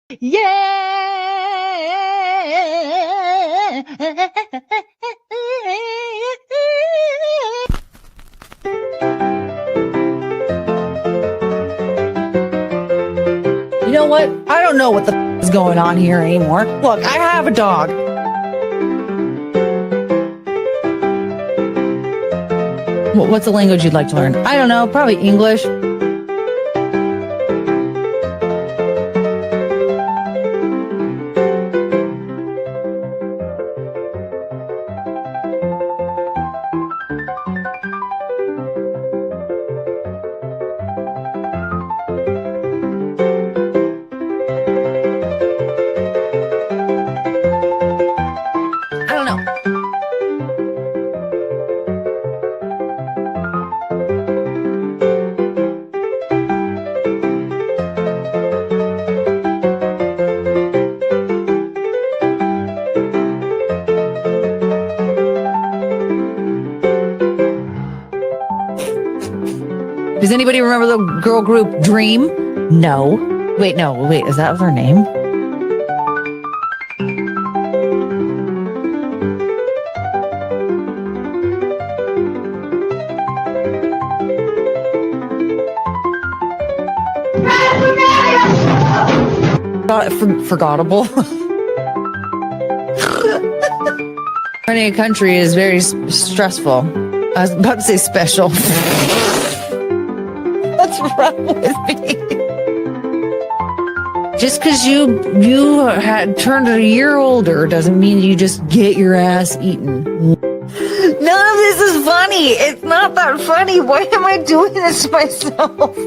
You know what? I don't know what the is going on here anymore. Look, I have a dog. What's a language you'd like to learn? I don't know. Probably English. Does anybody remember the girl group Dream? No. Wait, is that her name? Forgettable. Running a country is very stressful. I was about to say special. What's wrong with me? Just because you had turned a year older doesn't mean you just get your ass eaten. None of this is funny. It's not that funny. Why am I doing this to myself?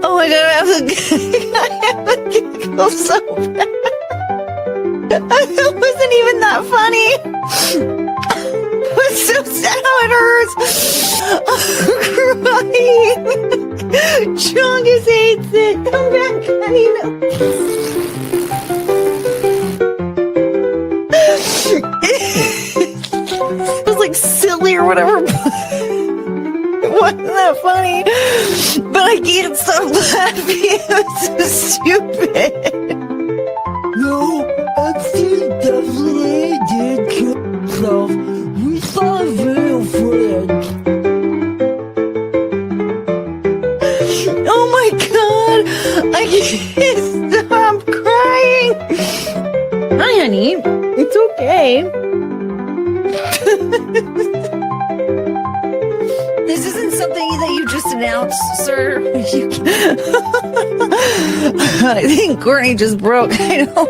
Oh my god, I have to giggle so bad. It wasn't even that funny. It's so sad how it hurts. I'm crying. Chungus hates it. Come back, honey. It was like silly or whatever. It wasn't that funny. But I can't stop laughing. It was so stupid. No, actually, definitely did kill himself. We saw a video footage. Oh my god! I can't stop crying! Hi, honey. It's okay. This isn't something that you just announced, sir. I think Courtney just broke. I know.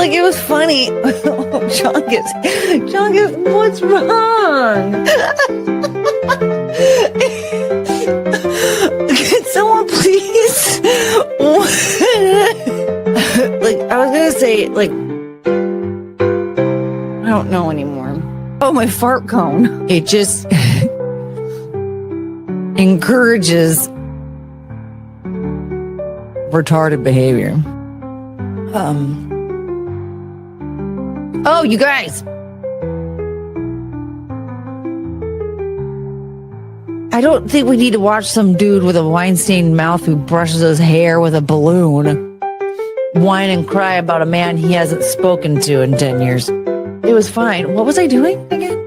It was funny. Oh, Chungus, what's wrong? Can someone please? I was gonna say, I don't know anymore. Oh, my fart cone. It just encourages retarded behavior. Oh, you guys. I don't think we need to watch some dude with a wine-stained mouth who brushes his hair with a balloon whine and cry about a man he hasn't spoken to in 10 years. It was fine. What was I doing again?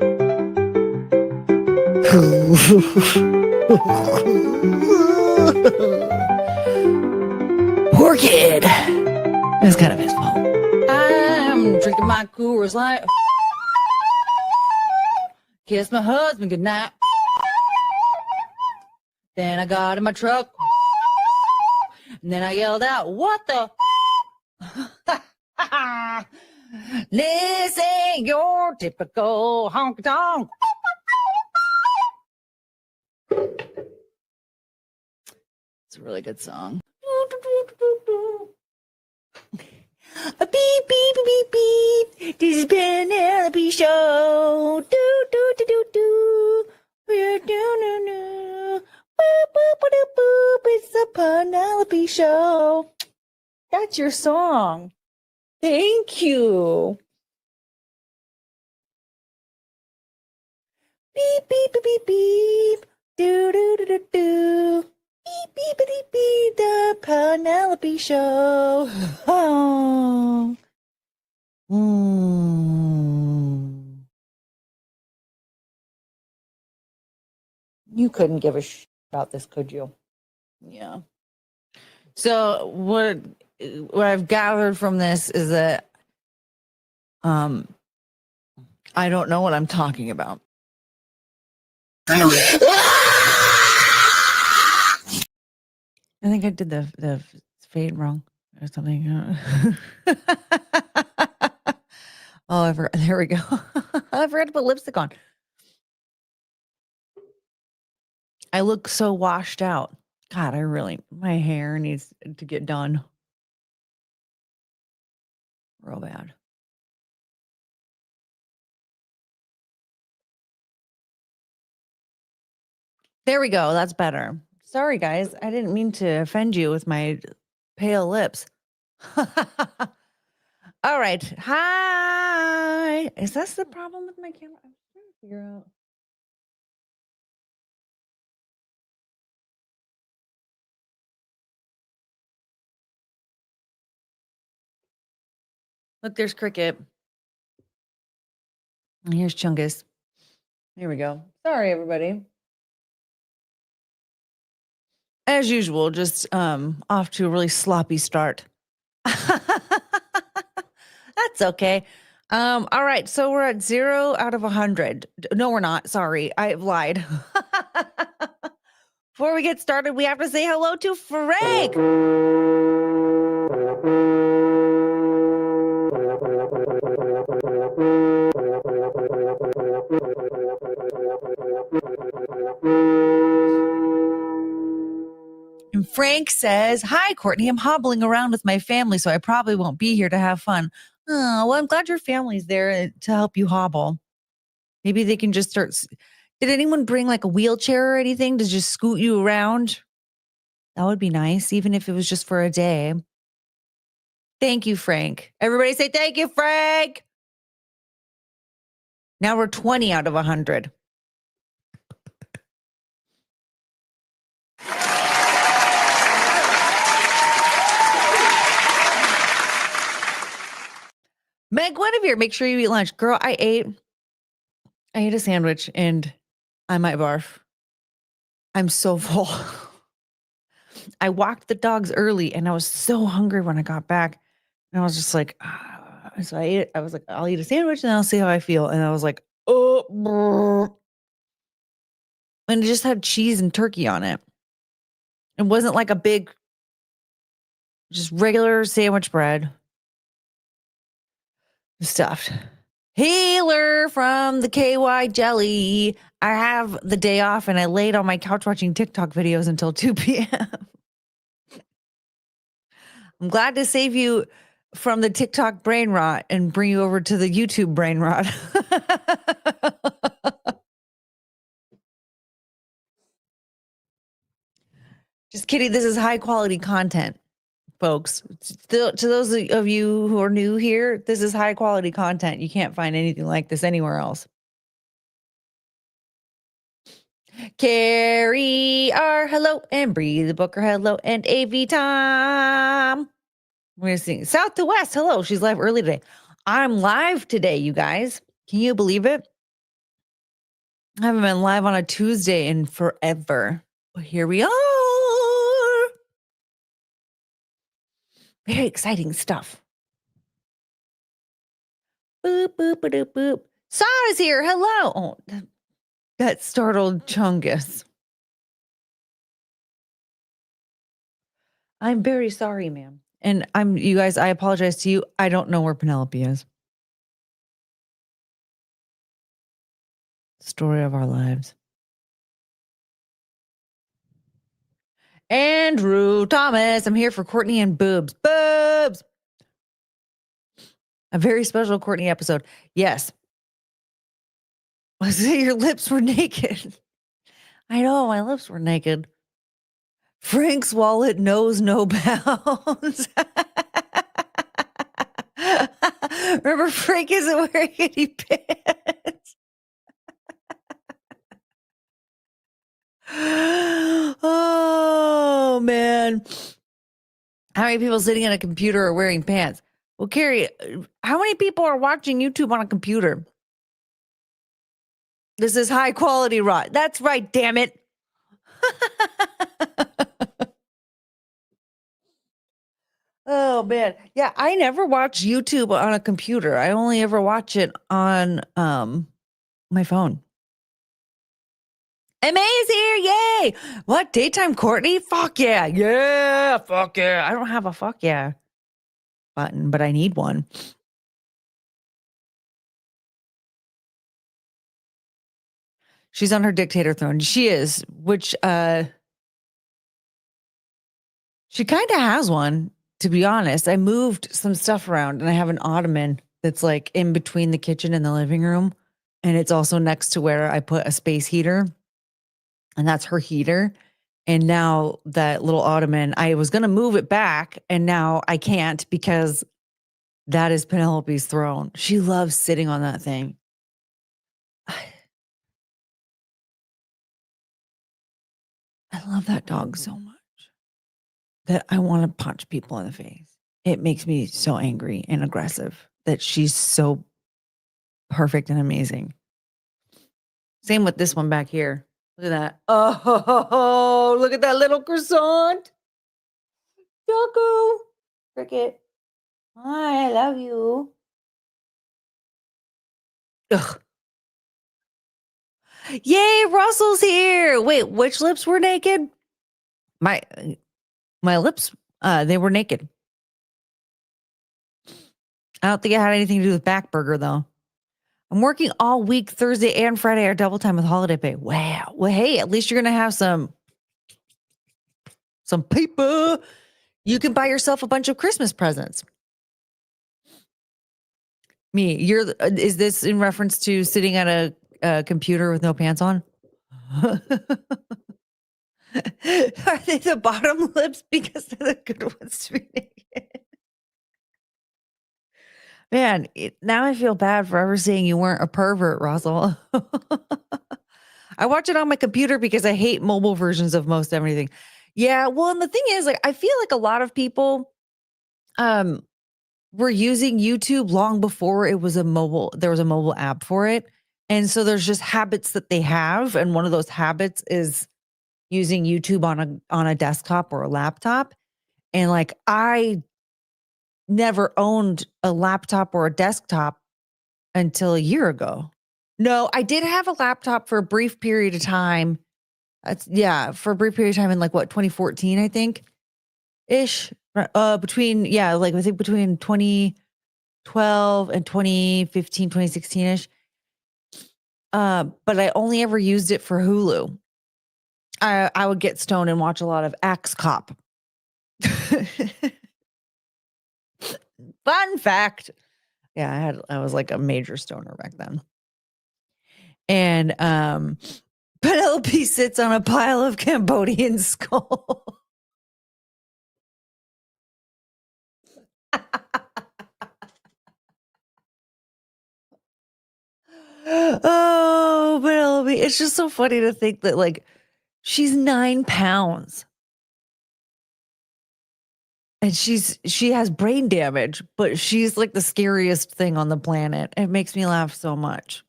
Poor kid. It was kind of his fault. I'm drinking my Coors Light. Kiss my husband goodnight. Then I got in my truck. And then I yelled out, "What the?" This ain't your typical honky tonk. It's a really good song. A beep, beep, beep, beep. This is Penelope Show. Do, do, do, do, do. Do, do, do, do. Boop, boop, boop, boop. It's the Penelope Show. That's your song. Thank you. Beep, beep, beep, beep, beep. Do, do. Penelope Show. Oh. You couldn't give a about this, could you? Yeah. So what I've gathered from this is that I don't know what I'm talking about. I think I did the fade wrong or something. Oh, I forgot. There we go. I forgot to put lipstick on. I look so washed out. God, my hair needs to get done. Real bad. There we go. That's better. Sorry, guys. I didn't mean to offend you with my pale lips. All right. Hi. Is this the problem with my camera? I'm trying to figure out. Look, there's Cricket. And here's Chungus. Here we go. Sorry, everybody. As usual, just off to a really sloppy start. That's okay. All right, so we're at 0 out of 100. No, we're not. Sorry, I've lied. Before we get started, we have to say hello to Frank. And Frank says, "Hi, Courtney. I'm hobbling around with my family, so I probably won't be here to have fun." Oh, well, I'm glad your family's there to help you hobble. Maybe they can just start. Did anyone bring like a wheelchair or anything to just scoot you around? That would be nice, even if it was just for a day. Thank you, Frank. Everybody say thank you, Frank. Now we're 20 out of 100. Meg Guinevere, make sure you eat lunch. Girl, I ate a sandwich and I might barf. I'm so full. I walked the dogs early and I was so hungry when I got back. And I was just like, so I ate it. I was like, I'll eat a sandwich and I'll see how I feel. And I was like, oh, brr. And it just had cheese and turkey on it. It wasn't like a big, just regular sandwich bread. Stuffed. Healer from the KY Jelly. I have the day off and I laid on my couch watching TikTok videos until 2 p.m. I'm glad to save you from the TikTok brain rot and bring you over to the YouTube brain rot. Just kidding. This is high quality content, folks. To those of you who are new here, this is high quality content. You can't find anything like this anywhere else. Carrie R, hello, and Bree the Booker, hello, and AV Tom. We're gonna sing South to West. Hello, she's live early today. I'm live today, you guys. Can you believe it? I haven't been live on a Tuesday in forever. But here we are. Very exciting stuff. Boop, boop, boop, boop. Sara's here. Hello. Oh, that startled Chungus. I'm very sorry, ma'am. And you guys, I apologize to you. I don't know where Penelope is. Story of our lives. Andrew Thomas, I'm here for Courtney and Boobs. Boobs! A very special Courtney episode. Yes. Was it your lips were naked? I know, my lips were naked. Frank's wallet knows no bounds. Remember, Frank isn't wearing any pants. Oh, man. How many people sitting at a computer are wearing pants? Well, Carrie, how many people are watching YouTube on a computer? This is high quality rot. That's right, damn it. Oh man. Yeah, I never watch YouTube on a computer. I only ever watch it on my phone. Amazing here, yay! What, daytime Courtney? Fuck yeah. Yeah, fuck yeah. I don't have a fuck yeah button, but I need one. She's on her dictator throne. She is, which she kind of has one, to be honest. I moved some stuff around and I have an ottoman that's like in between the kitchen and the living room. And it's also next to where I put a space heater. And that's her heater. And now that little ottoman, I was going to move it back. And now I can't because that is Penelope's throne. She loves sitting on that thing. I love that dog so much that I want to punch people in the face. It makes me so angry and aggressive that she's so perfect and amazing. Same with this one back here. Look at that. Oh, look at that little croissant. Choco. Cricket. Hi, I love you. Ugh. Yay, Russell's here. Wait, which lips were naked? My lips, they were naked. I don't think it had anything to do with back burger, though. I'm working all week, Thursday and Friday are double time with holiday pay. Wow. Well, hey, at least you're going to have some paper. You can buy yourself a bunch of Christmas presents. Me, is this in reference to sitting at a computer with no pants on? Are they the bottom lips because they're the good ones to be naked? Man, now I feel bad for ever saying you weren't a pervert, Russell. I watch it on my computer because I hate mobile versions of most everything. Yeah, well, and the thing is, like, I feel like a lot of people were using YouTube long before there was a mobile app for it. And so there's just habits that they have. And one of those habits is using YouTube on a desktop or a laptop. And like, I never owned a laptop or a desktop until a year ago. No, I did have a laptop for a brief period of time. For a brief period of time in like 2014, I think ish. Between 2012 and 2015, 2016 ish. But I only ever used it for Hulu. I would get stoned and watch a lot of Axe Cop. Fun fact. Yeah, I was like a major stoner back then. And Penelope sits on a pile of Cambodian skull. Oh, Penelope. It's just so funny to think that like she's 9 pounds. And she has brain damage, but she's like the scariest thing on the planet. It makes me laugh so much.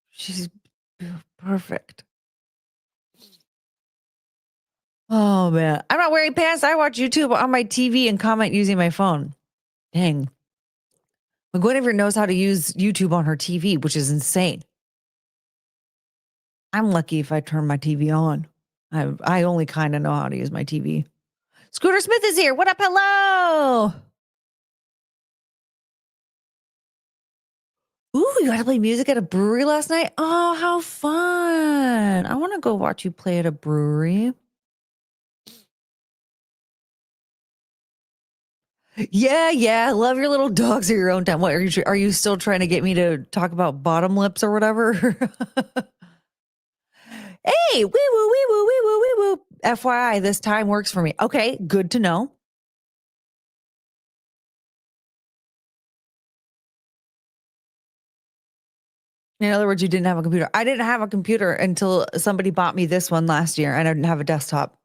She's perfect. Oh man. I'm not wearing pants. I watch YouTube on my TV and comment using my phone. Dang. Guinevere knows how to use YouTube on her TV, which is insane. I'm lucky if I turn my TV on. I only kind of know how to use my TV. Scooter Smith is here. What up? Hello. Ooh, you got to play music at a brewery last night? Oh, how fun. I want to go watch you play at a brewery. Yeah. Love your little dogs at your own time. What are you still trying to get me to talk about bottom lips or whatever? Hey, wee woo, wee woo, wee woo, wee woo. FYI, this time works for me. Okay, good to know. In other words, you didn't have a computer. I didn't have a computer until somebody bought me this one last year. I didn't have a desktop.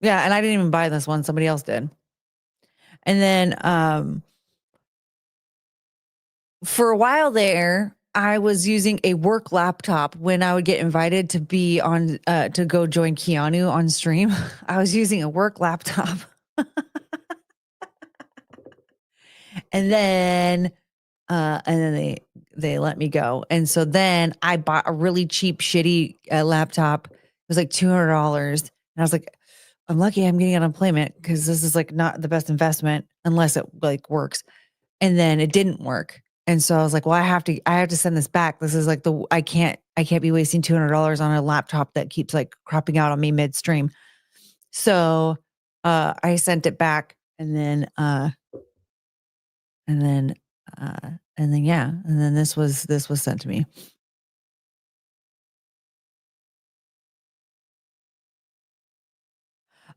Yeah, and I didn't even buy this one. Somebody else did. And then for a while there, I was using a work laptop when I would get invited to be on to go join Keanu on stream. I was using a work laptop. And then they let me go. And so then I bought a really cheap, shitty laptop. It was like $200. And I was like, I'm lucky I'm getting unemployment because this is like not the best investment unless it like works. And then it didn't work. And so I was like, well, I have to send this back. This is like I can't be wasting $200 on a laptop that keeps like cropping out on me midstream. So I sent it back and then yeah. And then this was sent to me.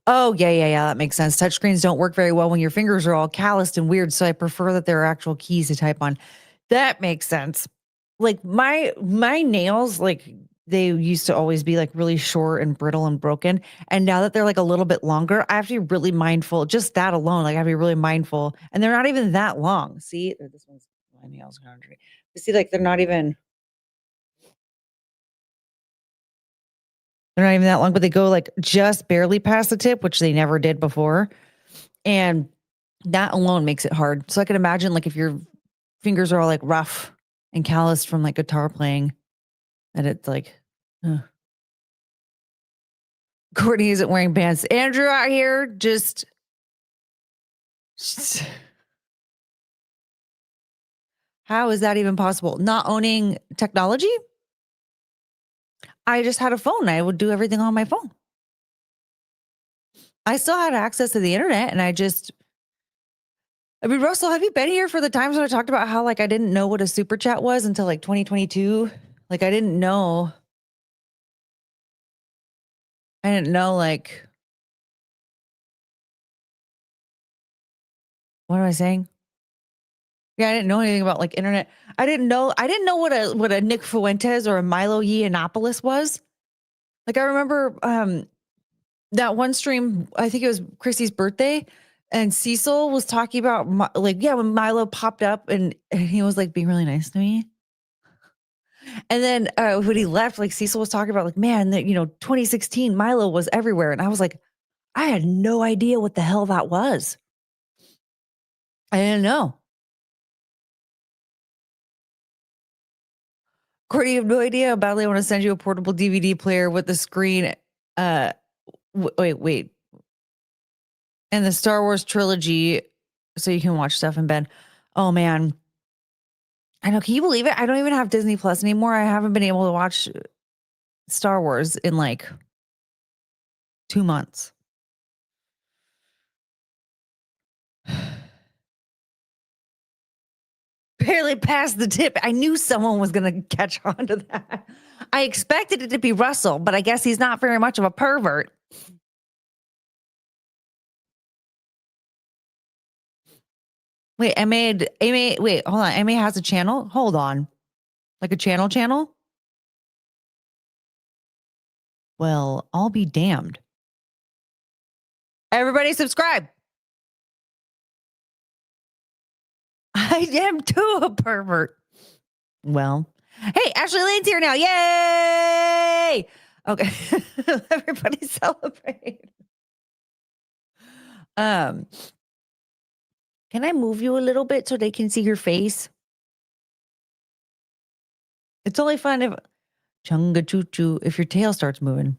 Oh, yeah. That makes sense. Touchscreens don't work very well when your fingers are all calloused and weird. So I prefer that there are actual keys to type on. That makes sense. Like my nails, like they used to always be like really short and brittle and broken. And now that they're like a little bit longer, I have to be really mindful. Just that alone, like I have to be really mindful. And they're not even that long. See, this one's my nails kind of dirty. But see, like they're not even that long, but they go like just barely past the tip, which they never did before. And that alone makes it hard. So I can imagine like if your fingers are all like rough and calloused from like guitar playing, that it's like, Courtney isn't wearing pants. Andrew out here just how is that even possible? Not owning technology? I just had a phone. I would do everything on my phone. I still had access to the internet and I mean, Russell, have you been here for the times when I talked about how like I didn't know what a super chat was until like 2022? Like I didn't know like what am I saying? Yeah, I didn't know anything about like internet. I didn't know what a Nick Fuentes or a Milo Yiannopoulos was. Like I remember that one stream, I think it was Chrissy's birthday, and Cecil was talking about when Milo popped up and he was like being really nice to me. And then when he left, like Cecil was talking about like, man, that 2016 Milo was everywhere. And I was like, I had no idea what the hell that was. I didn't know. Courtney, you have no idea. Badly, I want to send you a portable DVD player with the screen. Wait. And the Star Wars trilogy, so you can watch stuff in bed. Oh man, I know. Can you believe it? I don't even have Disney Plus anymore. I haven't been able to watch Star Wars in like 2 months. Barely past the tip. I knew someone was going to catch on to that. I expected it to be Russell, but I guess he's not very much of a pervert. Wait, wait, hold on. MA has a channel? Hold on. Like a channel? Well, I'll be damned. Everybody subscribe. I am too a pervert. Well, hey, Ashley Lane's here now. Yay! Okay. Everybody celebrate. Can I move you a little bit so they can see your face? It's only fun if chunga choo choo if your tail starts moving.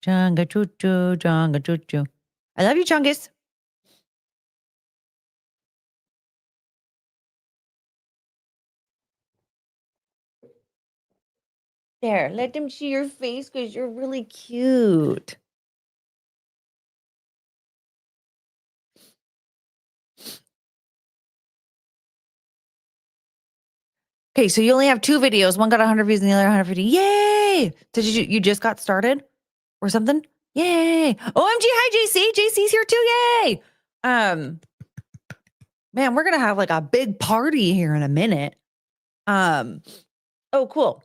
Chunga choo choo, chunga choo choo. I love you, Chungus. There, let them see your face because you're really cute. Okay, so you only have 2 videos. One got 100 views and the other 150. Yay! Did you just got started or something? Yay! OMG, hi JC. JC's here too. Yay! Man, we're gonna have like a big party here in a minute. Oh, cool.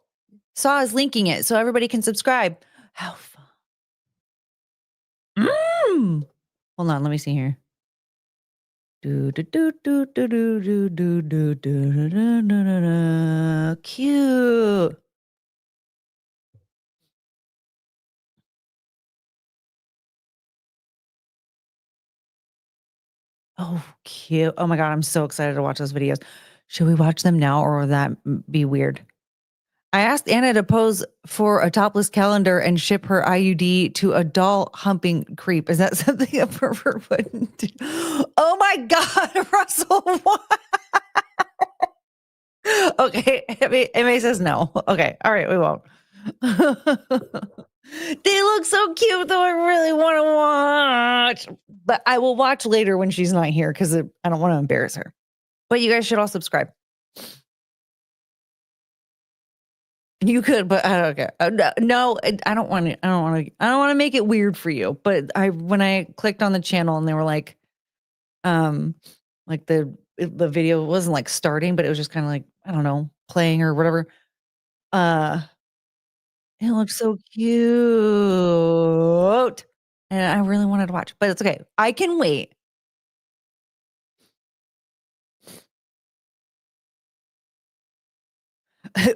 Saw is linking it so everybody can subscribe. How fun. Hold on, let me see here. Cute. Oh, cute. Oh my God, I'm so excited to watch those videos. Should we watch them now or will that be weird? I asked Anna to pose for a topless calendar and ship her IUD to a doll humping creep. Is that something a pervert wouldn't do? Oh my God, Russell. What? Okay. MA says no. Okay. All right. We won't. They look so cute, though. I really want to watch, but I will watch later when she's not here because I don't want to embarrass her. But you guys should all subscribe. You could, but I don't care. No, I don't want to. I don't want to. I don't want to make it weird for you. But when I clicked on the channel and they were like the video wasn't like starting, but it was just kind of like I don't know, playing or whatever. It looks so cute, and I really wanted to watch, but it's okay. I can wait.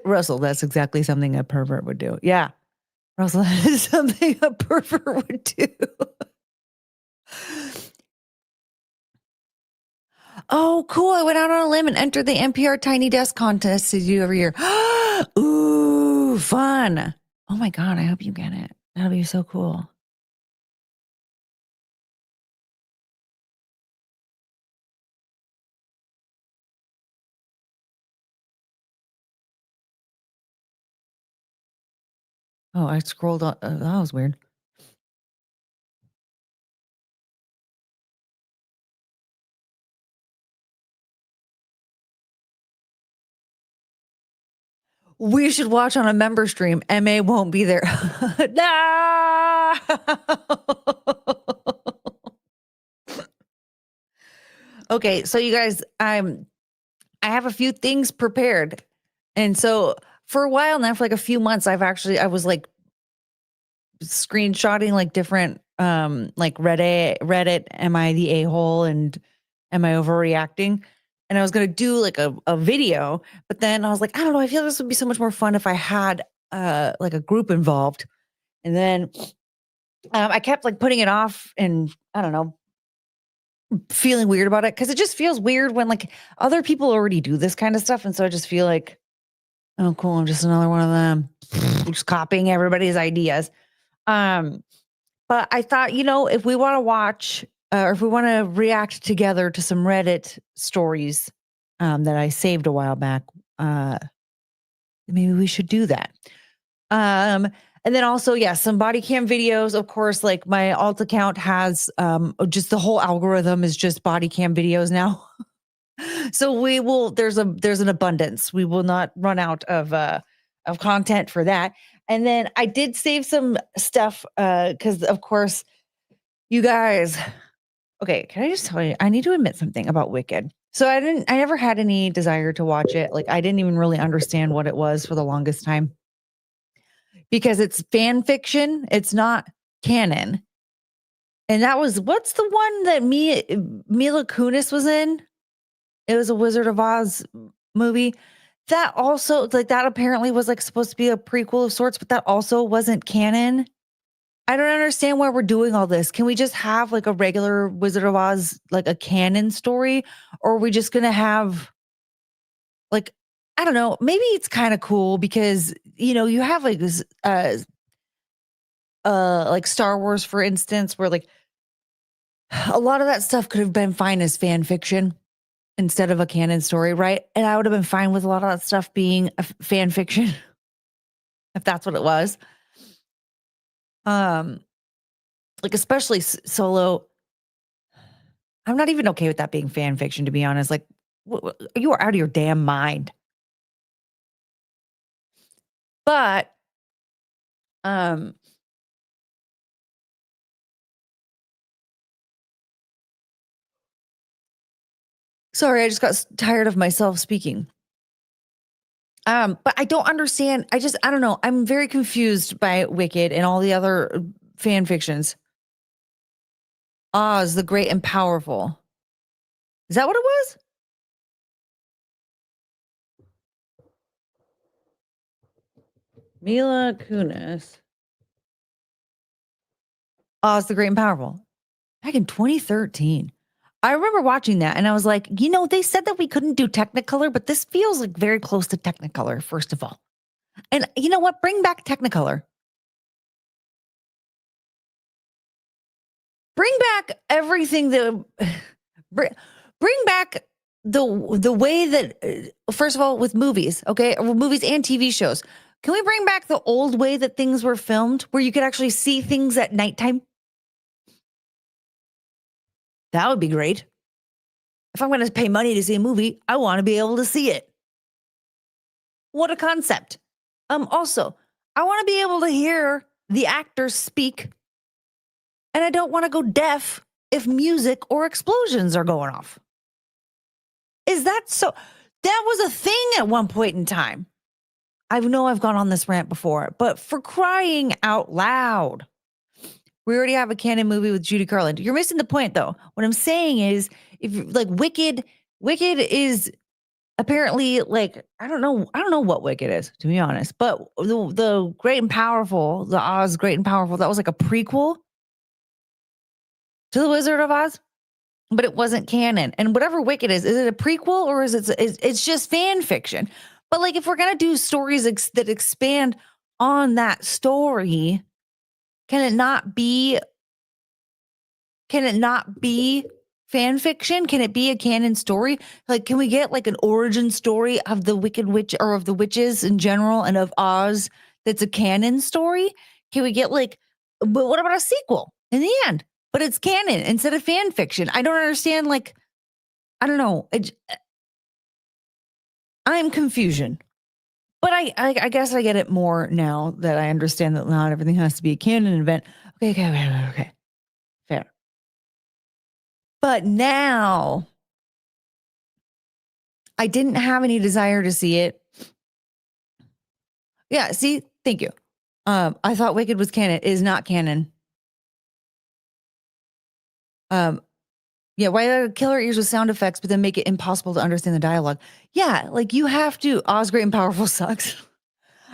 Russell, that's exactly something a pervert would do. Yeah. Russell, that is something a pervert would do. Oh, cool. I went out on a limb and entered the NPR Tiny Desk contest to do every year. Ooh, fun. Oh my God. I hope you get it. That'll be so cool. Oh, I scrolled on. That was weird. We should watch on a member stream. MA won't be there. No. Okay, so you guys, I have a few things prepared. And so for a while now, for like a few months, I was like screenshotting like different like Reddit, am I the a-hole and am I overreacting? And I was gonna do like a video, but then I was like, I don't know, I feel this would be so much more fun if I had like a group involved. And then I kept like putting it off and I don't know, feeling weird about it because it just feels weird when like other people already do this kind of stuff. And so I just feel like, oh, cool, I'm just another one of them, just copying everybody's ideas. But I thought, if we want to watch or if we want to react together to some Reddit stories that I saved a while back, maybe we should do that. And then also, some body cam videos. Of course, like my alt account has just the whole algorithm is just body cam videos now. So we will. There's an abundance. We will not run out of content for that. And then I did save some stuff because, of course, you guys. Okay, can I just tell you? I need to admit something about Wicked. So I never had any desire to watch it. Like I didn't even really understand what it was for the longest time. Because it's fan fiction, it's not canon. And that was what's the one that Mila Kunis was in? It was a Wizard of Oz movie. That also like that apparently was like supposed to be a prequel of sorts, but that also wasn't canon. I don't understand why we're doing all this. Can we just have like a regular Wizard of Oz, like a canon story? Or are we just gonna have like I don't know, maybe it's kind of cool because you have like this like Star Wars, for instance, where like a lot of that stuff could have been fine as fan fiction instead of a canon story, right? And I would have been fine with a lot of that stuff being a fan fiction if that's what it was. Like especially Solo. I'm not even okay with that being fan fiction, to be honest. Like, you are out of your damn mind. But, sorry, I just got tired of myself speaking. But I don't understand. I don't know. I'm very confused by Wicked and all the other fan fictions. Oz, the Great and Powerful. Is that what it was? Mila Kunis. Oz, the Great and Powerful. Back in 2013. I remember watching that and I was like, they said that we couldn't do Technicolor, but this feels like very close to Technicolor, first of all. And you know what? Bring back Technicolor. Bring back everything that bring back the way that first of all with movies, okay? Or movies and TV shows. Can we bring back the old way that things were filmed where you could actually see things at nighttime? That would be great. If I'm going to pay money to see a movie, I want to be able to see it. What a concept. Also, I want to be able to hear the actors speak, and I don't want to go deaf if music or explosions are going off. Is that so? That was a thing at one point in time. I know I've gone on this rant before, but for crying out loud, we already have a canon movie with Judy Garland. You're missing the point, though. What I'm saying is, if like Wicked is apparently like I don't know what Wicked is, to be honest. But the Great and Powerful, the Oz Great and Powerful, that was like a prequel to the Wizard of Oz, but it wasn't canon. And whatever Wicked is it a prequel or is it's just fan fiction? But like if we're gonna do stories that expand on that story, can it not be fan fiction? Can it be a canon story? Like, can we get like an origin story of the Wicked Witch or of the witches in general and of Oz that's a canon story? Can we get but what about a sequel in the end? But it's canon instead of fan fiction. I don't understand. Like, I don't know. I'm confusion. But I guess I get it more now that I understand that not everything has to be a canon event. Okay. Fair. But now I didn't have any desire to see it. Yeah, see, thank you. I thought Wicked was canon. It is not canon. Yeah, why killer ears with sound effects, but then make it impossible to understand the dialogue? Yeah, like you have to. Oz Great and Powerful sucks.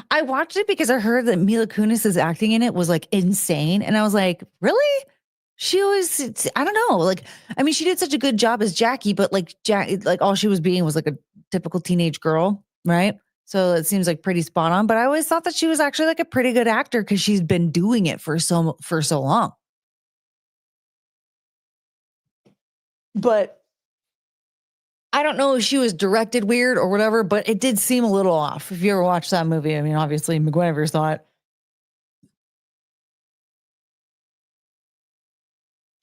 I watched it because I heard that Mila Kunis's acting in it was like insane, and I was like, really? She was, I don't know. Like, I mean, she did such a good job as Jackie, but like all she was being was like a typical teenage girl, right? So it seems like pretty spot on. But I always thought that she was actually like a pretty good actor because she's been doing it for so long. But I don't know if she was directed weird or whatever, but it did seem a little off. If you ever watched that movie, I mean, obviously McGuinness saw it.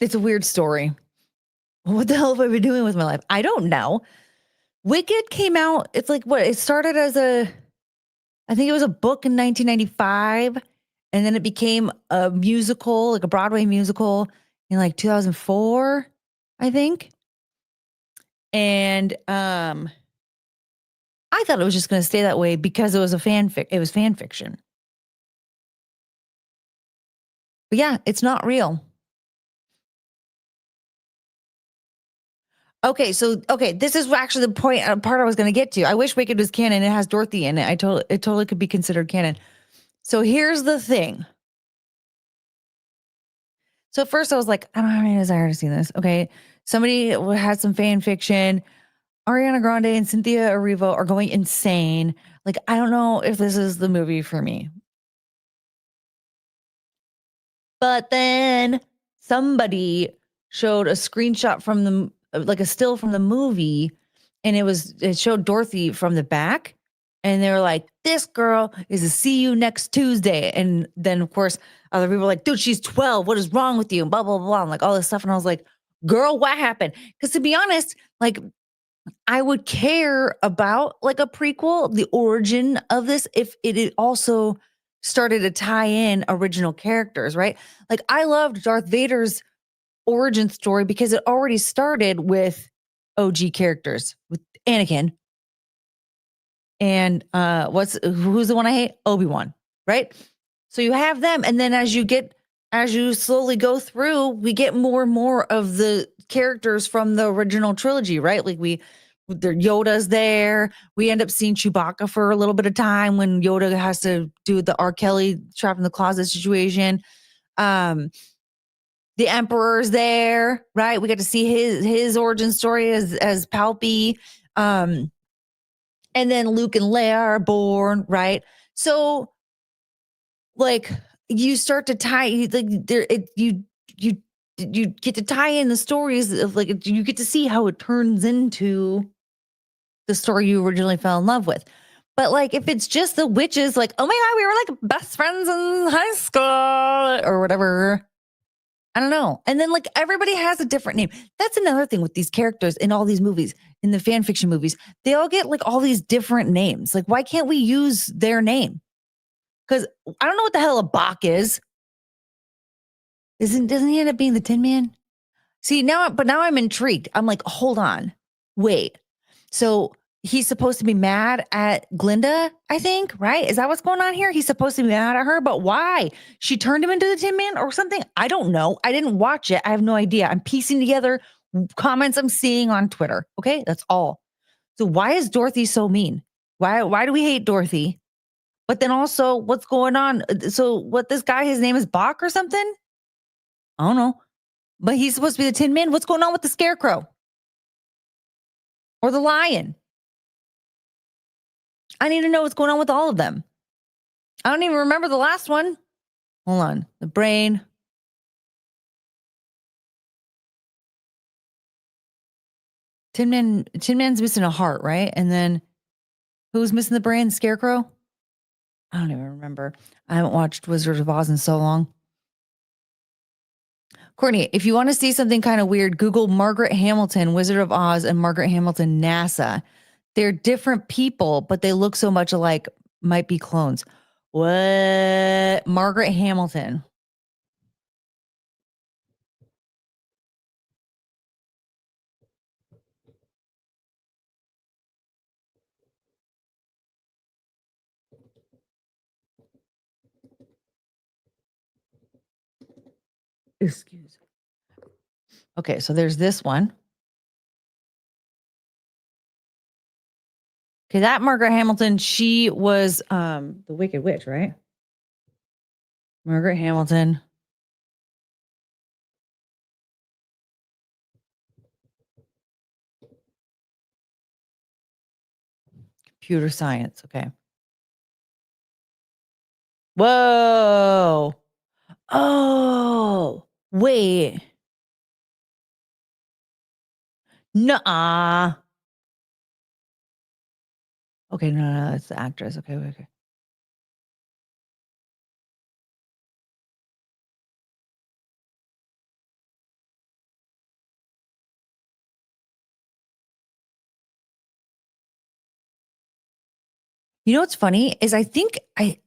It's a weird story. What the hell have I been doing with my life? I don't know. Wicked came out. It's like what? It started as I think it was a book in 1995, and then it became a musical, like a Broadway musical in like 2004, I think. And I thought it was just going to stay that way because it was fan fiction. But yeah, it's not real. Okay, this is actually the part I was going to get to. I wish Wicked was canon. It has Dorothy in it. It totally could be considered canon. So here's the thing. So at first I was like, I don't have any desire to see this. Okay, somebody had some fan fiction. Ariana Grande and Cynthia Erivo are going insane. Like, I don't know if this is the movie for me. But then somebody showed a screenshot from like a still from the movie, and it showed Dorothy from the back, and they were like, "This girl is a see you next Tuesday." And then of course other people were like, "Dude, she's 12. What is wrong with you?" And blah blah blah, and like all this stuff. And I was like, "Girl, what happened?" Because to be honest, like I would care about like a prequel, the origin of this, if it also started to tie in original characters, right? Like I loved Darth Vader's origin story because it already started with OG characters with Anakin. and who's the one I hate? Obi-Wan, right? So you have them, and then as you slowly go through, we get more and more of the characters from the original trilogy, right? Like Yoda's there. We end up seeing Chewbacca for a little bit of time when Yoda has to do the R. Kelly trapped in the closet situation. The Emperor's there, right? We get to see his origin story as Palpy. And then Luke and Leia are born, right? So, like, you start to tie you get to tie in the stories of, like, you get to see how it turns into the story you originally fell in love with. But like, if it's just the witches, like, oh my God, we were like best friends in high school or whatever. I don't know. And then like everybody has a different name. That's another thing with these characters in all these movies, in the fan fiction movies. They all get like all these different names. Like, why can't we use their name? Because I don't know what the hell a Bach is. Doesn't he end up being the Tin Man? See, now I'm intrigued. I'm like, hold on. Wait. So he's supposed to be mad at Glinda, I think, right? Is that what's going on here? He's supposed to be mad at her, but why? She turned him into the Tin Man or something? I don't know. I didn't watch it. I have no idea. I'm piecing together comments I'm seeing on Twitter. Okay, that's all. So why is Dorothy so mean? Why do we hate Dorothy? But then also, what's going on? So what, this guy, his name is Bach or something? I don't know. But he's supposed to be the Tin Man. What's going on with the Scarecrow? Or the Lion? I need to know what's going on with all of them. I don't even remember the last one. Hold on. The brain. Tin Man's missing a heart, right? And then who's missing the brain? Scarecrow? I don't even remember. I haven't watched Wizard of Oz in so long. Courtney, if you want to see something kind of weird, Google Margaret Hamilton, Wizard of Oz, and Margaret Hamilton, NASA. They're different people, but they look so much alike, might be clones. What? Margaret Hamilton. Excuse me. Okay, so there's this one. Okay, that Margaret Hamilton, she was the Wicked Witch, right? Margaret Hamilton. Computer science, okay. Whoa. Oh, wait. Nuh-uh. Okay, no, that's the actress. Okay. You know what's funny is I think I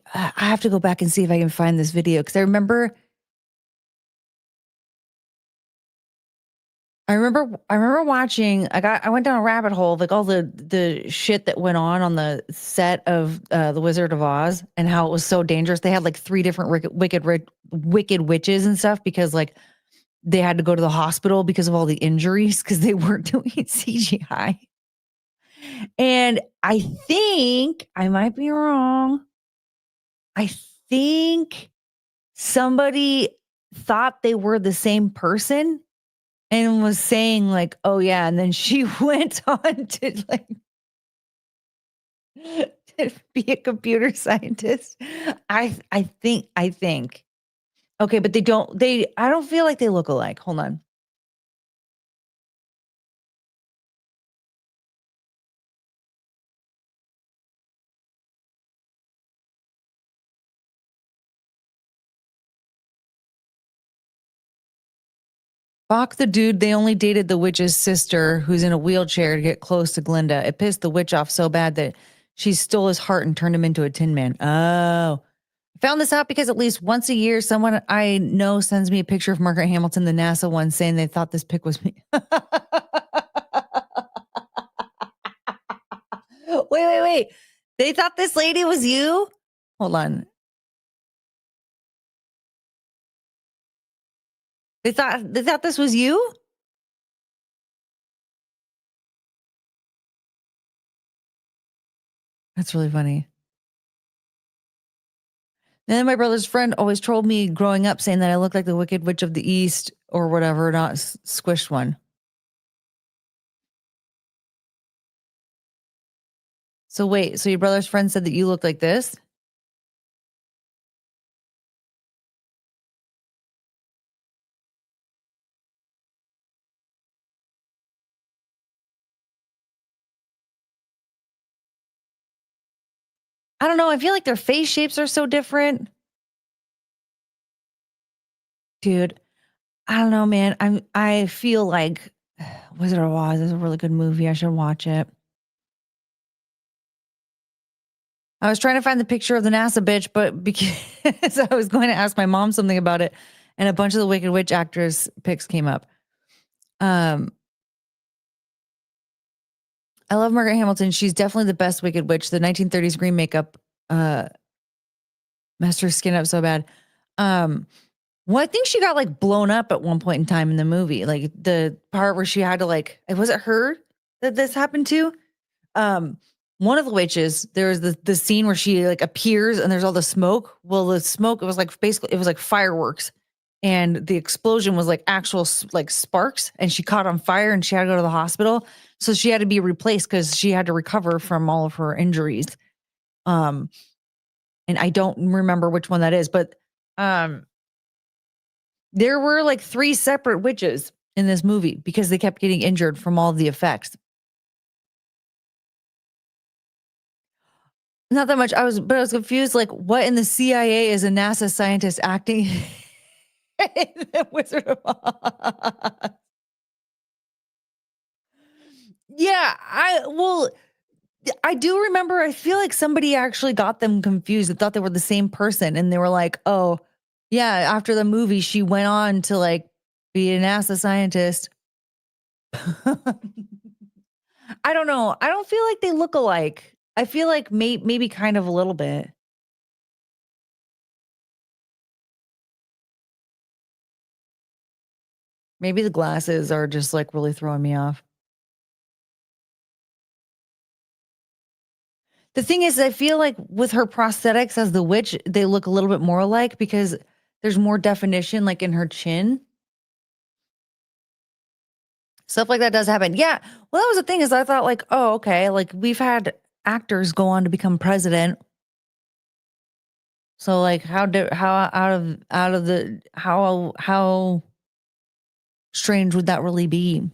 have to go back and see if I can find this video because I remember watching. I went down a rabbit hole of like all the shit that went on the set of The Wizard of Oz and how it was so dangerous. They had like 3 different wicked witches and stuff because like they had to go to the hospital because of all the injuries because they weren't doing CGI. And I think I might be wrong. I think somebody thought they were the same person and was saying like, oh yeah. And then she went on to like to be a computer scientist. I think. Okay, but I don't feel like they look alike. Hold on. Bach the dude, they only dated the witch's sister who's in a wheelchair to get close to Glinda. It pissed the witch off so bad that she stole his heart and turned him into a Tin Man. Oh. I found this out because at least once a year, someone I know sends me a picture of Margaret Hamilton, the NASA one, saying they thought this pic was me. Wait, Wait. They thought this lady was you? Hold on. They thought this was you? That's really funny. And then my brother's friend always trolled me growing up saying that I looked like the Wicked Witch of the East or whatever, not squished one. So wait, so your brother's friend said that you look like this? I don't know. I feel like their face shapes are so different. Dude, I don't know, man. I feel like Wizard of Oz is a really good movie. I should watch it. I was trying to find the picture of the NASA bitch, but because I was going to ask my mom something about it, and a bunch of the Wicked Witch actress pics came up. I love Margaret Hamilton. She's definitely the best Wicked Witch. The 1930s green makeup messed her skin up so bad. Well, I think she got like blown up at one point in time in the movie. Like the part where she had to was it her that this happened to? One of the witches, there was the scene where she like appears and there's all the smoke. Well, the smoke, it was like basically it was like fireworks. And the explosion was like actual like sparks, and she caught on fire and she had to go to the hospital. So she had to be replaced because she had to recover from all of her injuries. And I don't remember which one that is, but there were like 3 separate witches in this movie because they kept getting injured from all of the effects. Not that much. But I was confused. Like, what in the CIA is a NASA scientist acting in the Wizard of Oz? Yeah, I do remember. I feel like somebody actually got them confused and thought they were the same person, and they were like, "Oh, yeah." After the movie, she went on to like be a NASA scientist. I don't know. I don't feel like they look alike. I feel like maybe kind of a little bit. Maybe the glasses are just like really throwing me off. The thing is, I feel like with her prosthetics as the witch, they look a little bit more alike because there's more definition like in her chin. Stuff like that does happen. Yeah. Well, that was the thing is I thought like, oh, okay, like we've had actors go on to become president. So like how out of the how strange would that really be?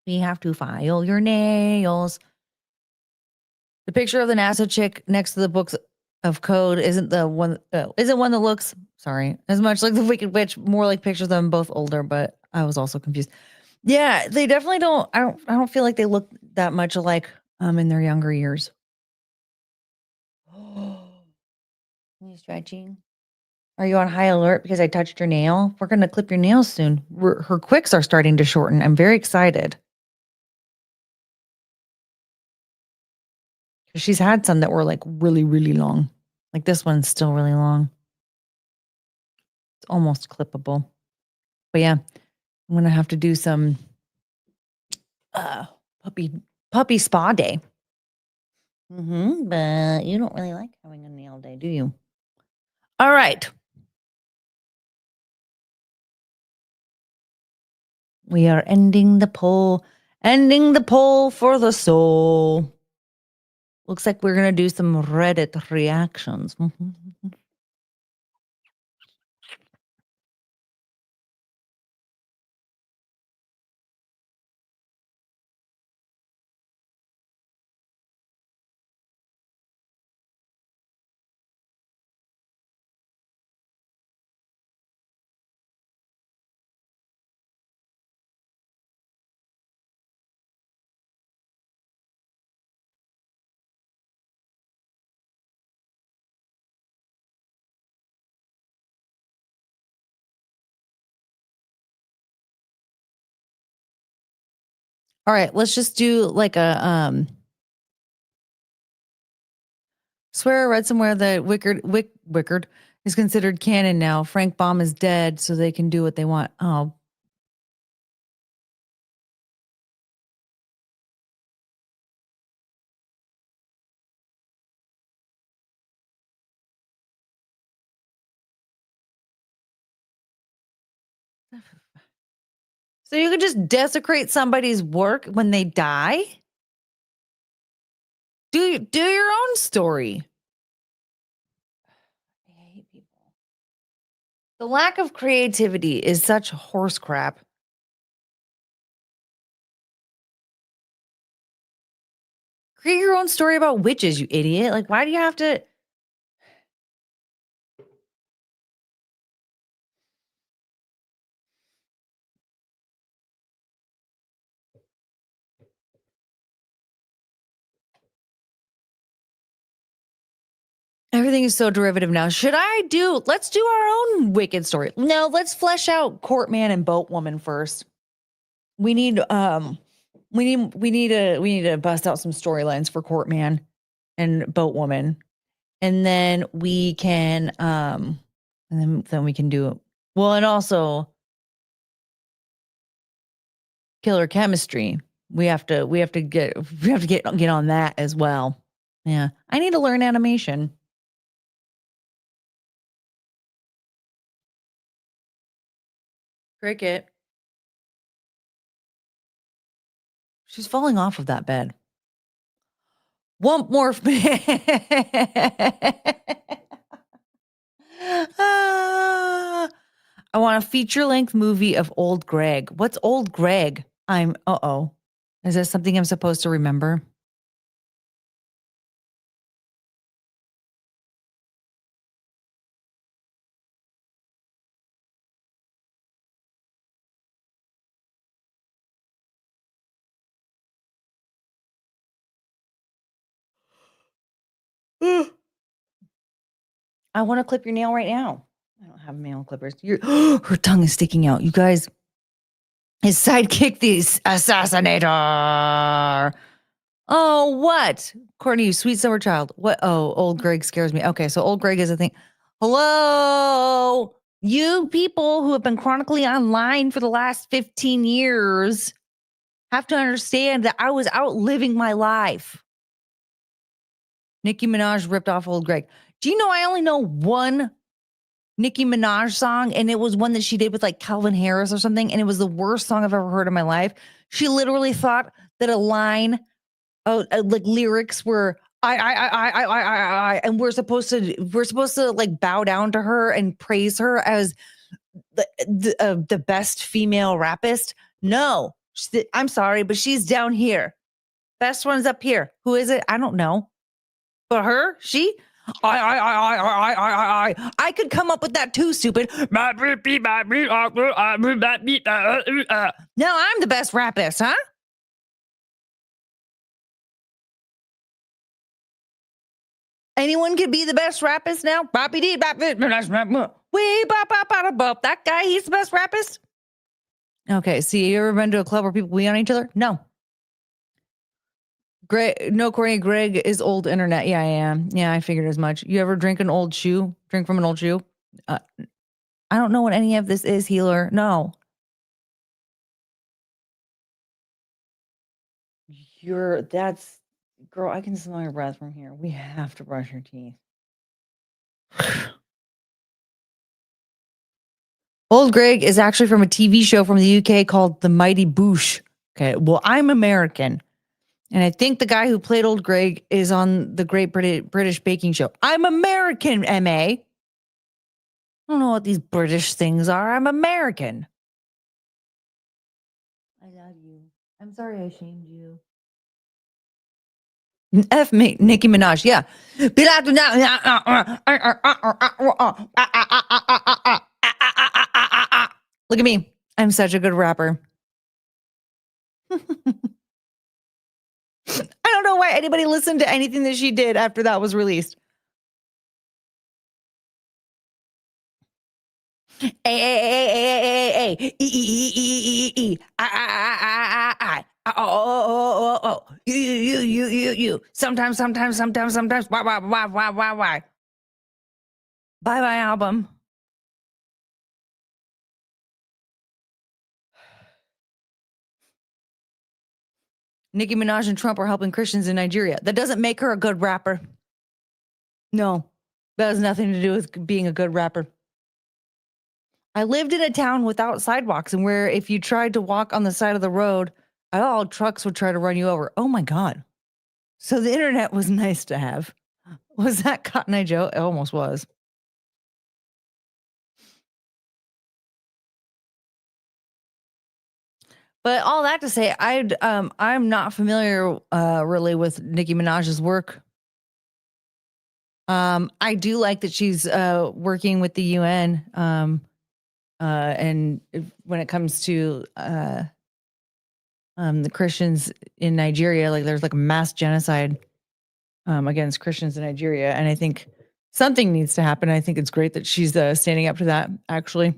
We have to file your nails. The picture of the NASA chick next to the books of code isn't one that looks sorry as much like the Wicked Witch, more like pictures of them both older, but I was also confused. Yeah, they definitely don't. I don't feel like they look that much alike in their younger years. Are you stretching? Are you on high alert because I touched your nail? We're gonna clip your nails soon. Her quicks are starting to shorten. I'm very excited. She's had some that were like really, really long. Like this one's still really long. It's almost clippable. But yeah, I'm gonna have to do some uh puppy puppy spa day. But you don't really like having a nail day, do you? All right. We are ending the poll. Ending the poll for the soul. Looks like we're gonna do some Reddit reactions. All right, let's just do like a swear I read somewhere that Wickard is considered canon now. Frank Baum is dead, so they can do what they want. Oh. So you could just desecrate somebody's work when they die? Do your own story. I hate people. The lack of creativity is such horse crap. Create your own story about witches, you idiot. Like, why do you have to? Everything is so derivative now. Let's do our own wicked story. No, let's flesh out Courtman and Boatwoman first. We need to bust out some storylines for Courtman and Boatwoman. And then we can then we can do well, and also killer chemistry. We have to get on that as well. Yeah. I need to learn animation. Cricket. She's falling off of that bed. One more. I want a feature-length movie of Old Greg. What's Old Greg? Is that something I'm supposed to remember? I want to clip your nail right now. I don't have nail clippers. Her tongue is sticking out. You guys, his sidekick, the assassinator. Oh, what? Courtney, you sweet summer child. What? Oh, old Greg scares me. Okay, so old Greg is a thing. Hello? You people who have been chronically online for the last 15 years have to understand that I was out living my life. Nicki Minaj ripped off old Greg. Do you know I only know one Nicki Minaj song, and it was one that she did with like Calvin Harris or something, and it was the worst song I've ever heard in my life. She literally thought that a line, like lyrics were and we're supposed to like bow down to her and praise her as the best female rapist. No, I'm sorry, but she's down here. Best one's up here. Who is it? I don't know. But her, I could come up with that too, stupid. Now I'm the best rapist, huh? Anyone could be the best rapist now? That guy, he's the best rapist? Okay, see, you ever been to a club where people wee on each other? No. Courtney, Greg is old internet. Yeah, I am. Yeah, I figured as much. You ever drink from an old shoe? I don't know what any of this is, healer. No. Girl, I can smell your breath from here. We have to brush your teeth. Old Greg is actually from a TV show from the UK called The Mighty Boosh. Okay, well, I'm American. And I think the guy who played Old Greg is on the Great British Baking Show. I'm American, MA. I don't know what these British things are. I'm American. I love you. I'm sorry I shamed you. F me, Nicki Minaj, yeah. Look at me. I'm such a good rapper. I don't know why anybody listened to anything that she did after that was released. Oh. You. Sometimes. Why? Bye, album. Nicki Minaj and Trump are helping Christians in Nigeria. That doesn't make her a good rapper. No, that has nothing to do with being a good rapper. I lived in a town without sidewalks and where if you tried to walk on the side of the road, all trucks would try to run you over. Oh my God. So the internet was nice to have. Was that Cotton Eye Joe? It almost was. But all that to say, I'm not familiar really with Nicki Minaj's work. I do like that she's working with the UN. And when it comes to the Christians in Nigeria, like there's like a mass genocide against Christians in Nigeria, and I think something needs to happen. I think it's great that she's standing up to that, actually.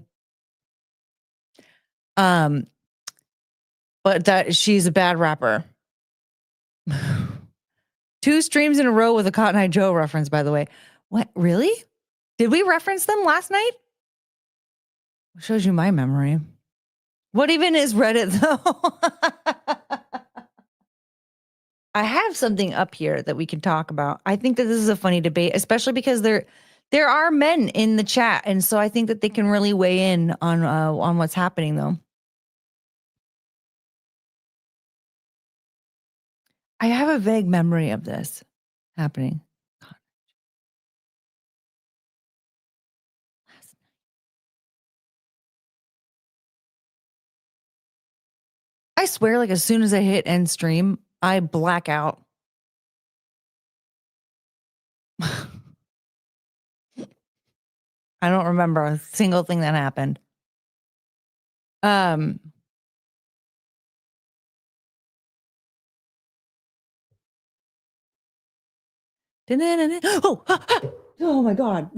But that she's a bad rapper. 2 streams in a row with a Cotton Eye Joe reference, by the way. What? Really? Did we reference them last night? Shows you my memory. What even is Reddit, though? I have something up here that we can talk about. I think that this is a funny debate, especially because there are men in the chat, and so I think that they can really weigh in on what's happening, though. I have a vague memory of this happening. I swear, like, as soon as I hit end stream, I black out. I don't remember a single thing that happened. Oh my God.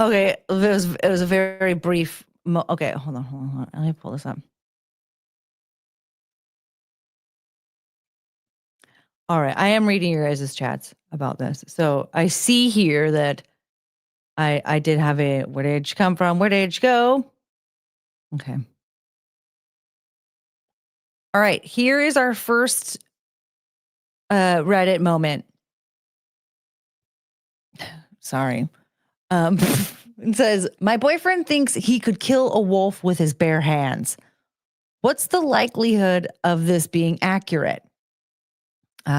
Okay, it was a very brief. Okay, hold on. Let me pull this up. All right, I am reading your guys' chats about this. So I see here that I did have a where did you come from? Where did you go? Okay. All right, here is our first Reddit moment. Sorry. It says, my boyfriend thinks he could kill a wolf with his bare hands. What's the likelihood of this being accurate?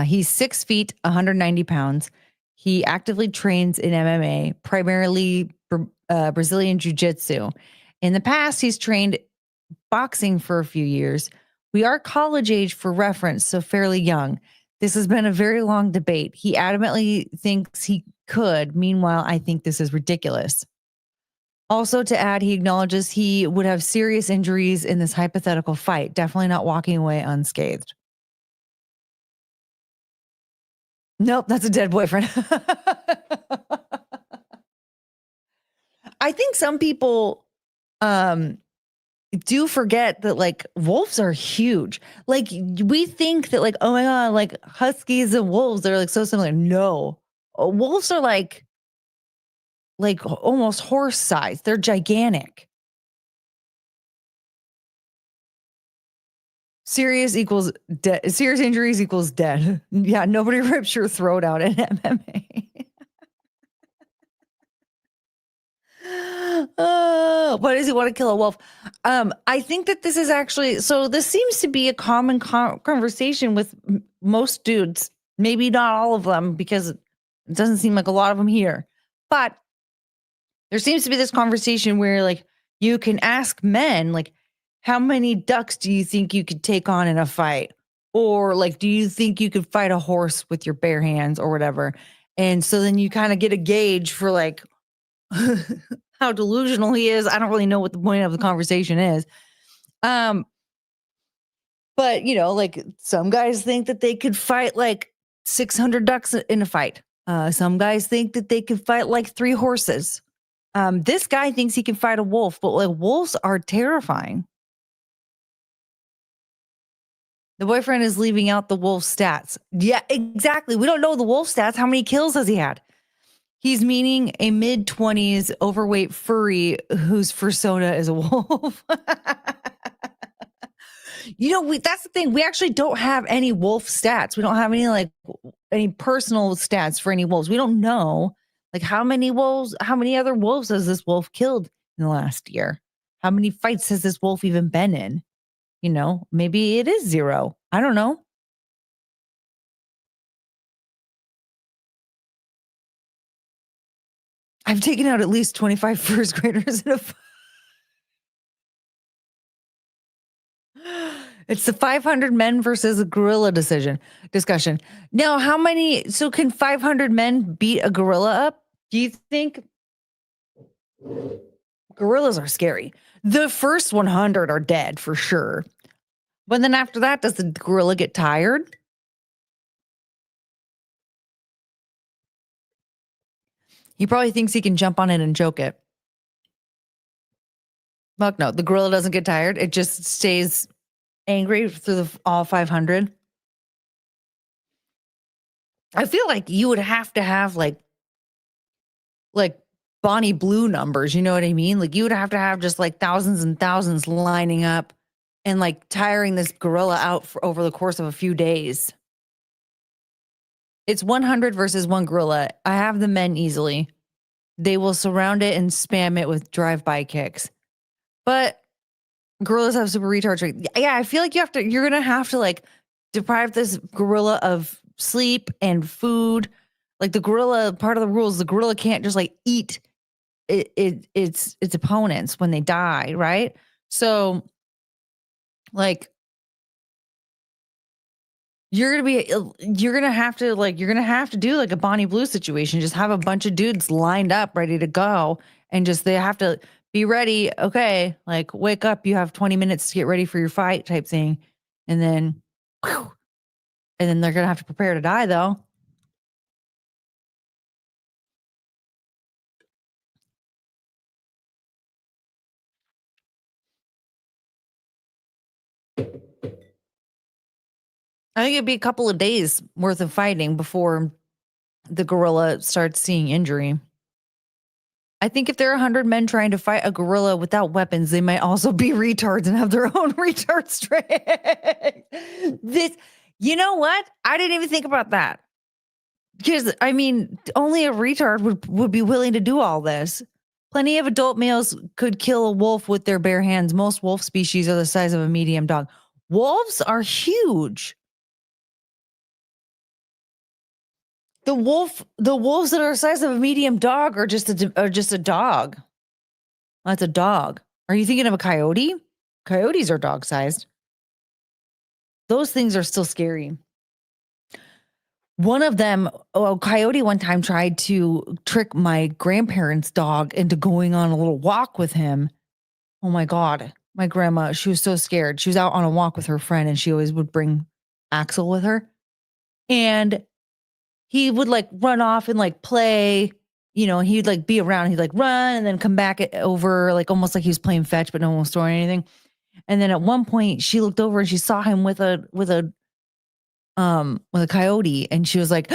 He's 6 feet, 190 pounds. He actively trains in MMA, primarily Brazilian Jiu-Jitsu. In the past, he's trained boxing for a few years. We are college age for reference, so fairly young. This has been a very long debate. He adamantly thinks he could. Meanwhile, I think this is ridiculous. Also, to add, he acknowledges he would have serious injuries in this hypothetical fight, definitely not walking away unscathed. Nope, that's a dead boyfriend. I think some people do forget that, like, wolves are huge. Like, we think that, like, oh my God, like huskies and wolves, they're like so similar. No, wolves are like almost horse size. They're gigantic. Serious equals dead. Serious injuries equals dead. Yeah, nobody rips your throat out in MMA. Why does he want to kill a wolf? I think that this is actually, so this seems to be a common conversation with most dudes. Maybe not all of them, because it doesn't seem like a lot of them here. But there seems to be this conversation where, like, you can ask men, like, how many ducks do you think you could take on in a fight? Or, like, do you think you could fight a horse with your bare hands or whatever? And so then you kind of get a gauge for, like, how delusional he is. I don't really know what the point of the conversation is. But, like some guys think that they could fight like 600 ducks in a fight. Some guys think that they could fight like 3 horses. This guy thinks he can fight a wolf, but like wolves are terrifying. The boyfriend is leaving out the wolf stats. Yeah, exactly. We don't know the wolf stats. How many kills has he had? He's meaning a mid-20s overweight furry whose persona is a wolf. That's the thing. We actually don't have any wolf stats. We don't have any personal stats for any wolves. We don't know how many other wolves has this wolf killed in the last year? How many fights has this wolf even been in? Maybe it is 0. I don't know. I've taken out at least 25 first graders in a fight. It's the 500 men versus a gorilla discussion. Now, can 500 men beat a gorilla up? Do you think? Gorillas are scary. The first 100 are dead for sure. But then after that, does the gorilla get tired? He probably thinks he can jump on it and choke it. Fuck no, the gorilla doesn't get tired. It just stays angry through all 500. I feel like you would have to have like Bonnie Blue numbers, you know what I mean? Like you would have to have just like thousands and thousands lining up and like tiring this gorilla out over the course of a few days. It's 100 versus 1 gorilla. I have the men easily. They will surround it and spam it with drive-by kicks. But gorillas have super retard strength. Yeah, I feel like you're going to have to like deprive this gorilla of sleep and food. Like the gorilla, part of the rules, the gorilla can't just like eat its opponents when they die, right? So like you're gonna have to do like a Bonnie Blue situation. Just have a bunch of dudes lined up ready to go, and just they have to be ready. Okay, like wake up, you have 20 minutes to get ready for your fight type thing, and then they're gonna have to prepare to die though. I think it'd be a couple of days worth of fighting before the gorilla starts seeing injury. I think if there are 100 men trying to fight a gorilla without weapons, they might also be retards and have their own retard strength. You know what? I didn't even think about that. Because, I mean, only a retard would be willing to do all this. Plenty of adult males could kill a wolf with their bare hands. Most wolf species are the size of a medium dog. Wolves are huge. The wolves that are the size of a medium dog are just a dog. That's a dog. Are you thinking of a coyote? Coyotes are dog sized. Those things are still scary. One of them, a coyote one time tried to trick my grandparents' dog into going on a little walk with him. Oh my God. My grandma, she was so scared. She was out on a walk with her friend and she always would bring Axel with her. And he would like run off and like play, he'd like be around. He'd like run and then come back over, like almost like he was playing fetch, but no one was throwing anything. And then at one point she looked over and she saw him with a coyote and she was like,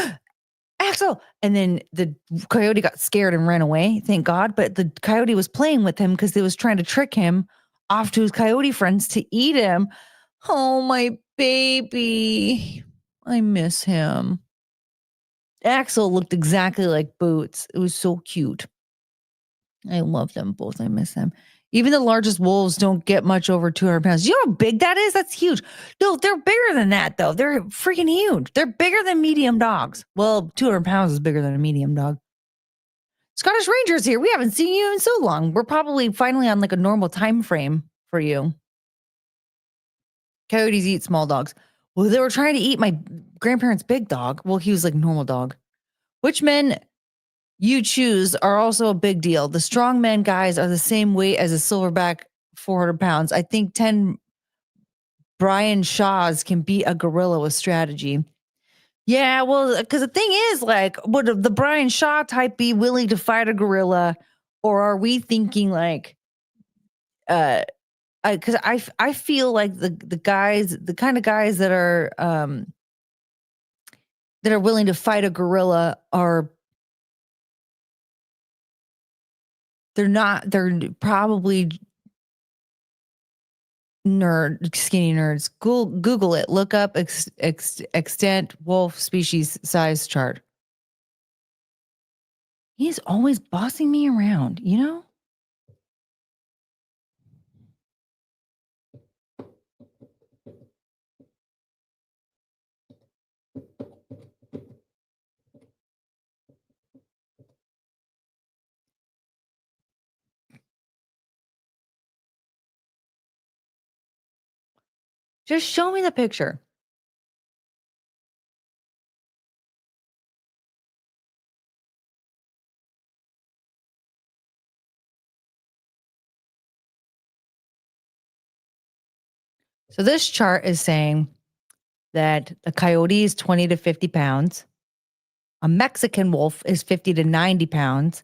Axel. And then the coyote got scared and ran away. Thank God. But the coyote was playing with him because they was trying to trick him off to his coyote friends to eat him. Oh, my baby. I miss him. Axel looked exactly like Boots. It was so cute. I love them both. I miss them. Even the largest wolves don't get much over 200 pounds. You know how big that is? That's huge. No, they're bigger than that, though. They're freaking huge. They're bigger than medium dogs. Well, 200 pounds is bigger than a medium dog. Scottish Ranger's here. We haven't seen you in so long. We're probably finally on like a normal time frame for you. Coyotes eat small dogs. Well, they were trying to eat my grandparents' big dog. Well, he was like normal dog. Which men you choose are also a big deal. The strong men guys are the same weight as a silverback 400 pounds. I think 10 Brian Shaws can beat a gorilla with strategy. Yeah, well, because the thing is, like, would the Brian Shaw type be willing to fight a gorilla, or are we thinking like, because I feel like the kind of guys that are willing to fight a gorilla they're probably skinny nerds. Google it. Look up extent wolf species size chart. He's always bossing me around, you know? Just show me the picture. So this chart is saying that the coyote is 20 to 50 pounds. A Mexican wolf is 50 to 90 pounds.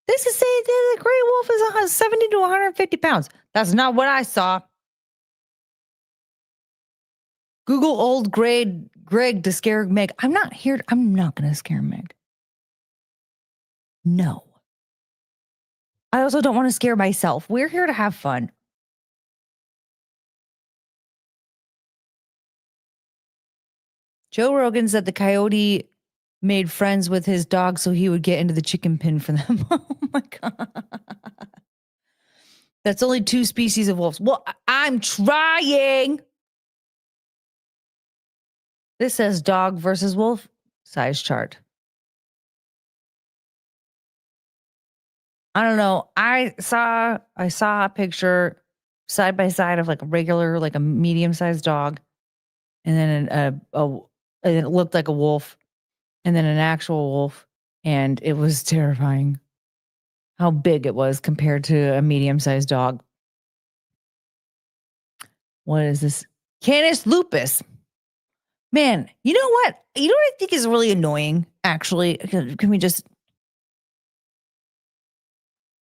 This is saying that the gray wolf is 70 to 150 pounds. That's not what I saw. Google old Greg to scare Meg. I'm not going to scare Meg. No. I also don't want to scare myself. We're here to have fun. Joe Rogan said the coyote made friends with his dog so he would get into the chicken pen for them. Oh my God. That's only 2 species of wolves. Well, I'm trying. This says dog versus wolf size chart. I don't know. I saw a picture side by side of like a regular, like a medium-sized dog, and then and it looked like a wolf, and then an actual wolf, and it was terrifying how big it was compared to a medium-sized dog. What is this? Canis lupus. Man, you know what? You know what I think is really annoying, actually? Can we just...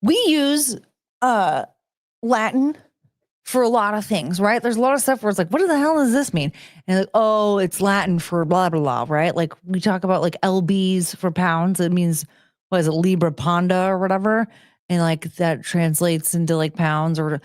We use Latin for a lot of things, right? There's a lot of stuff where it's like, what the hell does this mean? And like, oh, it's Latin for blah, blah, blah, right? Like we talk about like lbs for pounds. It means, what is it, Libra Ponda or whatever? And like that translates into like pounds or...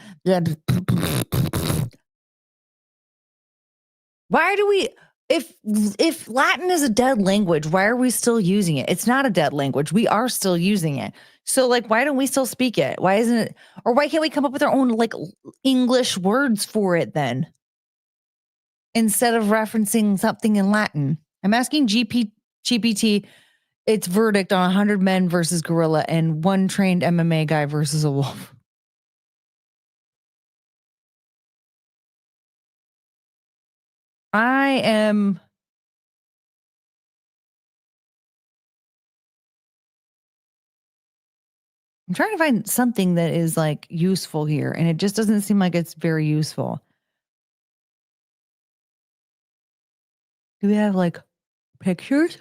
Why do we... If Latin is a dead language, why are we still using it? It's not a dead language. We are still using it. So like, why don't we still speak it? Why isn't it, or why can't we come up with our own like English words for it then? Instead of referencing something in Latin. I'm asking GPT its verdict on 100 men versus gorilla and 1 trained MMA guy versus a wolf. I'm trying to find something that is like useful here, and it just doesn't seem like it's very useful. Do we have like pictures?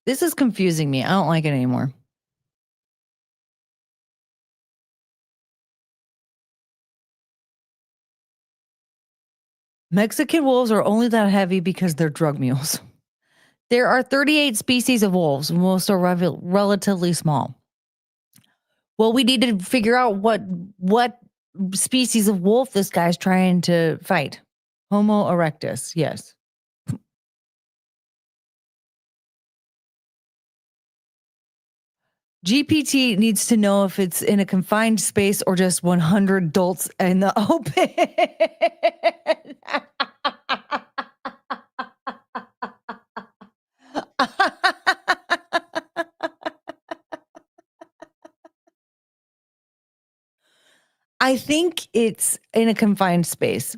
This is confusing me. I don't like it anymore. Mexican wolves are only that heavy because they're drug mules. There are 38 species of wolves. Most are relatively small. Well, we need to figure out what species of wolf this guy's trying to fight. Homo erectus, yes. GPT needs to know if it's in a confined space or just 100 adults in the open. I think it's in a confined space.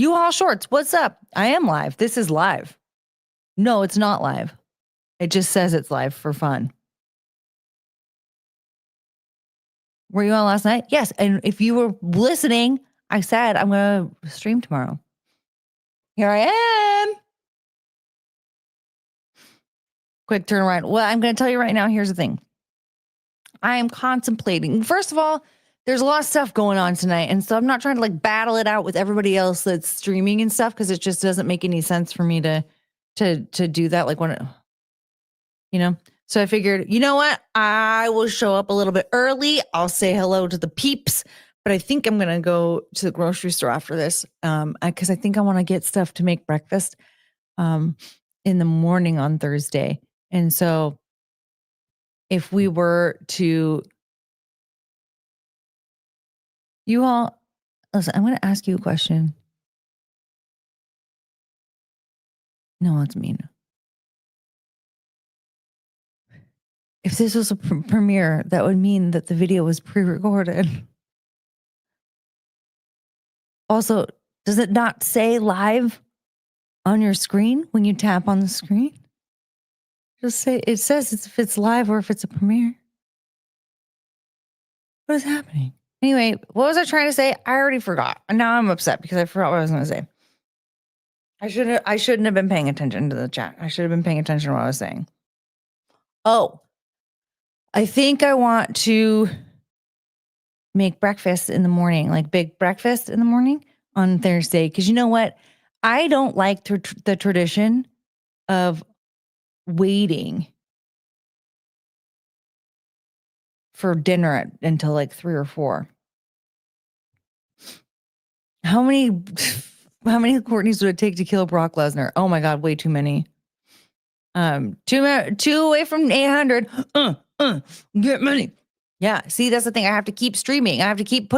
U-Haul Shorts, what's up? I am live. This is live. No, it's not live. It just says it's live for fun. Were you on last night? Yes. And if you were listening, I said I'm going to stream tomorrow. Here I am. Quick turnaround. Well, I'm going to tell you right now, here's the thing. I am contemplating. First of all, there's a lot of stuff going on tonight. And so I'm not trying to like battle it out with everybody else that's streaming and stuff because it just doesn't make any sense for me to do that. Like when, so I figured, you know what? I will show up a little bit early. I'll say hello to the peeps, but I think I'm going to go to the grocery store after this. Because I think I want to get stuff to make breakfast in the morning on Thursday. And so if we were to, you all, listen, I'm going to ask you a question. No, that's mean. If this was a premiere, that would mean that the video was pre-recorded. Also, does it not say live on your screen when you tap on the screen? Just say, it says if it's live or if it's a premiere. What is happening? Anyway, what was I trying to say? I already forgot. And now I'm upset because I forgot what I was going to say. I shouldn't have been paying attention to the chat. I should have been paying attention to what I was saying. Oh, I think I want to make breakfast in the morning, like big breakfast in the morning on Thursday. Because you know what? I don't like the tradition of waiting for dinner until like 3 or 4. How many Courtneys would it take to kill Brock Lesnar? Oh my God, way too many. Two away from 800. Get money. Yeah, see, that's the thing. I have to keep streaming. I gotta keep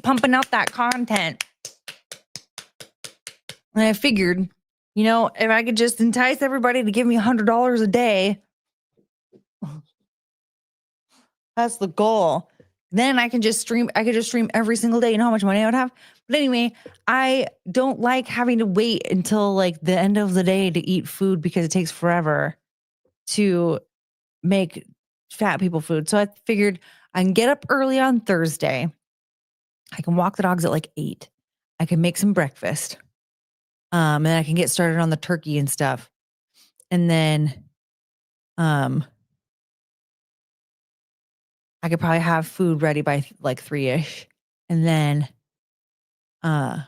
pumping out that content. And I figured, if I could just entice everybody to give me $100 a day, that's the goal. Then I can just stream. I could just stream every single day. You know how much money I would have? But anyway, I don't like having to wait until like the end of the day to eat food because it takes forever to make fat people food. So I figured I can get up early on Thursday. I can walk the dogs at like 8. I can make some breakfast. And I can get started on the turkey and stuff. And then I could probably have food ready by like 3-ish. And then I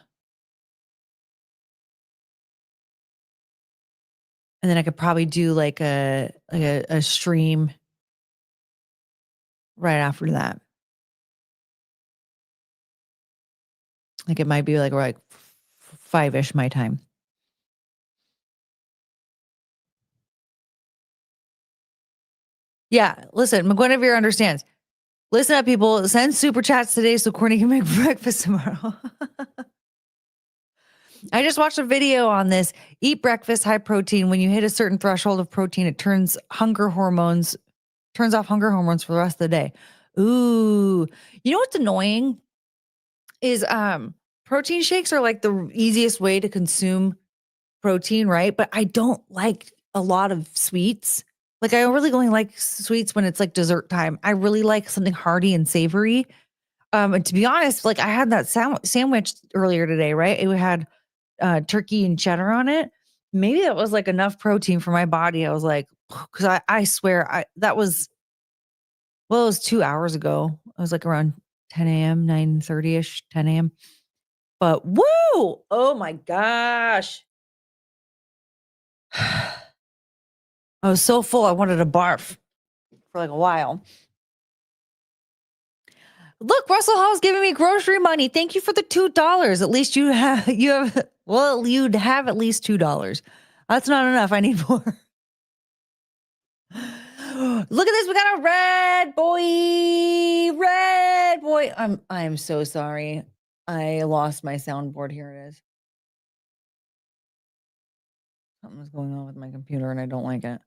could probably do like a stream right after that. Like it might be like 5-ish my time. Yeah, listen, McGuinevere understands. Listen up, people. Send super chats today so Courtney can make breakfast tomorrow. I just watched a video on this. Eat breakfast, high protein. When you hit a certain threshold of protein, it turns off hunger hormones for the rest of the day. Ooh. You know what's annoying is protein shakes are like the easiest way to consume protein, right? But I don't like a lot of sweets. Like I really only like sweets when it's like dessert time. I really like something hearty and savory. And to be honest, like I had that sandwich earlier today, right? It had turkey and cheddar on it. Maybe that was like enough protein for my body. I was like, because I swear it was 2 hours ago. I was like around 10 a.m., 9:30-ish, 10 a.m. But woo! Oh my gosh. I was so full, I wanted to barf for like a while. Look, Russell Hall's giving me grocery money. Thank you for the $2. At least you'd have at least $2. That's not enough. I need more. Look at this. We got a red boy. I'm so sorry. I lost my soundboard. Here it is. Something's going on with my computer and I don't like it.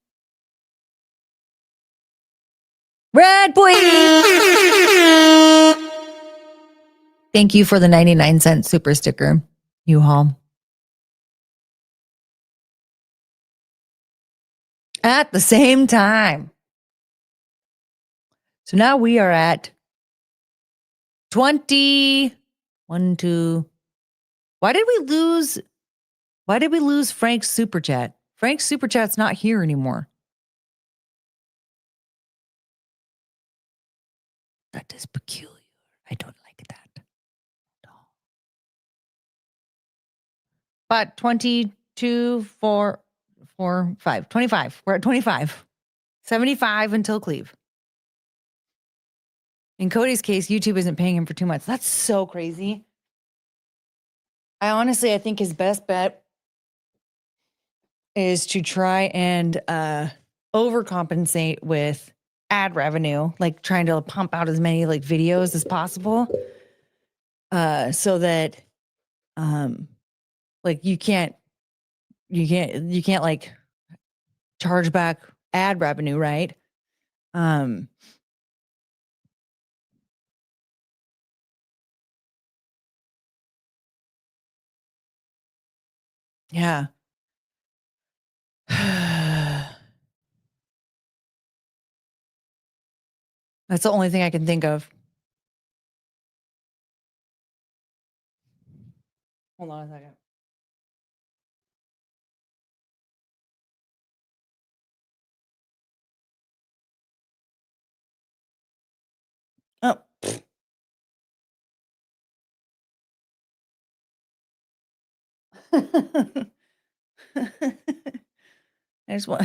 Red boy. Thank you for the 99-cent super sticker. U-Haul. At the same time. So now we are at 20. 1, 2. Why did we lose Frank's super chat? Frank's super chat's not here anymore. That is peculiar. I don't like that at all. But 22, 4, 5. 25. We're at 25. 75 until Cleve. In Cody's case, YouTube isn't paying him for 2 months. That's so crazy. I think his best bet is to try and overcompensate with ad revenue, like trying to pump out as many like videos as possible, so that like you can't like charge back ad revenue, right? Yeah. That's the only thing I can think of. Hold on a second. Oh. I just want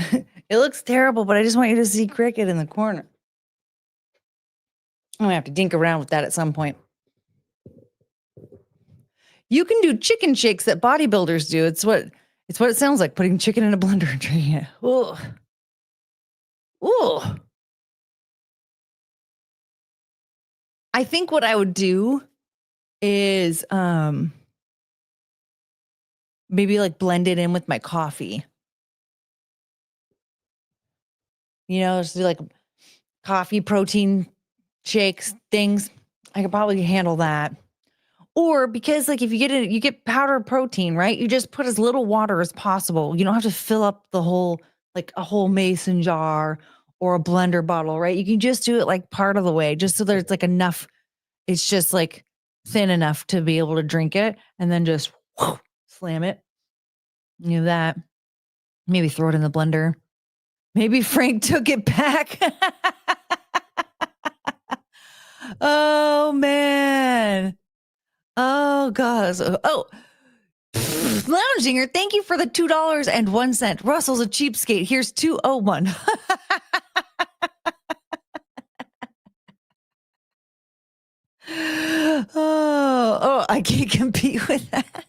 it looks terrible, but I just want you to see Cricket in the corner. I'm gonna have to dink around with that at some point. You can do chicken shakes that bodybuilders do. It's what it sounds like, putting chicken in a blender and drinking it. Ooh. Ooh. I think what I would do is maybe like blend it in with my coffee. You know, just do like coffee protein shakes things. I could probably handle that. Or because like if you get powder protein, right? You just put as little water as possible. You don't have to fill up the whole like a whole mason jar or a blender bottle, right? You can just do it like part of the way, just so there's like enough. It's just like thin enough to be able to drink it, and then just slam it. You know that. Maybe throw it in the blender. Maybe Frank took it back. Oh man. Oh gosh. Oh. Lounginger, thank you for the $2.01. Russell's a cheapskate. Here's 201. Oh, I can't compete with that.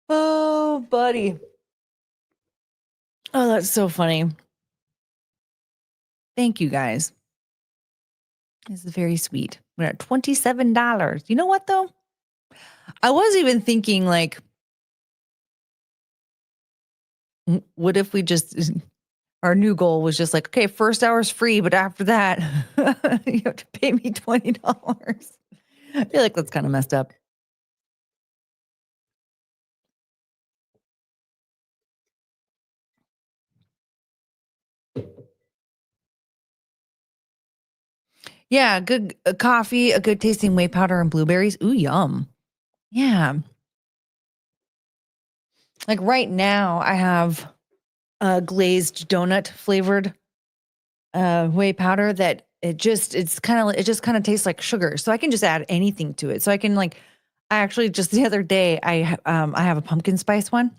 Oh, buddy. Oh, that's so funny. Thank you guys. This is very sweet. We're at $27. You know what though? I was even thinking like, what if we just, our new goal was just like, okay, first hour's free, but after that, you have to pay me $20. I feel like that's kind of messed up. Yeah, good coffee, a good tasting whey powder, and blueberries. Ooh, yum. Yeah. Like right now, I have a glazed donut flavored whey powder that it just kind of tastes like sugar. So I can just add anything to it. So I can like, I actually just the other day I have a pumpkin spice one,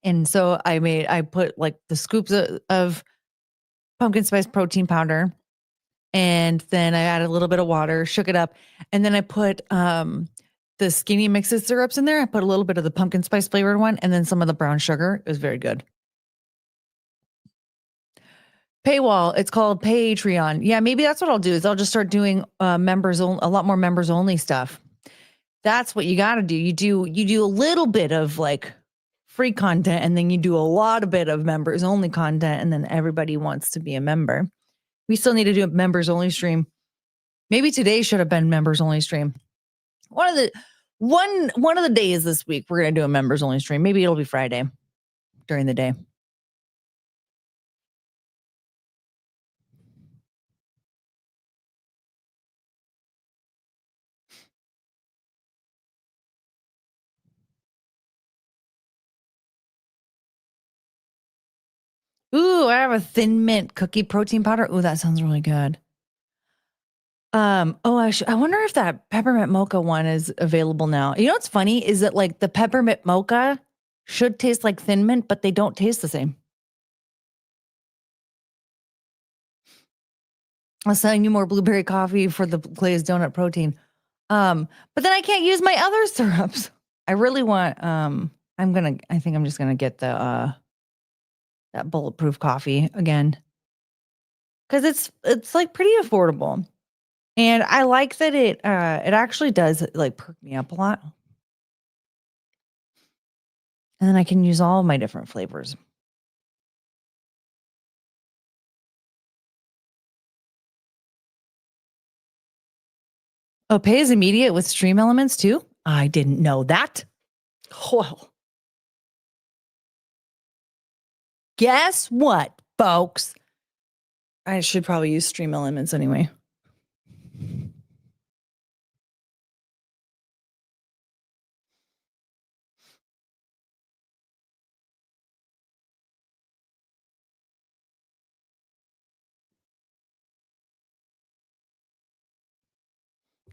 and so I put like the scoops of pumpkin spice protein powder. And then I added a little bit of water, shook it up. And then I put the skinny mixes syrups in there. I put a little bit of the pumpkin spice flavored one and then some of the brown sugar. It was very good. Paywall. It's called Patreon. Yeah, maybe that's what I'll do is I'll just start doing a lot more members only stuff. That's what you got to do. You do a little bit of like free content, and then you do a lot of bit of members only content, and then everybody wants to be a member. We still need to do a members only stream. Maybe today should have been members only stream. One of the days this week we're gonna do a members only stream. Maybe it'll be Friday during the day. Ooh, I have a thin mint cookie protein powder. Ooh, that sounds really good. I wonder if that peppermint mocha one is available now. You know what's funny is that like the peppermint mocha should taste like thin mint, but they don't taste the same. I'll send you more blueberry coffee for the glazed donut protein. But then I can't use my other syrups. I really want I think I'm just gonna get the that bulletproof coffee again. Cause it's like pretty affordable. And I like that it actually does like perk me up a lot. And then I can use all of my different flavors. Oh, pay is immediate with stream elements too? I didn't know that. Well, guess what, folks? I should probably use stream elements anyway.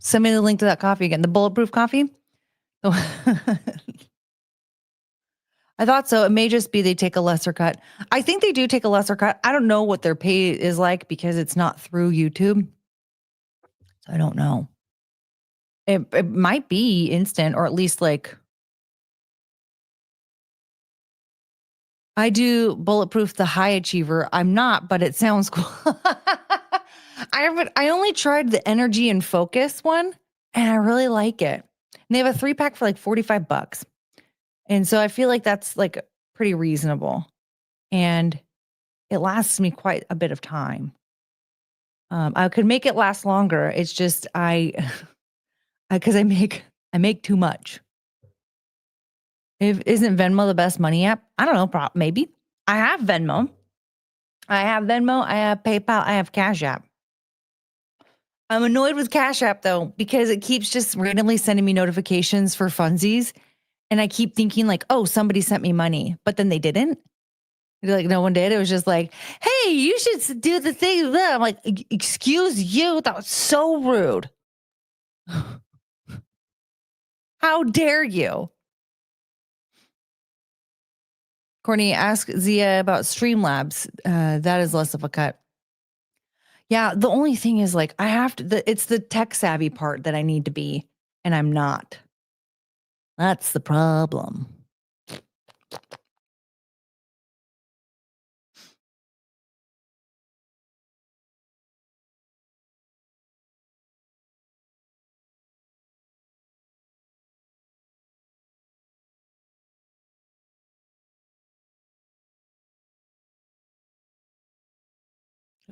Send me the link to that coffee again. The bulletproof coffee. Oh. I thought so. It may just be they take a lesser cut. I think they do take a lesser cut. I don't know what their pay is like because it's not through YouTube. So I don't know. It might be instant or at least like I do bulletproof the high achiever. I'm not, but it sounds cool. I only tried the energy and focus one and I really like it. And they have a 3-pack for like $45. And so I feel like that's like pretty reasonable. And it lasts me quite a bit of time. I could make it last longer. It's just because I make too much. Isn't Venmo the best money app? I don't know, maybe. I have Venmo. I have PayPal, I have Cash App. I'm annoyed with Cash App though, because it keeps just randomly sending me notifications for funsies. And I keep thinking like, oh, somebody sent me money, but then they didn't. Like no one did. It was just like, hey, you should do the thing. I'm like, excuse you. That was so rude. How dare you? Courtney, ask Zia about Streamlabs. That is less of a cut. Yeah, the only thing is like I have to. It's the tech savvy part that I need to be, and I'm not. That's the problem.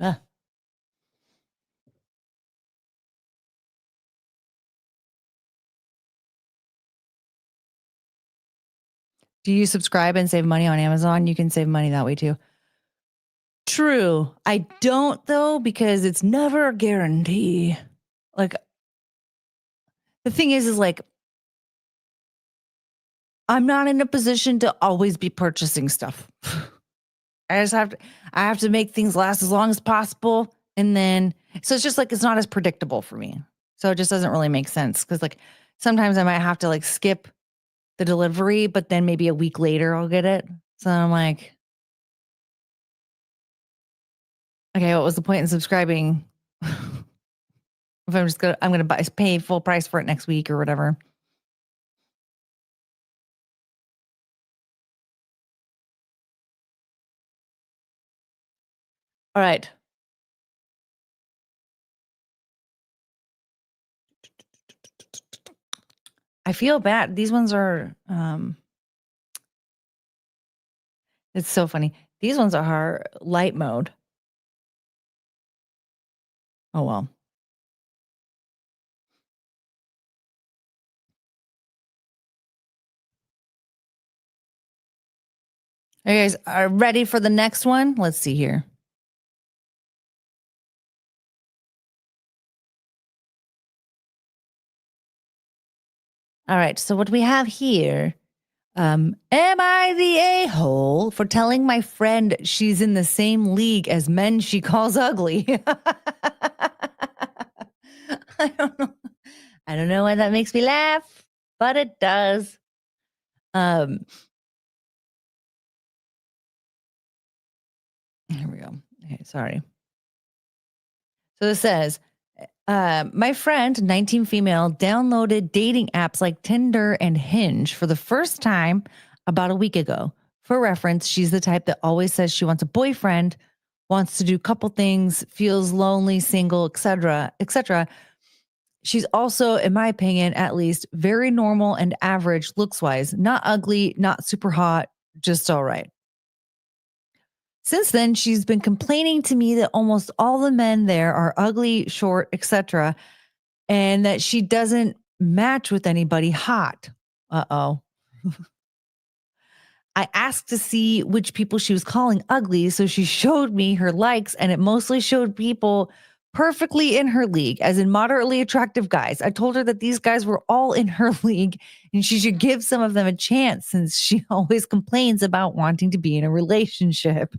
Ah. Do you subscribe and save money on Amazon? You can save money that way too. True. I don't though, because it's never a guarantee. Like the thing is like I'm not in a position to always be purchasing stuff. I have to make things last as long as possible. And then so it's just like it's not as predictable for me. So it just doesn't really make sense. Cause like sometimes I might have to like skip the delivery, but then maybe a week later I'll get it. So I'm like, okay, what was the point in subscribing? If I'm gonna pay full price for it next week or whatever. All right. I feel bad. These ones are it's so funny. These ones are light mode. Oh, well. You guys are ready for the next one? Let's see here. All right. So what we have here, am I the a-hole for telling my friend she's in the same league as men she calls ugly? I don't know. I don't know why that makes me laugh, but it does. Here we go. Okay, sorry. So it says, my friend, 19 female, downloaded dating apps like Tinder and Hinge for the first time about a week ago. For reference, she's the type that always says she wants a boyfriend, wants to do couple things, feels lonely, single, etc., etc. She's also, in my opinion, at least very normal and average looks wise, not ugly, not super hot, just all right. Since then, she's been complaining to me that almost all the men there are ugly, short, etc., and that she doesn't match with anybody hot. Uh-oh. I asked to see which people she was calling ugly, so she showed me her likes, and it mostly showed people perfectly in her league, as in moderately attractive guys. I told her that these guys were all in her league, and she should give some of them a chance since she always complains about wanting to be in a relationship.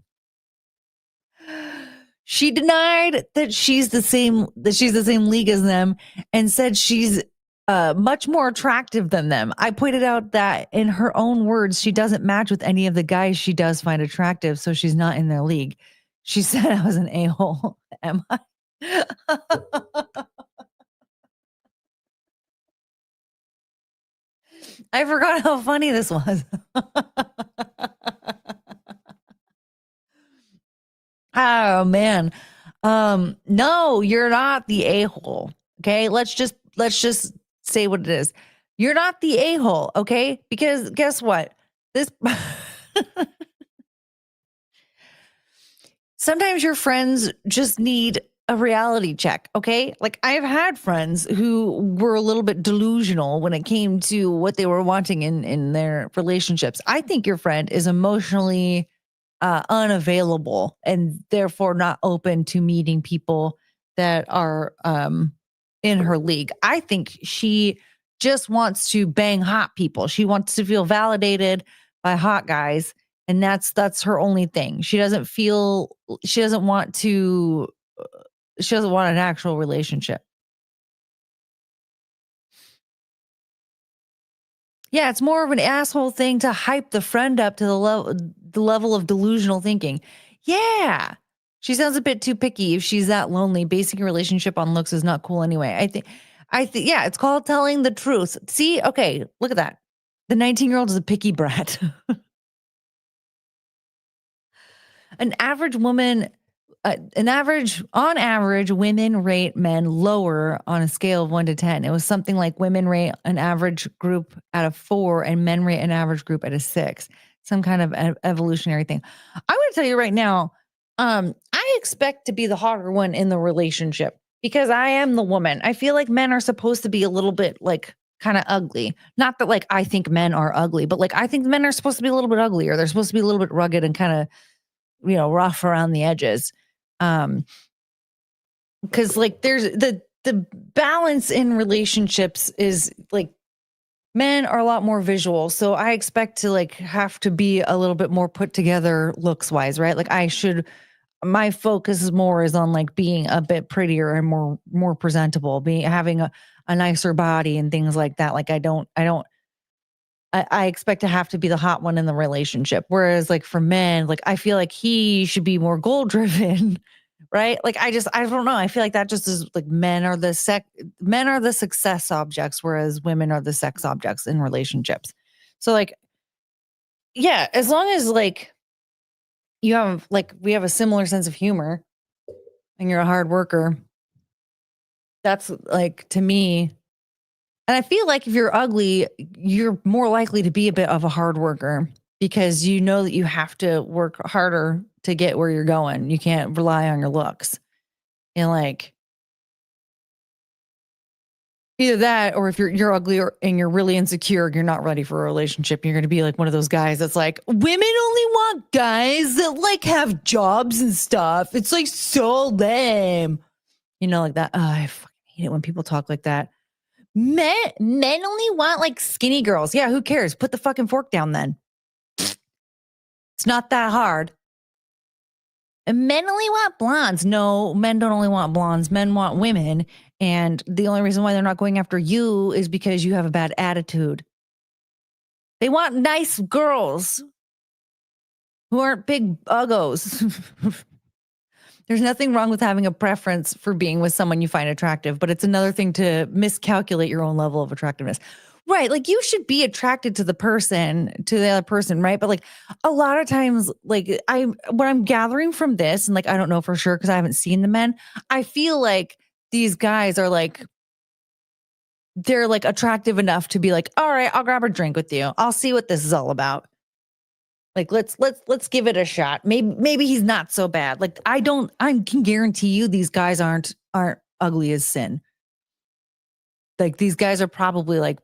She denied that she's the same league as them and said she's much more attractive than them. I pointed out that in her own words, she doesn't match with any of the guys she does find attractive, so she's not in their league. She said I was an a-hole. Am I? I forgot how funny this was. Oh man. No, you're not the a-hole. Okay? Let's just say what it is. You're not the a-hole, okay? Because guess what? This sometimes your friends just need a reality check, okay? Like I've had friends who were a little bit delusional when it came to what they were wanting in their relationships. I think your friend is emotionally unavailable and therefore not open to meeting people that are in her league. I think she just wants to bang hot people. She wants to feel validated by hot guys, and that's her only thing. She doesn't want to she doesn't want an actual relationship. Yeah, it's more of an asshole thing to hype the friend up to the level of delusional thinking. Yeah. She sounds a bit too picky if she's that lonely. Basing a relationship on looks is not cool anyway. I think yeah, it's called telling the truth. See? Okay, look at that. The 19-year-old is a picky brat. An average woman on average, women rate men lower on a scale of 1 to 10. It was something like women rate an average group at a 4 and men rate an average group at a 6. Some kind of evolutionary thing. I'm going to tell you right now, I expect to be the hotter one in the relationship because I am the woman. I feel like men are supposed to be a little bit like kind of ugly. Not that like I think men are ugly, but like I think men are supposed to be a little bit uglier. They're supposed to be a little bit rugged and kind of, rough around the edges. Um, because like there's the balance in relationships is like men are a lot more visual. So I expect to like have to be a little bit more put together looks wise, right? Like my focus is on like being a bit prettier and more presentable, having a nicer body and things like that. Like I expect to have to be the hot one in the relationship. Whereas like for men, like I feel like he should be more goal driven, right? Like I don't know. I feel like that just is like men are the success objects, whereas women are the sex objects in relationships. So like, yeah, as long as like we have a similar sense of humor and you're a hard worker, that's like to me. And I feel like if you're ugly, you're more likely to be a bit of a hard worker because you know that you have to work harder to get where you're going. You can't rely on your looks. And like Either that, or if you're ugly and you're really insecure, you're not ready for a relationship. You're going to be like one of those guys that's like, women only want guys that like have jobs and stuff. It's like so lame, like that. Oh, I fucking hate it when people talk like that. Men only want like skinny girls. Yeah, who cares? Put the fucking fork down then. It's not that hard. And men only want blondes. No, men don't only want blondes. Men want women. And the only reason why they're not going after you is because you have a bad attitude. They want nice girls who aren't big uggos. There's nothing wrong with having a preference for being with someone you find attractive, but it's another thing to miscalculate your own level of attractiveness. Right. Like you should be attracted to the other person, right? But like a lot of times, like what I'm gathering from this, and like I don't know for sure because I haven't seen the men, I feel like these guys are like, they're like attractive enough to be like, all right, I'll grab a drink with you. I'll see what this is all about. Like let's give it a shot. Maybe he's not so bad. Like I can guarantee you these guys aren't ugly as sin. Like these guys are probably like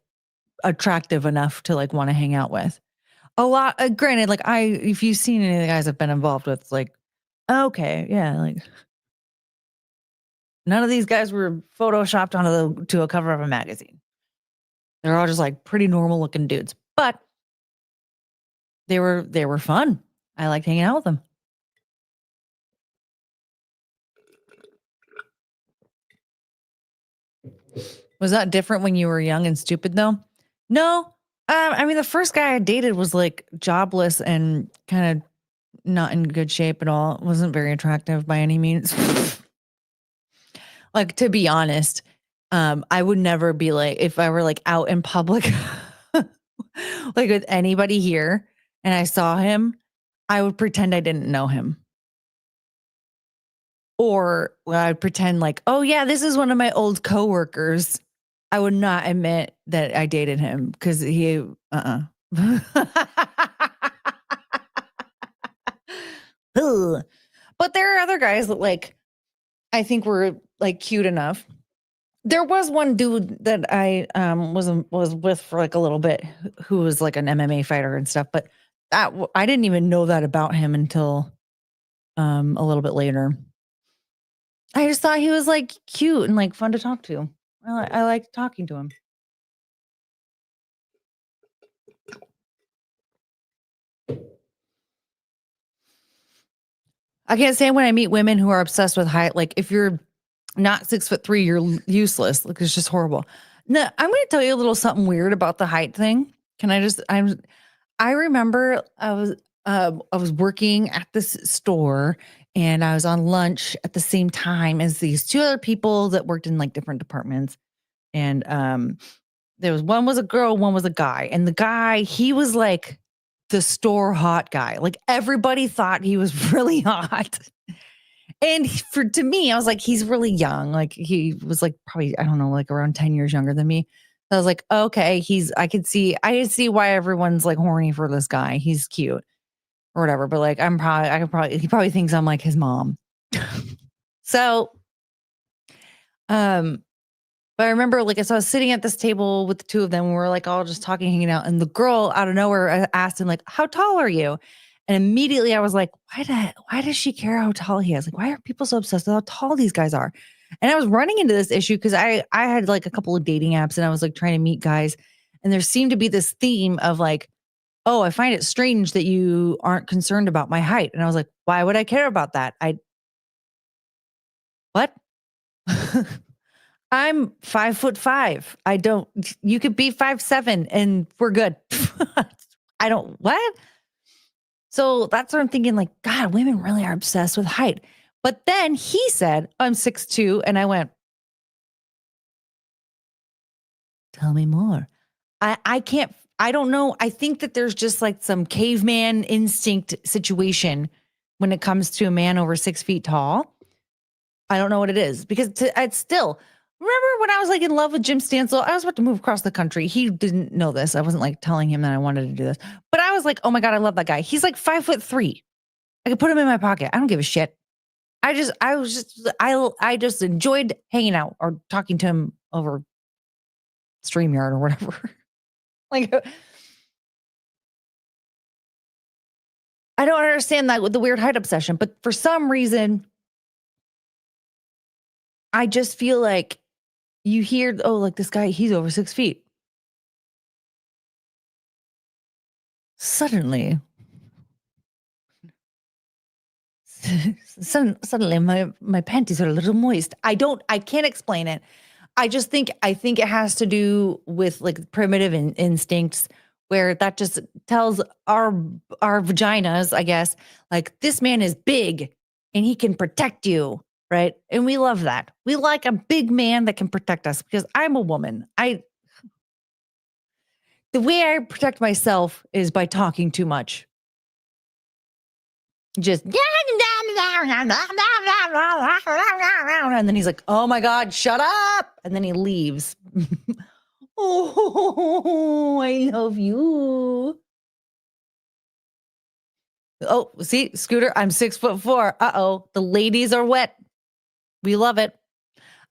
attractive enough to like want to hang out with. A lot, granted, like if you've seen any of the guys I've been involved with, like, okay, yeah, like none of these guys were photoshopped to a cover of a magazine. They're all just like pretty normal looking dudes, but they were fun. I liked hanging out with them. Was that different when you were young and stupid though? No. I mean, the first guy I dated was like jobless and kind of not in good shape at all. Wasn't very attractive by any means. Like, to be honest, I would never be like, if I were like out in public, like with anybody here and I saw him, I would pretend I didn't know him. Or I'd pretend like, oh yeah, this is one of my old coworkers. I would not admit that I dated him because he, But there are other guys that like, I think were like cute enough. There was one dude that I was with for like a little bit who was like an MMA fighter and stuff, but I didn't even know that about him until a little bit later. I just thought he was like cute and like fun to talk to. I liked talking to him. I can't say when I meet women who are obsessed with height, like if you're not 6'3", you're useless. Like it's just horrible. No, I'm going to tell you a little something weird about the height thing. Can I just? I remember I was working at this store and I was on lunch at the same time as these two other people that worked in like different departments. And there was one was a girl, one was a guy. And the guy, he was like the store hot guy. Like everybody thought he was really hot. And to me, I was like, he's really young. Like he was like probably, I don't know, like around 10 years younger than me. So I was like, okay, I could see why everyone's like horny for this guy. He's cute or whatever. But like, he probably thinks I'm like his mom. So, but I remember like, so I was sitting at this table with the two of them. We were like all just talking, hanging out. And the girl out of nowhere asked him like, how tall are you? And immediately I was like, why does she care how tall he is? Like, why are people so obsessed with how tall these guys are? And I was running into this issue because I had like a couple of dating apps and I was like trying to meet guys. And there seemed to be this theme of like, oh, I find it strange that you aren't concerned about my height. And I was like, why would I care about that? What? I'm 5'5". You could be 5'7" and we're good. What? So that's what I'm thinking, like, God, women really are obsessed with height. But then he said, I'm 6'2", and I went, tell me more. I don't know. I think that there's just like some caveman instinct situation when it comes to a man over 6 feet tall. I don't know what it is because it's still, remember when I was like in love with Jim Stansel? I was about to move across the country. He didn't know this. I wasn't like telling him that I wanted to do this, but I was like, oh my God, I love that guy. He's like 5'3". I could put him in my pocket. I don't give a shit. I just enjoyed hanging out or talking to him over StreamYard or whatever. Like, I don't understand that with the weird height obsession, but for some reason, I just feel like you hear, oh, like this guy, he's over 6 feet. Suddenly, suddenly my panties are a little moist. I can't explain it. I think it has to do with like primitive instincts where that just tells our vaginas, I guess, like this man is big and he can protect you, right? And we love that. We like a big man that can protect us because I'm a woman. The way I protect myself is by talking too much. Just and then he's like, "Oh my God, shut up!" And then he leaves. Oh, I love you. Oh, see, Scooter, I'm 6'4". Uh-oh, the ladies are wet. We love it.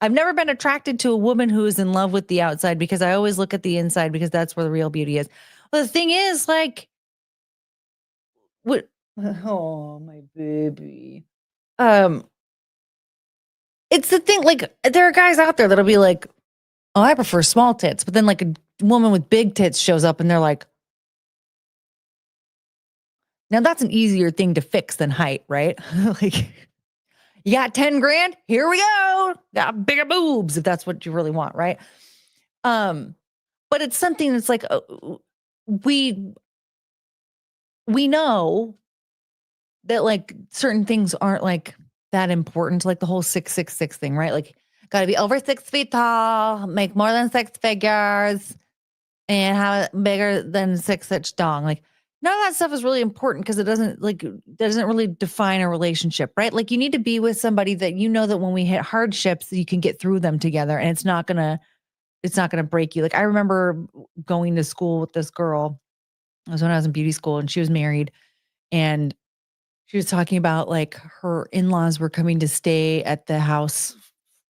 I've never been attracted to a woman who is in love with the outside because I always look at the inside because that's where the real beauty is. Well, the thing is, like, what? Oh, my baby. It's the thing, like, there are guys out there that'll be like, oh, I prefer small tits. But then, like, a woman with big tits shows up and they're like, now that's an easier thing to fix than height, right? Like, you got 10 grand? Here we go. Got bigger boobs if that's what you really want, right? But it's something that's like we know that like certain things aren't like that important, like the whole 666 thing, right? Like got to be over 6 feet tall, make more than 6 figures, and have it bigger than 6-inch dong. Like none of that stuff is really important because it doesn't really define a relationship, right? Like you need to be with somebody that you know that when we hit hardships, you can get through them together, and it's not gonna break you. Like I remember going to school with this girl. It was when I was in beauty school, and she was married, and she was talking about like her in-laws were coming to stay at the house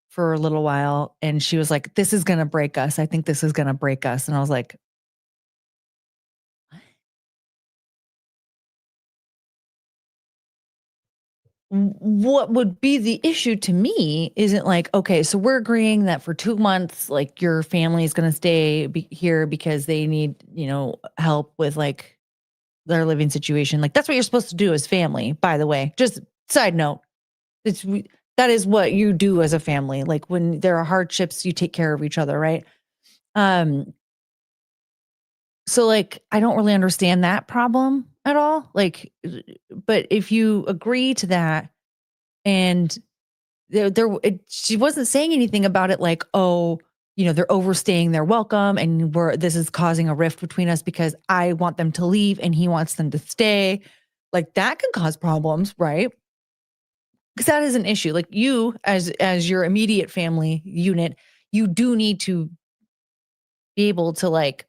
for a little while, and she was like, "This is gonna break us. I think this is gonna break us." And I was like, what would be the issue to me isn't like, okay, so we're agreeing that for 2 months, like your family is going to stay here because they need, help with like their living situation. Like that's what you're supposed to do as family, by the way. Just side note, that is what you do as a family. Like when there are hardships, you take care of each other, right? So like I don't really understand that problem at all. Like, but if you agree to that, and she wasn't saying anything about it like, oh, they're overstaying their welcome and this is causing a rift between us because I want them to leave and he wants them to stay. Like that can cause problems, right? Because that is an issue. Like you as your immediate family unit, you do need to be able to like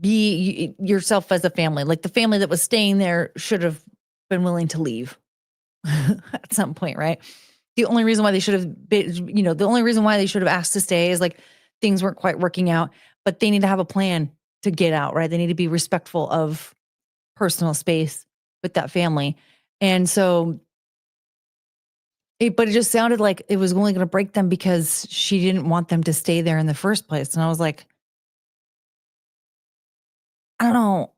be yourself as a family. Like the family that was staying there should have been willing to leave at some point, right? The only reason why they should have been, the only reason why they should have asked to stay is like things weren't quite working out, but they need to have a plan to get out, right? They need to be respectful of personal space with that family. And so, but it just sounded like it was only going to break them because she didn't want them to stay there in the first place. And I was like, I don't know.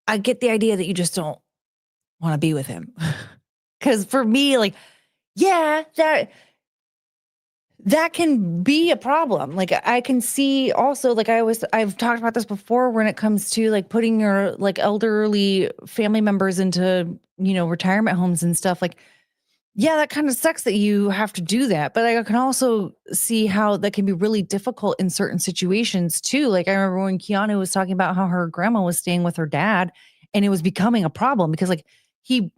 I get the idea that you just don't want to be with him. Because for me, like, yeah, that can be a problem. Like I can see also, like I've talked about this before when it comes to like putting your like elderly family members into, retirement homes and stuff. Like, yeah, that kind of sucks that you have to do that. But I can also see how that can be really difficult in certain situations too. Like I remember when Keanu was talking about how her grandma was staying with her dad and it was becoming a problem because like he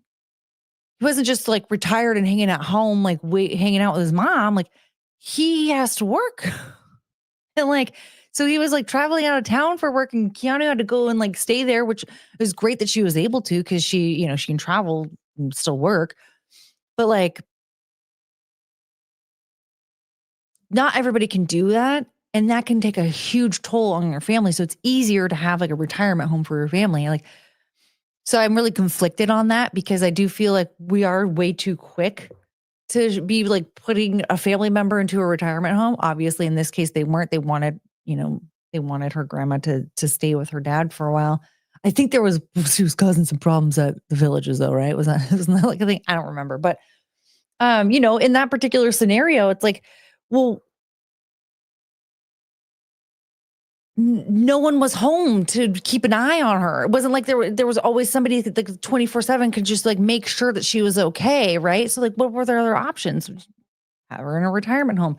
wasn't just like retired and hanging at home, like hanging out with his mom. Like he has to work. And like, so he was like traveling out of town for work and Keanu had to go and like stay there, which is great that she was able to, cause she, she can travel and still work. But like, not everybody can do that. And that can take a huge toll on your family. So it's easier to have like a retirement home for your family. Like, so I'm really conflicted on that because I do feel like we are way too quick to be like putting a family member into a retirement home. Obviously, in this case, they weren't. They wanted, they wanted her grandma to stay with her dad for a while. I think she was causing some problems at the villages though, right? Wasn't that like a thing? I don't remember. But in that particular scenario, it's like, well, no one was home to keep an eye on her. It wasn't like there was always somebody that like 24/7 could just like make sure that she was okay, right? So like what were their other options? Have her in a retirement home.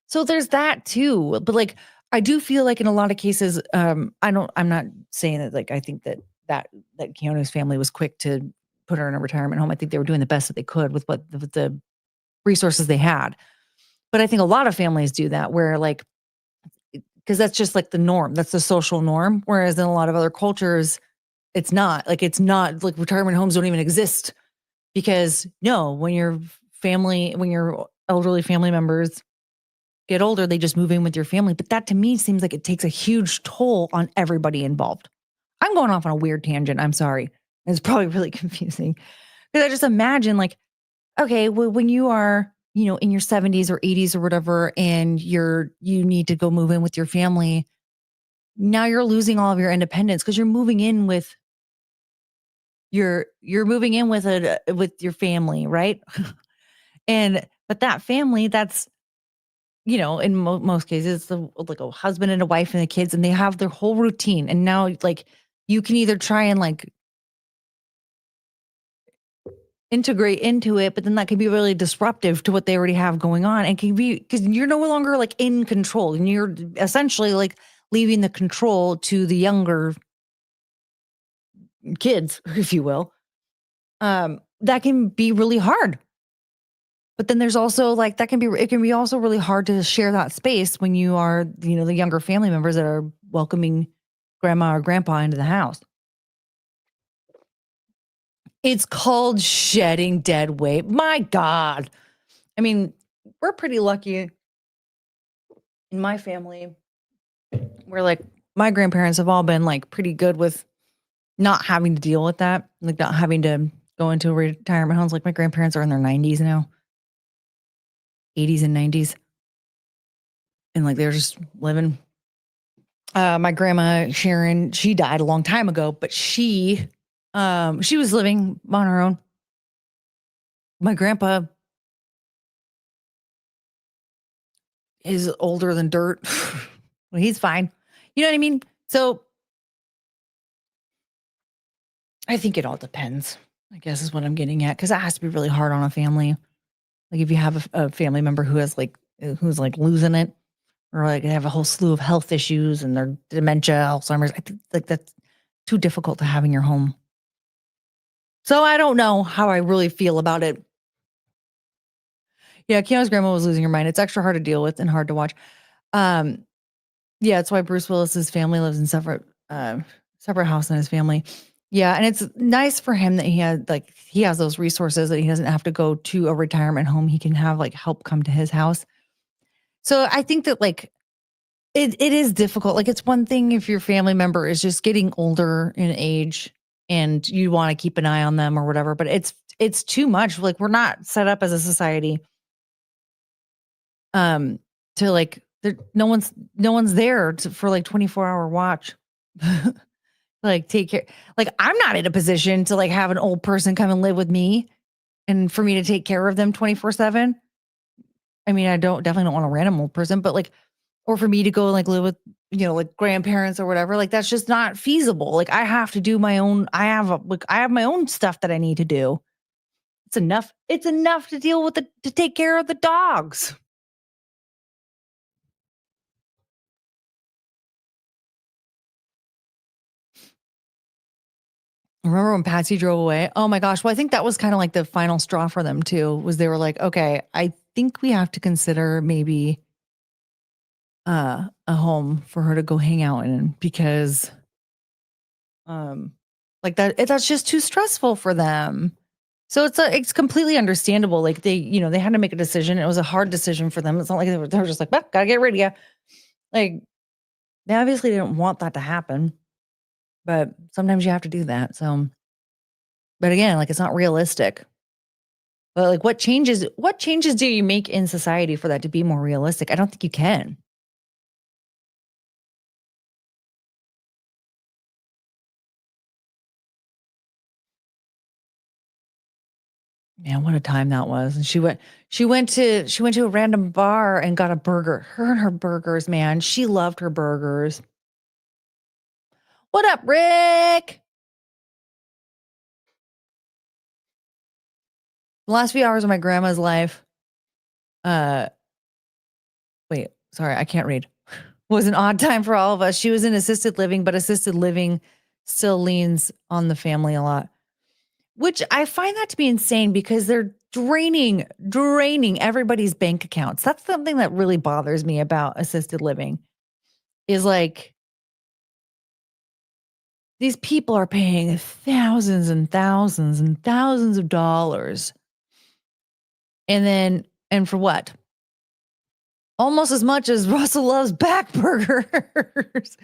So there's that too. But like I do feel like in a lot of cases, I'm not saying that like I think that Keanu's family was quick to put her in a retirement home. I think they were doing the best that they could with with the resources they had. But I think a lot of families do that where like because that's just like the norm. That's the social norm. Whereas in a lot of other cultures, it's not. Like it's not like retirement homes don't even exist because no, when your elderly family members get older, they just move in with your family. But that to me seems like it takes a huge toll on everybody involved. I'm going off on a weird tangent. I'm sorry. It's probably really confusing. Because I just imagine like, okay, well, when you are, in your 70s or 80s or whatever, and you need to go move in with your family, now you're losing all of your independence because you're moving in with with your family, right? But that family, that's in most cases, it's like a husband and a wife and the kids, and they have their whole routine. And now, like, you can either try and like integrate into it, but then that can be really disruptive to what they already have going on, and can be because you're no longer like in control, and you're essentially like leaving the control to the younger kids, if you will. That can be really hard. But then there's also like it can be also really hard to share that space when you are, the younger family members that are welcoming grandma or grandpa into the house. It's called shedding dead weight. My God. I mean, we're pretty lucky in my family. We're like, my grandparents have all been like pretty good with not having to deal with that, like not having to go into retirement homes. Like my grandparents are in their 90s now, 80s and 90s. And like they're just living. My grandma Sharon, she died a long time ago, but she was living on her own. My grandpa is older than dirt. Well, he's fine. You know what I mean? So I think it all depends, I guess is what I'm getting at. Cause that has to be really hard on a family. Like if you have a family member who's like losing it, or like they have a whole slew of health issues and their dementia, Alzheimer's, I think like that's too difficult to have in your home. So I don't know how I really feel about it. Yeah, Keanu's grandma was losing her mind. It's extra hard to deal with and hard to watch. Um, yeah, it's why Bruce Willis's family lives in separate house than his family. Yeah, and it's nice for him that he has those resources that he doesn't have to go to a retirement home. He can have like help come to his house. So I think that like it is difficult. Like it's one thing if your family member is just getting older in age and you want to keep an eye on them or whatever, but it's too much. Like we're not set up as a society to like no one's there for like 24-hour watch. Like take care. Like I'm not in a position to like have an old person come and live with me and for me to take care of them 24/7. I mean, definitely don't want a random old person, but like, or for me to go and like live with, like grandparents or whatever, like that's just not feasible. Like I have to do my own, I have my own stuff that I need to do. It's enough to deal with to take care of the dogs. Remember when Patsy drove away? Oh my gosh. Well, I think that was kind of like the final straw for them too, was they were like, okay, I think we have to consider maybe a home for her to go hang out in because like that's just too stressful for them So it's completely understandable. Like they had to make a decision. It was a hard decision for them. It's not like they were just like, well, gotta get rid of you. Like they obviously didn't want that to happen, but sometimes you have to do that. So, but again, like it's not realistic. But like what changes do you make in society for that to be more realistic? I don't think you can. Man, what a time that was. And she went to a random bar and got a burger. Her and her burgers, man. She loved her burgers. What up, Rick? The last few hours of my grandma's life, uh, wait, sorry, I can't read. Was an odd time for all of us. She was in assisted living, but assisted living still leans on the family a lot, which I find that to be insane because they're draining everybody's bank accounts. That's something that really bothers me about assisted living is like these people are paying thousands and thousands and thousands of dollars. And for what? Almost as much as Russell loves back burgers.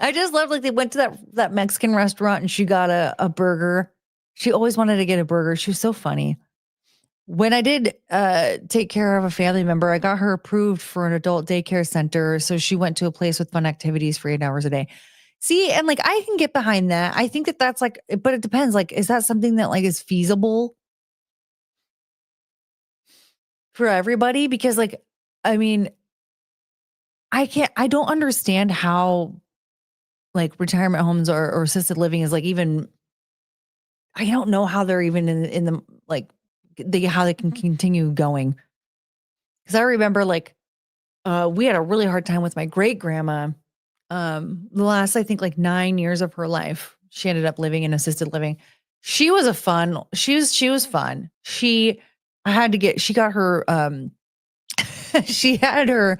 I just love like they went to that Mexican restaurant and she got a burger. She always wanted to get a burger. She was so funny. When I did take care of a family member, I got her approved for an adult daycare center. So she went to a place with fun activities for 8 hours a day. See, and like I can get behind that. I think that that's like, but it depends. Like, is that something that like is feasible for everybody? Because like, I mean, I don't understand how like retirement homes or assisted living is like even, I don't know how they're even in the like, how they can continue going. Cause I remember like, we had a really hard time with my great grandma. The last, I think like 9 years of her life, she ended up living in assisted living. She was she was fun. She got her, she had her,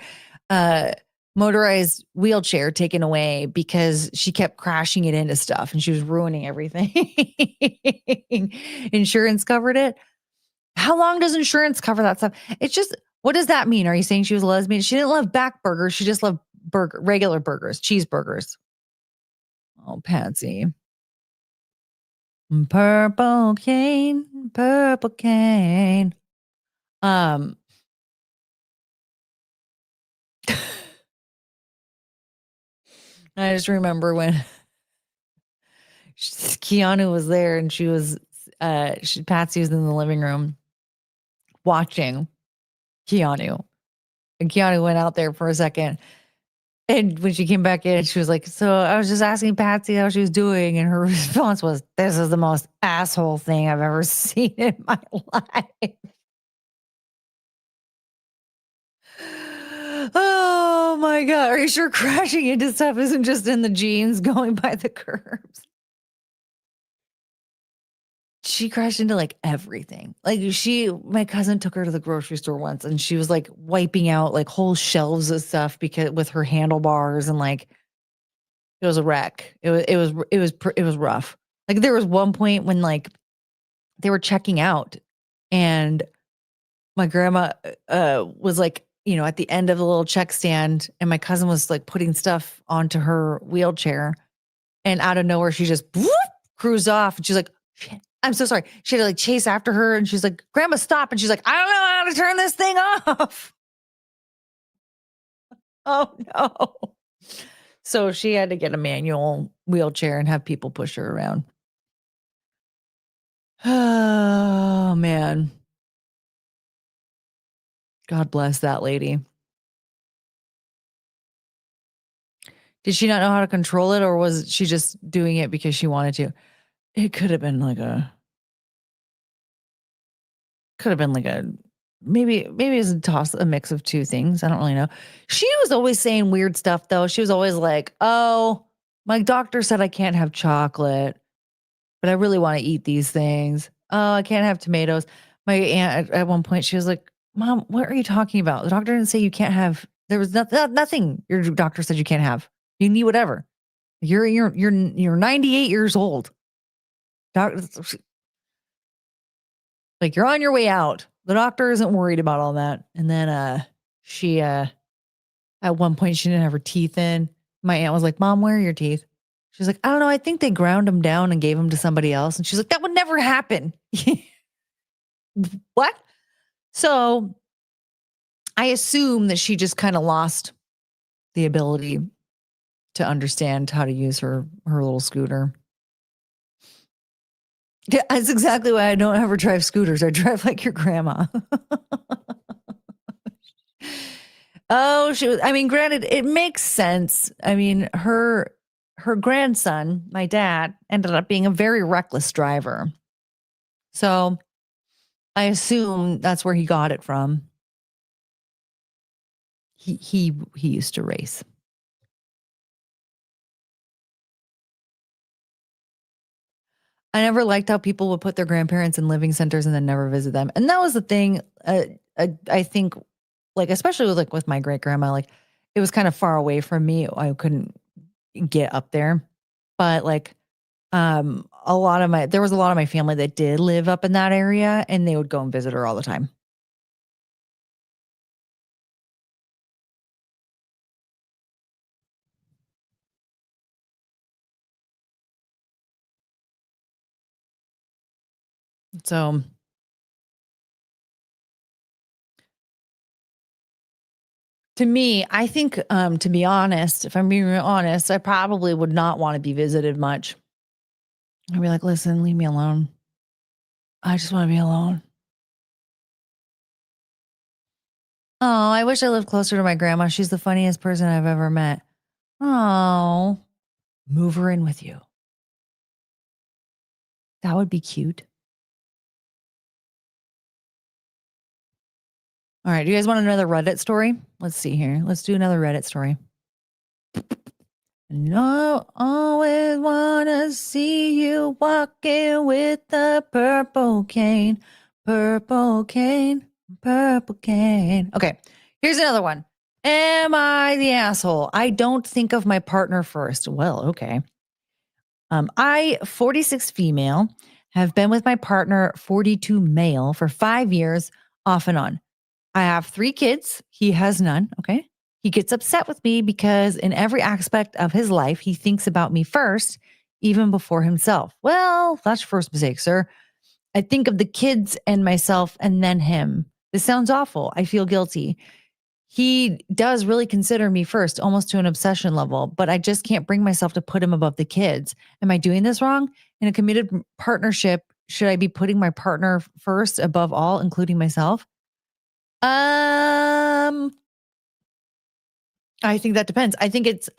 uh, motorized wheelchair taken away because she kept crashing it into stuff and she was ruining everything. Insurance covered it. How long does insurance cover that stuff? It's just, what does that mean? Are you saying she was a lesbian? She didn't love back burgers. She just loved regular burgers, cheeseburgers. Oh, Patsy. Purple cane, purple cane. Um, I just remember when Keanu was there and Patsy was in the living room watching Keanu. And Keanu went out there for a second. And when she came back in, she was like, so I was just asking Patsy how she was doing. And her response was, this is the most asshole thing I've ever seen in my life. Oh my God. Are you sure crashing into stuff isn't just in the jeans going by the curbs? She crashed into like everything. Like my cousin took her to the grocery store once and she was like wiping out like whole shelves of stuff because with her handlebars and like it was a wreck. It was rough. Like there was one point when like they were checking out and my grandma was like, at the end of the little check stand and my cousin was like putting stuff onto her wheelchair and out of nowhere she just whoop, cruised off and she's like, shit, I'm so sorry. She had to like chase after her and she's like, grandma, stop. And she's like, I don't know how to turn this thing off. Oh no. So she had to get a manual wheelchair and have people push her around. Oh man. God bless that lady. Did she not know how to control it or was she just doing it because she wanted to? It could have been like maybe it's a mix of two things. I don't really know. She was always saying weird stuff though. She was always like, oh, my doctor said I can't have chocolate, but I really want to eat these things. Oh, I can't have tomatoes. My aunt at one point, she was like, Mom, what are you talking about? The doctor didn't say you can't have, there was nothing your doctor said you can't have. You can eat whatever. You're 98 years old. Like, you're on your way out. The doctor isn't worried about all that. And then she at one point she didn't have her teeth in. My aunt was like, "Mom, where are your teeth?" She's like, "I don't know. I think they ground them down and gave them to somebody else." And she's like, "That would never happen." What? So I assume that she just kind of lost the ability to understand how to use her little scooter. Yeah, that's exactly why I don't ever drive scooters. I drive like your grandma. Oh, I mean, granted, it makes sense. I mean, her grandson, my dad, ended up being a very reckless driver. So I assume that's where he got it from. He used to race. I never liked how people would put their grandparents in living centers and then never visit them. And that was the thing. I think, like, especially with my great grandma, like, it was kind of far away from me. I couldn't get up there. But like, there was a lot of my family that did live up in that area, and they would go and visit her all the time. So to me, I think, to be honest, if I'm being real honest, I probably would not want to be visited much. I'd be like, "Listen, leave me alone. I just want to be alone." Oh, I wish I lived closer to my grandma. She's the funniest person I've ever met. Oh, move her in with you. That would be cute. All right. Do you guys want another Reddit story? Let's see here. Let's do another Reddit story. No, always wanna see you walking with the purple cane, purple cane, purple cane. Okay, here's another one. Am I the asshole? I don't think of my partner first. Well, okay. I, 46 female, have been with my partner, 42 male, for 5 years, off and on. I have 3 kids. He has none. Okay. He gets upset with me because in every aspect of his life, he thinks about me first, even before himself. Well, that's your first mistake, sir. I think of the kids and myself and then him. This sounds awful. I feel guilty. He does really consider me first, almost to an obsession level, but I just can't bring myself to put him above the kids. Am I doing this wrong? In a committed partnership, should I be putting my partner first above all, including myself? I think that depends. I think it's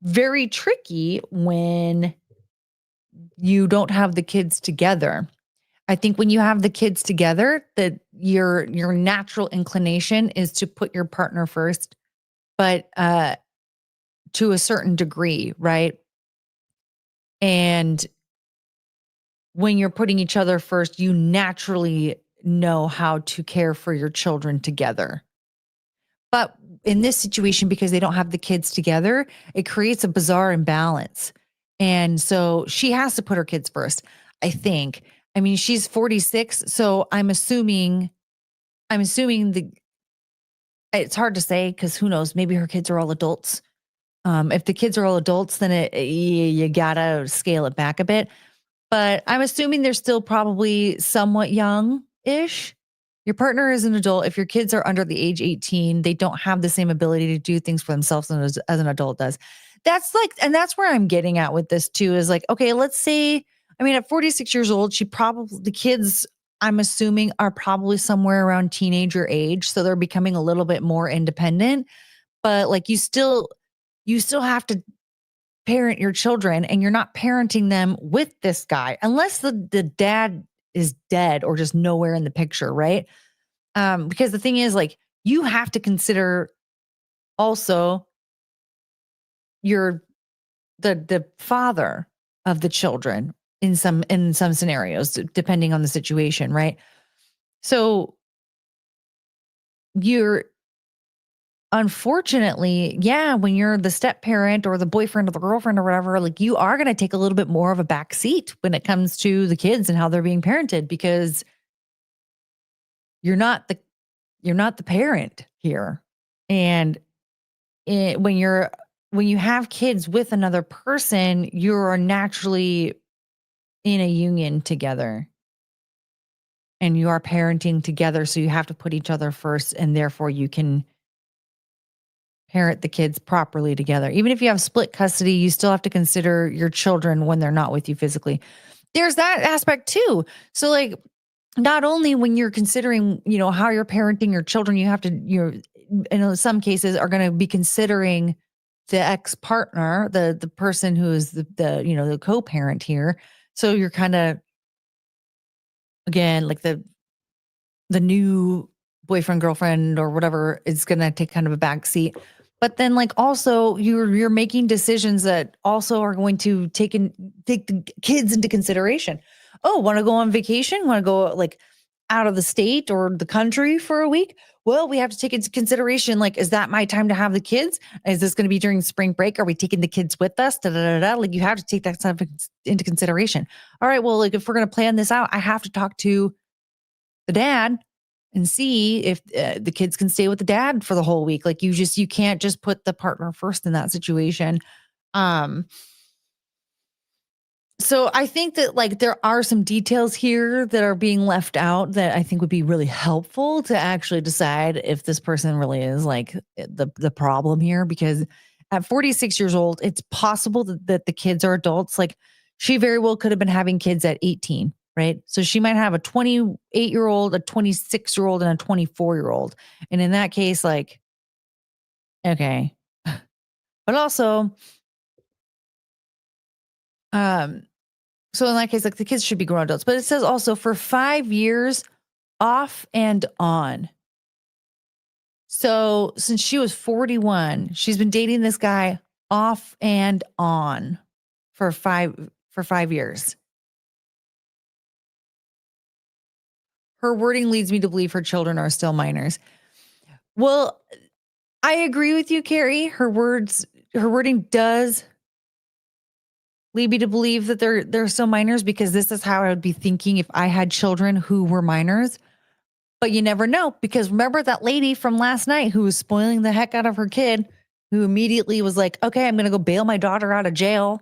very tricky when you don't have the kids together. I think when you have the kids together, that your natural inclination is to put your partner first, but to a certain degree, right? And when you're putting each other first, you naturally know how to care for your children together. But in this situation, because they don't have the kids together, it creates a bizarre imbalance. And so she has to put her kids first, I think. I mean, she's 46, so I'm assuming the it's hard to say because who knows, maybe her kids are all adults. If the kids are all adults, then you gotta scale it back a bit. But I'm assuming they're still probably somewhat young-ish. Your partner is an adult. If your kids are under the age 18, they don't have the same ability to do things for themselves as an adult does. That's like, and that's where I'm getting at with this too, is like, okay, let's say, I mean, at 46 years old, the kids, I'm assuming, are probably somewhere around teenager age. So they're becoming a little bit more independent. But like, you still have to parent your children, and you're not parenting them with this guy unless the dad is dead or just nowhere in the picture, right? Because the thing is, like, you have to consider also the father of the children in some scenarios, depending on the situation, right? So you're unfortunately, yeah, when you're the step parent or the boyfriend or the girlfriend or whatever, like you are going to take a little bit more of a back seat when it comes to the kids and how they're being parented because you're not the parent here. And when you have kids with another person, you are naturally in a union together and you are parenting together. So you have to put each other first, and therefore you can parent the kids properly together. Even if you have split custody, you still have to consider your children when they're not with you physically. There's that aspect too. So like not only when you're considering, how you're parenting your children, you have to, in some cases are going to be considering the ex-partner, the person who is the co-parent here. So you're kind of, again, like the new boyfriend, girlfriend, or whatever is going to take kind of a back seat. But then like also you're making decisions that also are going to take the kids into consideration. Oh, want to go on vacation? Want to go like out of the state or the country for a week? Well, we have to take into consideration, like, is that my time to have the kids? Is this going to be during spring break? Are we taking the kids with us? Da, da, da, da. Like you have to take that stuff into consideration. All right, well, like if we're going to plan this out, I have to talk to the dad and see if the kids can stay with the dad for the whole week. Like you can't just put the partner first in that situation. So I think that like there are some details here that are being left out that I think would be really helpful to actually decide if this person really is like the problem here. Because at 46 years old, it's possible that the kids are adults. Like she very well could have been having kids at 18, right? So she might have a 28-year-old, a 26-year-old, and a 24-year-old. And in that case, like, okay. But also, so in that case, like the kids should be grown adults. But it says also for 5 years off and on. So since she was 41, she's been dating this guy off and on for 5 years. Her wording leads me to believe her children are still minors. Well, I agree with you, Carrie. Her wording does lead me to believe that they're still minors, because this is how I would be thinking if I had children who were minors. But you never know, because remember that lady from last night who was spoiling the heck out of her kid, who immediately was like, okay, I'm going to go bail my daughter out of jail,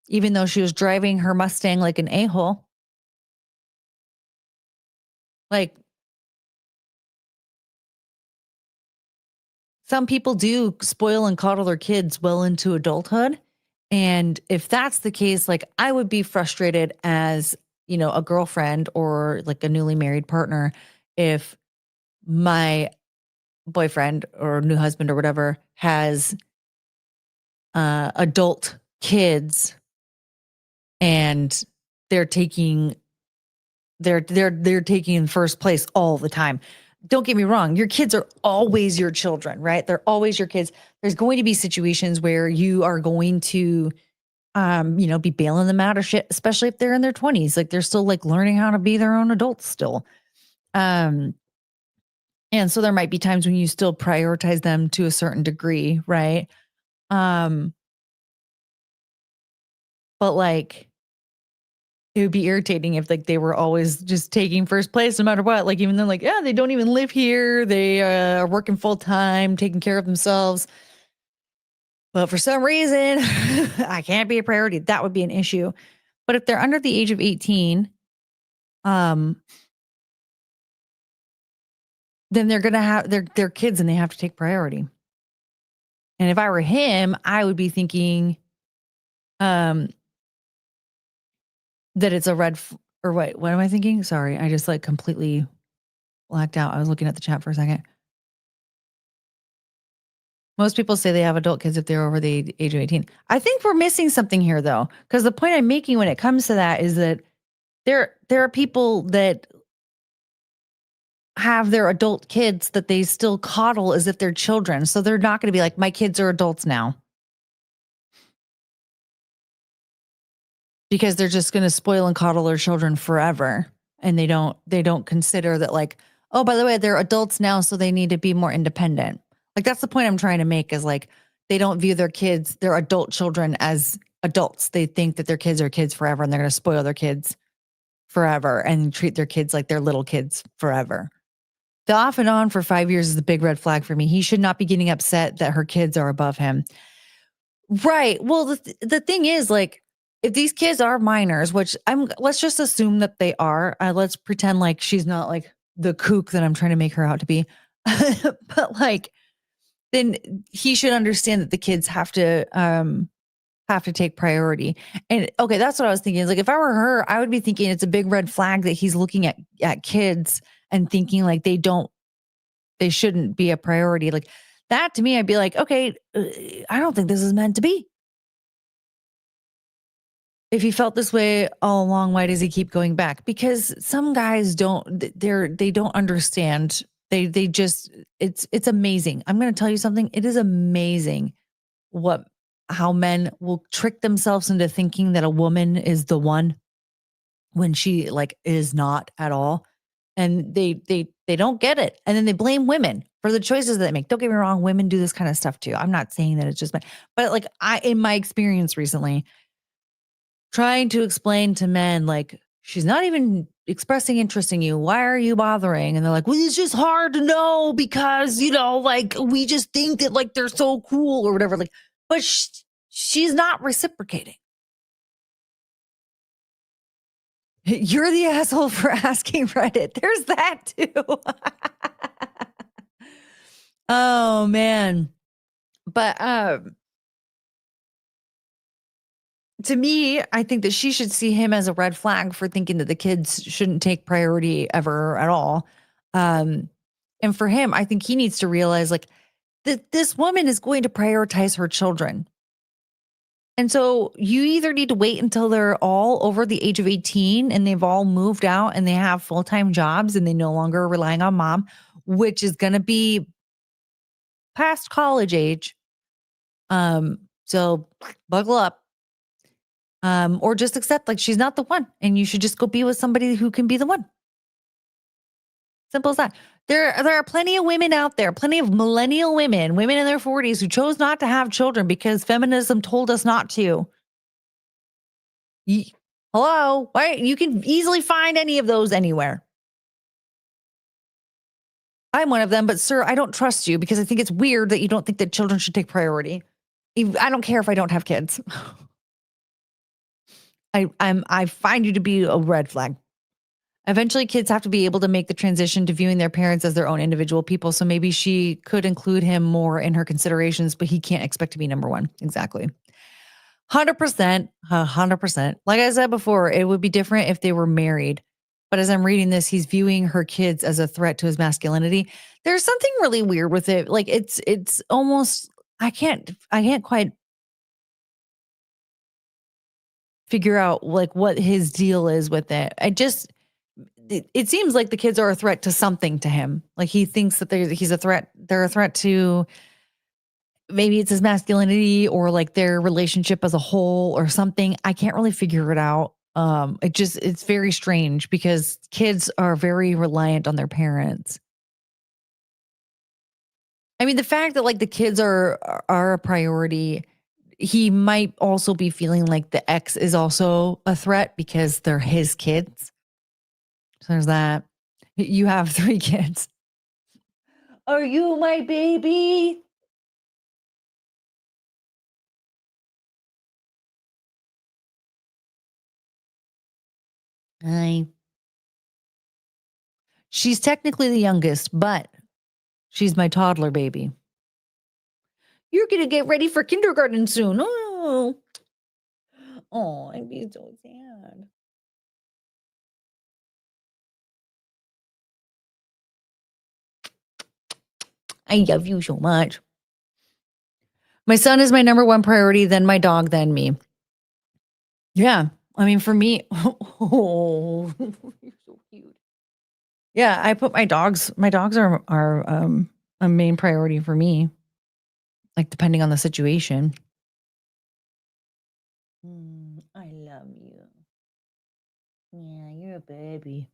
even though she was driving her Mustang like an a-hole. Like, some people do spoil and coddle their kids well into adulthood. And if that's the case, like I would be frustrated as, a girlfriend or like a newly married partner if my boyfriend or new husband or whatever has adult kids and they're taking first place all the time. Don't get me wrong, your kids are always your children, right? They're always your kids. There's going to be situations where you are going to be bailing them out of shit, especially if they're in their 20s. Like they're still like learning how to be their own adults still. And so there might be times when you still prioritize them to a certain degree, right? But like it would be irritating if like they were always just taking first place no matter what. Like even though like, yeah, they don't even live here. They are working full time, taking care of themselves. But for some reason, I can't be a priority. That would be an issue. But if they're under the age of 18, then they're going to have their kids and they have to take priority. And if I were him, I would be thinking that it's a or wait, what am I thinking? Sorry, I just like completely blacked out. I was looking at the chat for a second. Most people say they have adult kids if they're over the age of 18. I think we're missing something here though, because the point I'm making when it comes to that is that there are people that have their adult kids that they still coddle as if they're children. So they're not going to be like, my kids are adults now. Because they're just going to spoil and coddle their children forever. And they don't consider that like, oh, by the way, they're adults now, so they need to be more independent. Like, that's the point I'm trying to make is like, they don't view their kids, their adult children as adults. They think that their kids are kids forever and they're going to spoil their kids forever and treat their kids like they're little kids forever. The off and on for 5 years is a big red flag for me. He should not be getting upset that her kids are above him. Right. Well, the thing is, like, if these kids are minors, which let's just assume that they are. Let's pretend like she's not like the kook that I'm trying to make her out to be. But like, then he should understand that the kids have to take priority. And okay, that's what I was thinking. Is like, if I were her, I would be thinking it's a big red flag that he's looking at kids and thinking like they shouldn't be a priority. Like that to me, I'd be like, okay, I don't think this is meant to be. If he felt this way all along, why does he keep going back? Because some guys they don't understand. They just it's amazing. I'm going to tell you something. It is amazing how men will trick themselves into thinking that a woman is the one when she like is not at all. And they don't get it. And then they blame women for the choices that they make. Don't get me wrong, women do this kind of stuff too. I'm not saying that it's just men, but like in my experience recently, trying to explain to men like she's not even expressing interest in you. Why are you bothering? And they're like, well, it's just hard to know because, like we just think that like they're so cool or whatever. Like, but she's not reciprocating. You're the asshole for asking Reddit. There's that too. Oh man. But to me, I think that she should see him as a red flag for thinking that the kids shouldn't take priority ever at all. And for him, I think he needs to realize like that this woman is going to prioritize her children. And so you either need to wait until they're all over the age of 18 and they've all moved out and they have full-time jobs and they no longer are relying on mom, which is going to be past college age. So buckle up. Or just accept like she's not the one and you should just go be with somebody who can be the one. Simple as that. There are plenty of women out there, plenty of millennial women in their 40s who chose not to have children because feminism told us not to. Hello? Right? You can easily find any of those anywhere. I'm one of them, but sir, I don't trust you because I think it's weird that you don't think that children should take priority. I don't care if I don't have kids. I find you to be a red flag. Eventually, kids have to be able to make the transition to viewing their parents as their own individual people. So maybe she could include him more in her considerations, but he can't expect to be number one. Exactly. 100%. 100%. Like I said before, it would be different if they were married. But as I'm reading this, he's viewing her kids as a threat to his masculinity. There's something really weird with it. Like it's almost I can't quite figure out like what his deal is with it. It seems like the kids are a threat to something to him. Like he thinks that he's a threat. They're a threat to maybe it's his masculinity or like their relationship as a whole or something. I can't really figure it out. It's very strange because kids are very reliant on their parents. I mean, the fact that like the kids are a priority, he might also be feeling like the ex is also a threat because they're his kids. So there's that. You have 3 kids. Are you my baby? Hi. She's technically the youngest, but she's my toddler baby. You're going to get ready for kindergarten soon. Oh, I'd be so sad. I love you so much. My son is my number one priority, then my dog, then me. Yeah. I mean, for me, oh, you're so cute. Yeah, I put my dogs are a main priority for me, like depending on the situation. I love you. Yeah, you're a baby.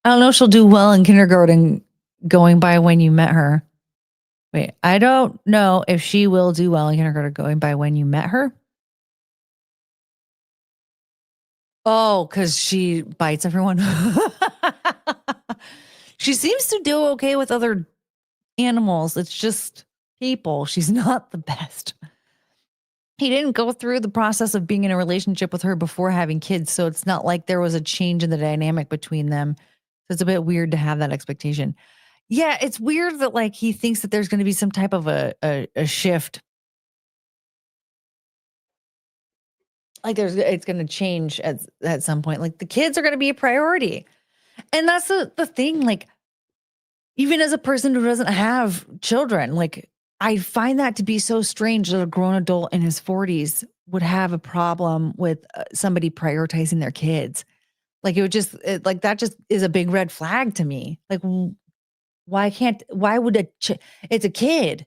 I don't know if she'll do well in kindergarten going by when you met her. Wait, I don't know if she will do well in kindergarten going by when you met her. Oh, because she bites everyone. She seems to do okay with other animals. It's just people. She's not the best. He didn't go through the process of being in a relationship with her before having kids. So it's not like there was a change in the dynamic between them. So it's a bit weird to have that expectation. Yeah, it's weird that like he thinks that there's going to be some type of a shift. Like it's going to change at some point. Like the kids are going to be a priority. And that's the thing. Like, even as a person who doesn't have children, like I find that to be so strange that a grown adult in his 40s would have a problem with somebody prioritizing their kids. Like it would just like that just is a big red flag to me. Like why would it's a kid.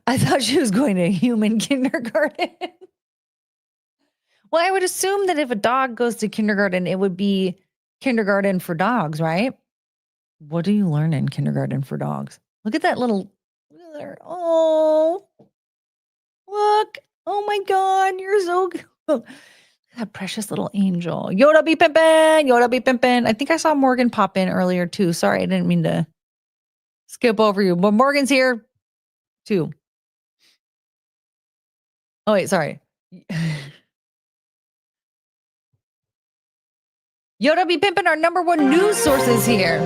I thought she was going to human kindergarten. Well, I would assume that if a dog goes to kindergarten, it would be kindergarten for dogs, right? What do you learn in kindergarten for dogs? Look at that little. Oh, look. Oh my God. You're so good. That precious little angel. Yoda be pimpin'. Yoda be pimpin'. I think I saw Morgan pop in earlier too. Sorry, I didn't mean to skip over you. But Morgan's here too. Oh, wait. Sorry. Yoda be pimpin', our number one news sources here.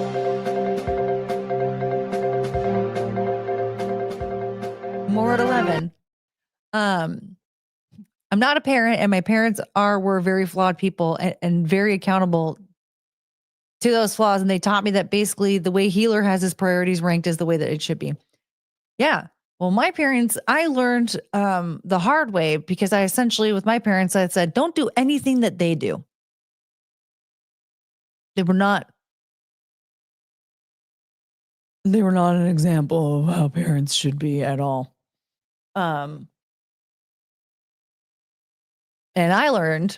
More at 11. I'm not a parent, and my parents were very flawed people and very accountable to those flaws. And they taught me that basically the way healer has his priorities ranked is the way that it should be. Yeah. Well, my parents, I learned the hard way because I essentially, with my parents, I said, don't do anything that they do. They were not an example of how parents should be at all. And I learned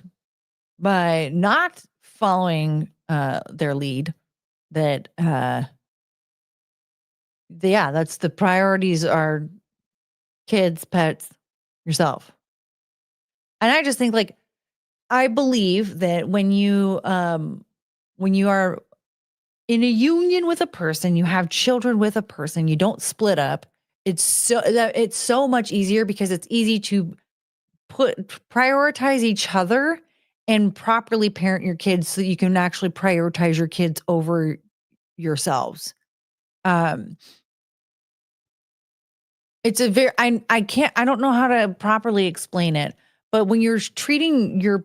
by not following their lead that that's the priorities are kids, pets, yourself. And I just think like I believe that when you are in a union with a person, you have children with a person, you don't split up. It's so much easier because it's easy to prioritize each other and properly parent your kids so that you can actually prioritize your kids over yourselves. It's a very I don't know how to properly explain it, but when you're treating your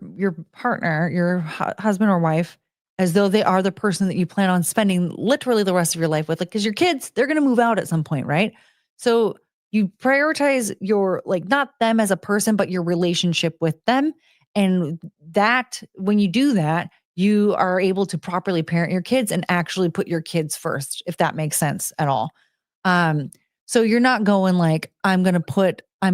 partner, your husband or wife as though they are the person that you plan on spending literally the rest of your life with, like cuz your kids, they're going to move out at some point, right? So you prioritize your like not them as a person but your relationship with them, and that when you do that, you are able to properly parent your kids and actually put your kids first, if that makes sense at all. So you're not going like, I'm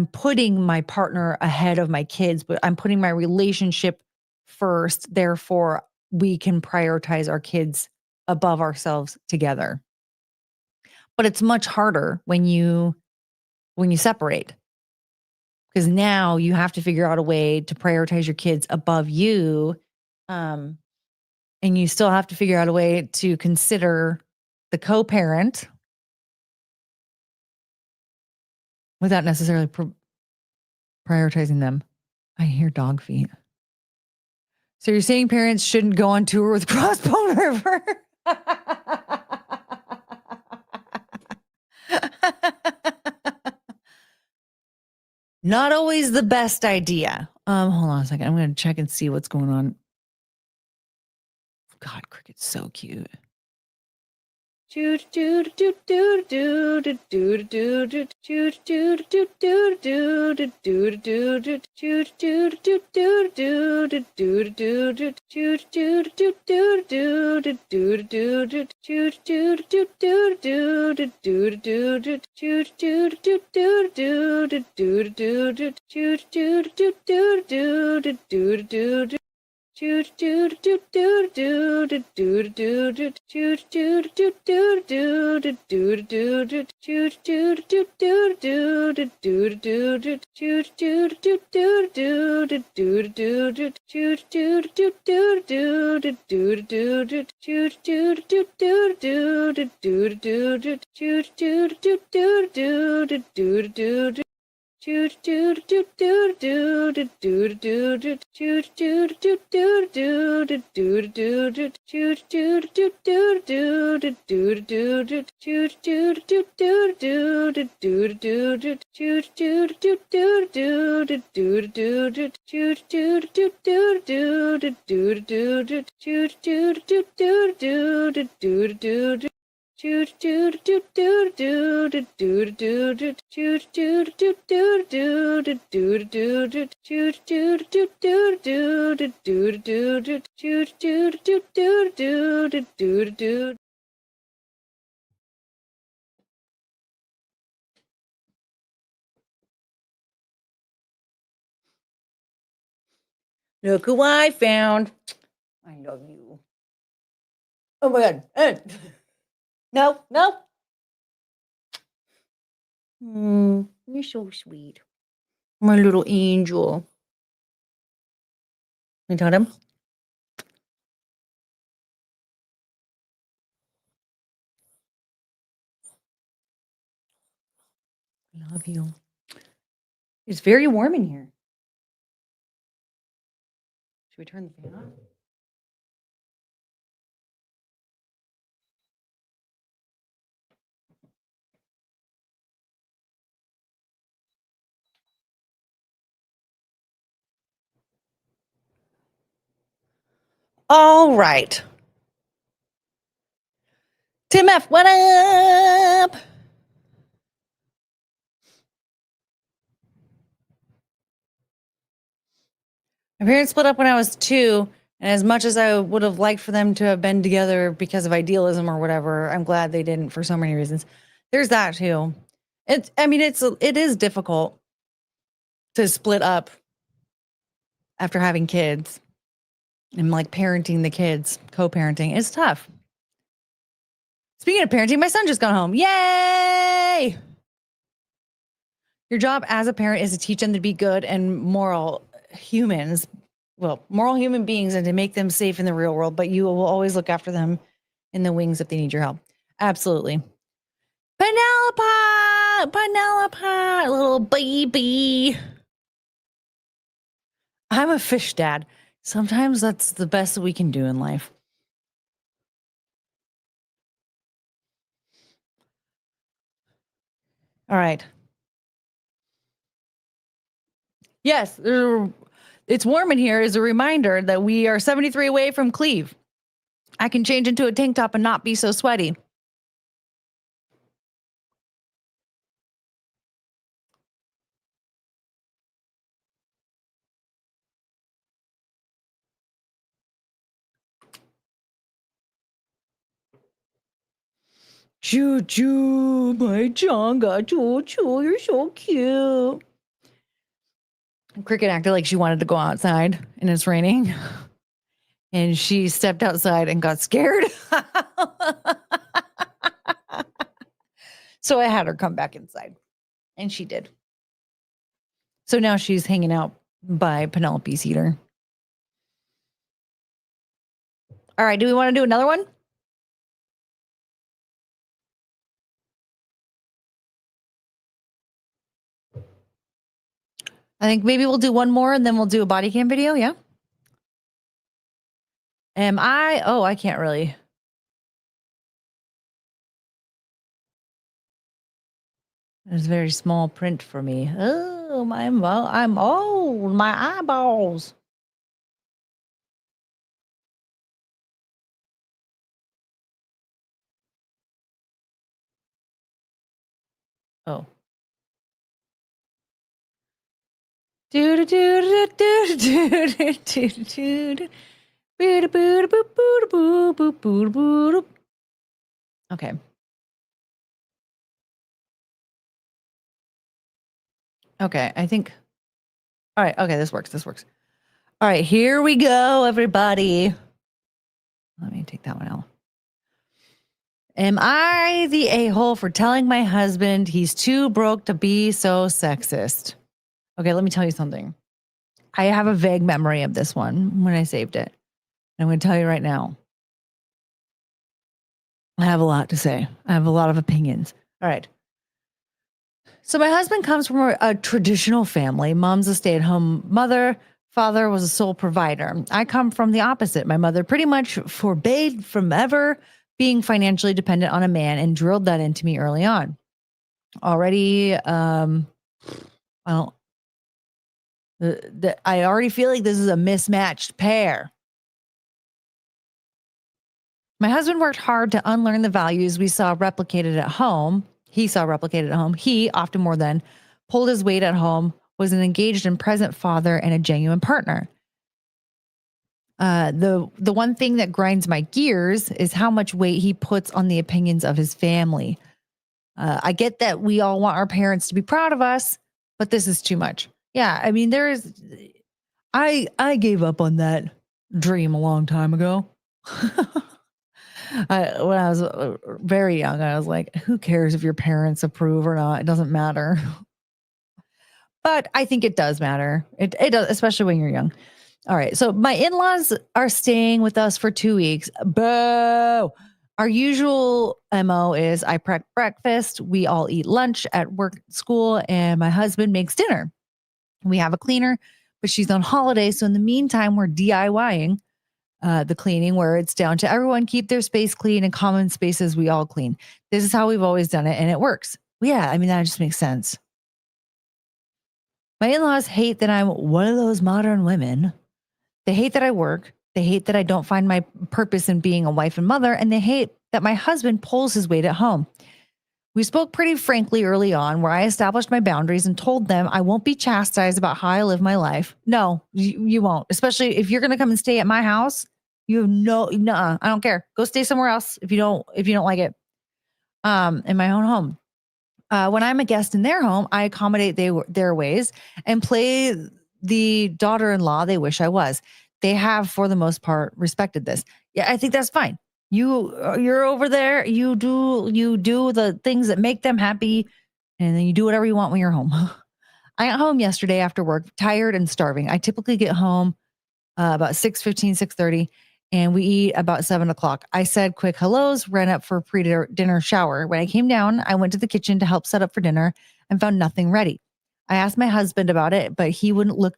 putting my partner ahead of my kids, but I'm putting my relationship first. Therefore, we can prioritize our kids above ourselves together. But it's much harder when you separate. Because now you have to figure out a way to prioritize your kids above you. And you still have to figure out a way to consider the co-parent without necessarily prioritizing them. I hear dog feet. So you're saying parents shouldn't go on tour with Crossbone River? Not always the best idea. Hold on a second. I'm going to check and see what's going on. God, Cricket's so cute. Look who I found. I love you. Oh my god. No, no. You're so sweet. My little angel. You tell him? I love you. It's very warm in here. Should we turn the fan on? All right. Tim F, what up? My parents split up when I was 2, and as much as I would have liked for them to have been together because of idealism or whatever, I'm glad they didn't for so many reasons. There's that too. It is difficult to split up after having kids and like parenting the kids, co-parenting. It's tough. Speaking of parenting, my son just got home. Yay! Your job as a parent is to teach them to be good and moral humans, moral human beings, and to make them safe in the real world, but you will always look after them in the wings if they need your help. Absolutely. Penelope, little baby. I'm a fish dad. Sometimes that's the best that we can do in life. All right. Yes, it's warm in here is a reminder that we are 73 away from Cleve. I can change into a tank top and not be so sweaty. Choo choo, my chonga, choo choo, you're so cute. Cricket acted like she wanted to go outside and it's raining. And she stepped outside and got scared. So I had her come back inside. And she did. So now she's hanging out by Penelope's heater. All right, do we want to do another one? I think maybe we'll do one more and then we'll do a body cam video, yeah? I can't really. It's very small print for me. Oh, I'm old, my eyeballs. Oh. Okay. Okay, I think. All right. Okay, this works. All right, here we go, everybody. Let me take that one out. Am I the a-hole for telling my husband he's too broke to be so sexist? Okay, let me tell you something. I have a vague memory of this one when I saved it. I'm going to tell you right now. I have a lot to say. I have a lot of opinions. All right. So my husband comes from a traditional family. Mom's a stay-at-home mother. Father was a sole provider. I come from the opposite. My mother pretty much forbade from ever being financially dependent on a man and drilled that into me early on. Already, I already feel like this is a mismatched pair. My husband worked hard to unlearn the values we saw replicated at home. He saw replicated at home. He, often more than, pulled his weight at home, was an engaged and present father and a genuine partner. The one thing that grinds my gears is how much weight he puts on the opinions of his family. I get that we all want our parents to be proud of us, but this is too much. Yeah, I mean, I gave up on that dream a long time ago. When I was very young, I was like, who cares if your parents approve or not? It doesn't matter. But I think it does matter. It does, especially when you're young. All right. So my in-laws are staying with us for 2 weeks. Boo. Our usual MO is I prep breakfast. We all eat lunch at work, school, and my husband makes dinner. We have a cleaner, but she's on holiday. So in the meantime, we're DIYing the cleaning, where it's down to everyone keep their space clean and common spaces we all clean. This is how we've always done it, and it works. Yeah, I mean, that just makes sense. My in-laws hate that I'm one of those modern women. They hate that I work. They hate that I don't find my purpose in being a wife and mother, and they hate that my husband pulls his weight at home. We spoke pretty frankly early on, where I established my boundaries and told them I won't be chastised about how I live my life. No, you won't. Especially if you're going to come and stay at my house. You have no, I don't care. Go stay somewhere else if you don't like it. In my own home. When I'm a guest in their home, I accommodate their ways and play the daughter-in-law they wish I was. They have, for the most part, respected this. Yeah, I think that's fine. You're over there. You do the things that make them happy, and then you do whatever you want when you're home. I got home yesterday after work, tired and starving. I typically get home about 6:15, 6:30, and we eat about 7 o'clock. I said quick hellos, ran up for a pre-dinner shower. When I came down, I went to the kitchen to help set up for dinner and found nothing ready. I asked my husband about it, but he wouldn't look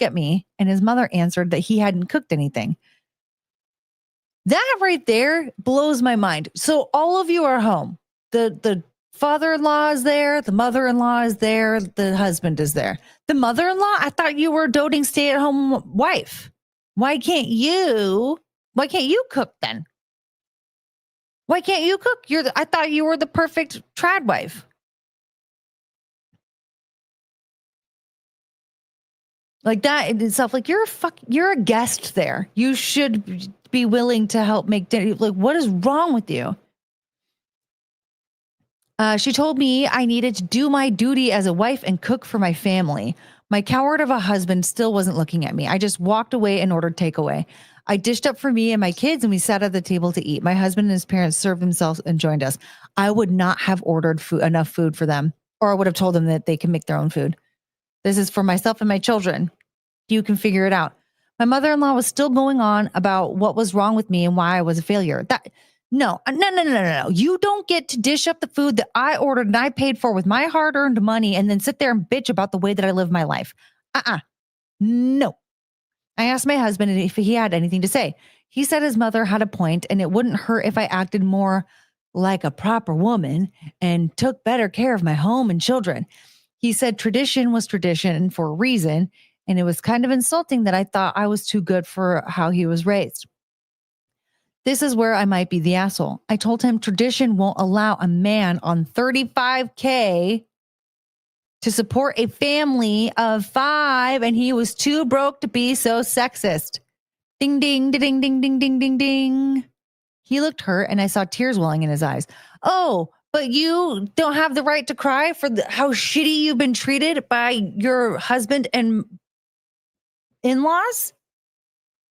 at me, and his mother answered that he hadn't cooked anything. That right there blows my mind. So all of you are home. The father-in-law is there, the mother-in-law is there, the husband is there. The mother-in-law, I thought you were a doting stay-at-home wife. Why can't you cook then? Why can't you cook? I thought you were the perfect trad wife. Like that in itself, like you're a guest there. You should be willing to help make dinner. Like, what is wrong with you? She told me I needed to do my duty as a wife and cook for my family. My coward of a husband still wasn't looking at me. I just walked away and ordered takeaway. I dished up for me and my kids, and we sat at the table to eat. My husband and his parents served themselves and joined us. I would not have ordered enough food for them, or I would have told them that they can make their own food. This is for myself and my children. You can figure it out. My mother-in-law was still going on about what was wrong with me and why I was a failure. No. You don't get to dish up the food that I ordered and I paid for with my hard-earned money and then sit there and bitch about the way that I live my life. No. I asked my husband if he had anything to say. He said his mother had a point and it wouldn't hurt if I acted more like a proper woman and took better care of my home and children. He said tradition was tradition for a reason, and it was kind of insulting that I thought I was too good for how he was raised. This is where I might be the asshole. I told him tradition won't allow a man on $35K to support a family of 5, and he was too broke to be so sexist. Ding, ding, ding, ding, ding, ding, ding, ding. He looked hurt, and I saw tears welling in his eyes. Oh, but you don't have the right to cry for how shitty you've been treated by your husband and in-laws,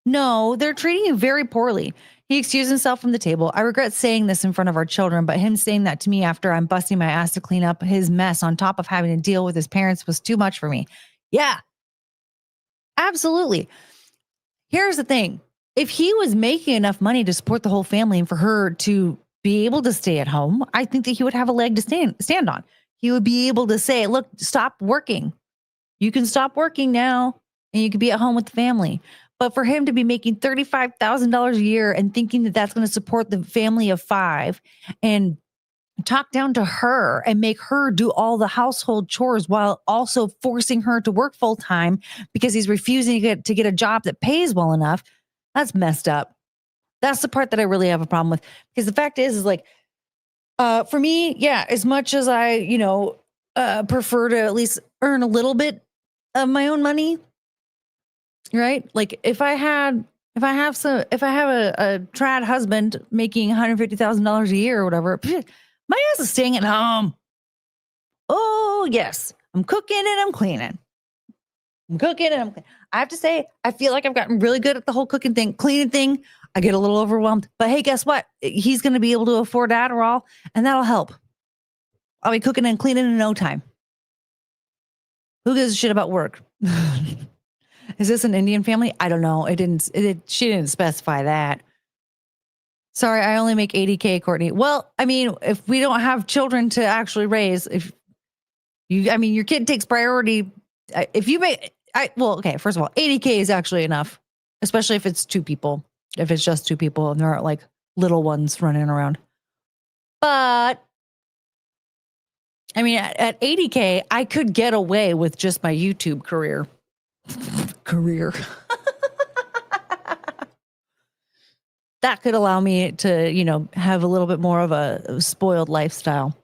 no, they're treating you very poorly. He excused himself from the table. I regret saying this in front of our children, but him saying that to me after I'm busting my ass to clean up his mess on top of having to deal with his parents was too much for me. Yeah, absolutely. Here's the thing. If he was making enough money to support the whole family and for her to be able to stay at home, I think that he would have a leg to stand on. He would be able to say, look, stop working. You can stop working now and you can be at home with the family. But for him to be making $35,000 a year and thinking that that's going to support the family of 5 and talk down to her and make her do all the household chores while also forcing her to work full time because he's refusing to get a job that pays well enough, that's messed up. That's the part that I really have a problem with. Because the fact is like, for me, yeah, as much as I, prefer to at least earn a little bit of my own money, right? Like if I have a trad husband making $150,000 a year or whatever, my ass is staying at home. Oh yes, I'm cooking and I'm cleaning. I have to say, I feel like I've gotten really good at the whole cooking thing, cleaning thing. I get a little overwhelmed, but hey, guess what? He's going to be able to afford Adderall, and that'll help. I'll be cooking and cleaning in no time. Who gives a shit about work? Is this an Indian family? I don't know. She didn't specify that. Sorry, I only make 80K, Courtney. Well, I mean, if we don't have children to actually raise, your kid takes priority. Okay, first of all, 80K is actually enough, especially if it's 2 people. If it's just 2 people and there aren't like little ones running around. But I mean, at 80K, I could get away with just my YouTube career. That could allow me to, have a little bit more of a spoiled lifestyle.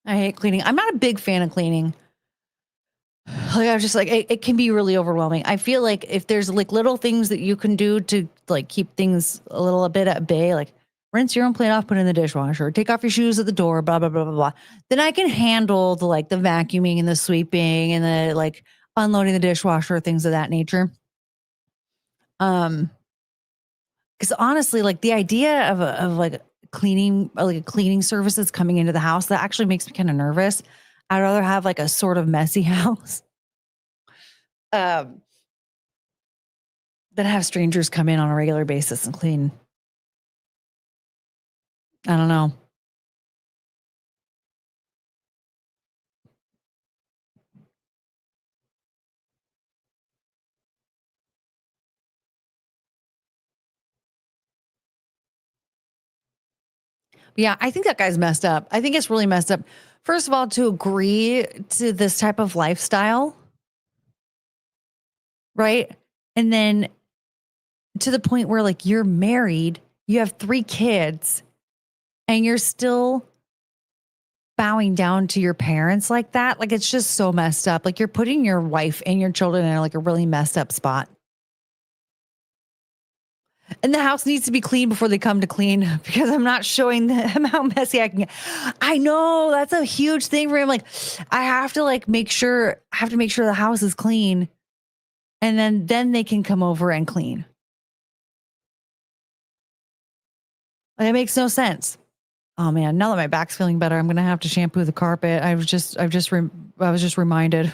I hate cleaning. I'm not a big fan of cleaning. Like I was just like, it can be really overwhelming. I feel like if there's like little things that you can do to like keep things a bit at bay, like rinse your own plate off, put it in the dishwasher, take off your shoes at the door, blah, blah, blah, blah, blah. Then I can handle the vacuuming and the sweeping and the like unloading the dishwasher, things of that nature. Because honestly, like the idea of like cleaning, like a cleaning services coming into the house, that actually makes me kind of nervous. I'd rather have like a sort of messy house. Than have strangers come in on a regular basis and clean. I don't know. Yeah, I think that guy's messed up. I think it's really messed up. First of all, to agree to this type of lifestyle, right? And then to the point where like you're married, you have 3 kids, and you're still bowing down to your parents like that. Like it's just so messed up. Like you're putting your wife and your children in like a really messed up spot. And the house needs to be clean before they come to clean because I'm not showing them how messy I can get. I know that's a huge thing for him. Like I have to make sure the house is clean, and then they can come over and clean. It makes no sense. Oh man, now that my back's feeling better, I'm going to have to shampoo the carpet. I was just reminded.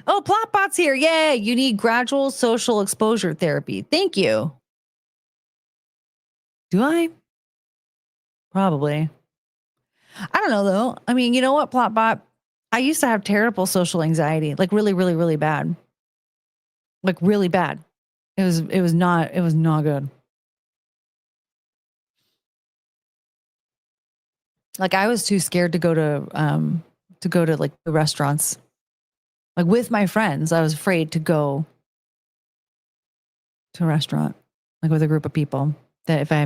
Oh, Plotbot's here. Yay. You need gradual social exposure therapy. Thank you. Do I? Probably. I don't know though. I mean, you know what, Plotbot? I used to have terrible social anxiety, like really, really, really bad. Like really bad. It was not good. Like I was too scared to go to like the restaurants. Like with my friends, I was afraid to go to a restaurant, like with a group of people that if I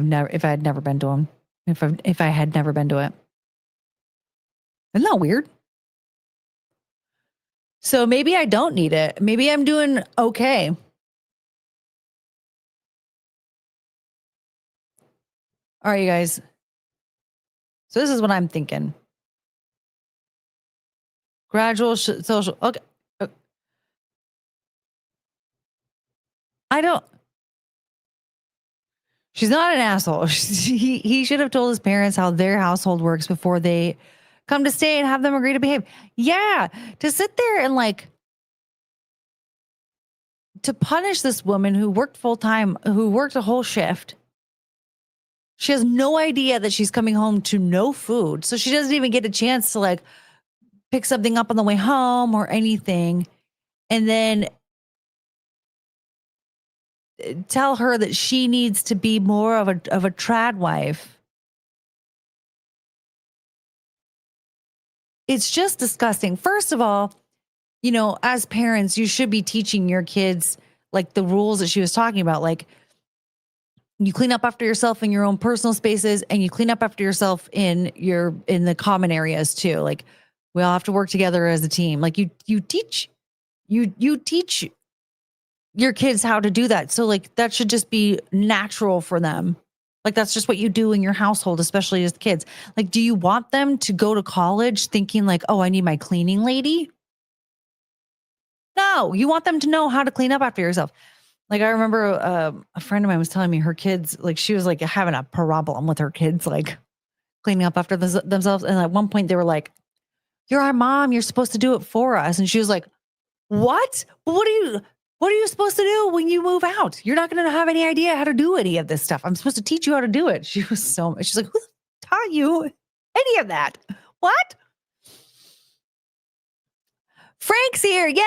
had never been to them, if I had never been to it. Isn't that weird? So maybe I don't need it. Maybe I'm doing okay. All right, you guys. So this is what I'm thinking. Gradual social. Okay. I don't. She's not an asshole. He should have told his parents how their household works before they come to stay and have them agree to behave. Yeah. To sit there and like, to punish this woman who worked full time, who worked a whole shift. She has no idea that she's coming home to no food. So she doesn't even get a chance to like pick something up on the way home or anything. And then tell her that she needs to be more of a trad wife. It's just disgusting. First of all, you know, as parents, you should be teaching your kids like the rules that she was talking about. Like, you clean up after yourself in your own personal spaces, and you clean up after yourself in the common areas too. Like, we all have to work together as a team. Like, you teach your kids how to do that. So like, that should just be natural for them. Like, that's just what you do in your household, especially as kids. Like, do you want them to go to college thinking like, oh, I need my cleaning lady? No, you want them to know how to clean up after yourself. Like, I remember a friend of mine was telling me her kids, like, she was like having a problem with her kids, like cleaning up after themselves. And at one point they were like, you're our mom, you're supposed to do it for us. And she was like, what? What are you supposed to do when you move out? You're not going to have any idea how to do any of this stuff. I'm supposed to teach you how to do it. She's like, who taught you any of that? What? Frank's here. Yay!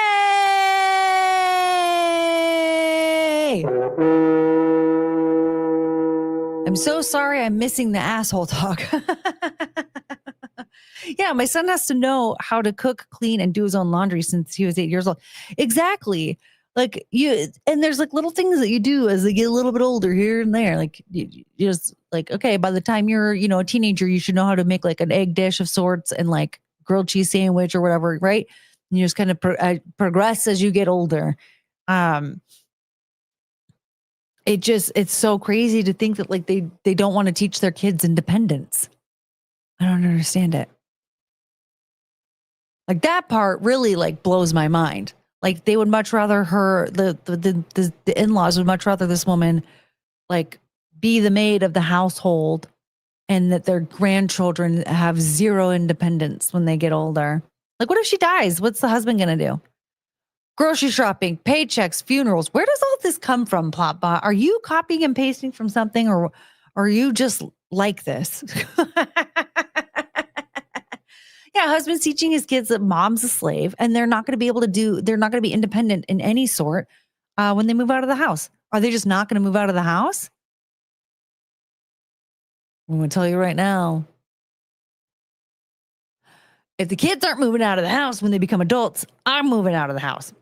I'm so sorry I'm missing the asshole talk. Yeah, my son has to know how to cook, clean, and do his own laundry since he was 8 years old. Exactly. Like, and there's like little things that you do as they get a little bit older here and there. Like, you just like, okay, by the time you're, you know, a teenager, you should know how to make like an egg dish of sorts and like grilled cheese sandwich or whatever, right? And you just kind of progress as you get older. It's so crazy to think that like they don't want to teach their kids independence. I don't understand it. Like, that part really like blows my mind. Like, they would much rather the in-laws would much rather this woman like be the maid of the household, and that their grandchildren have zero independence when they get older. Like, what if she dies? What's the husband going to do? Grocery shopping, paychecks, funerals. Where does all this come from, Plotbot? Are you copying and pasting from something, or are you just like this? Yeah, husband's teaching his kids that mom's a slave, and they're not going to be independent in any sort when they move out of the house. Are they just not going to move out of the house? I'm going to tell you right now. If the kids aren't moving out of the house when they become adults, I'm moving out of the house.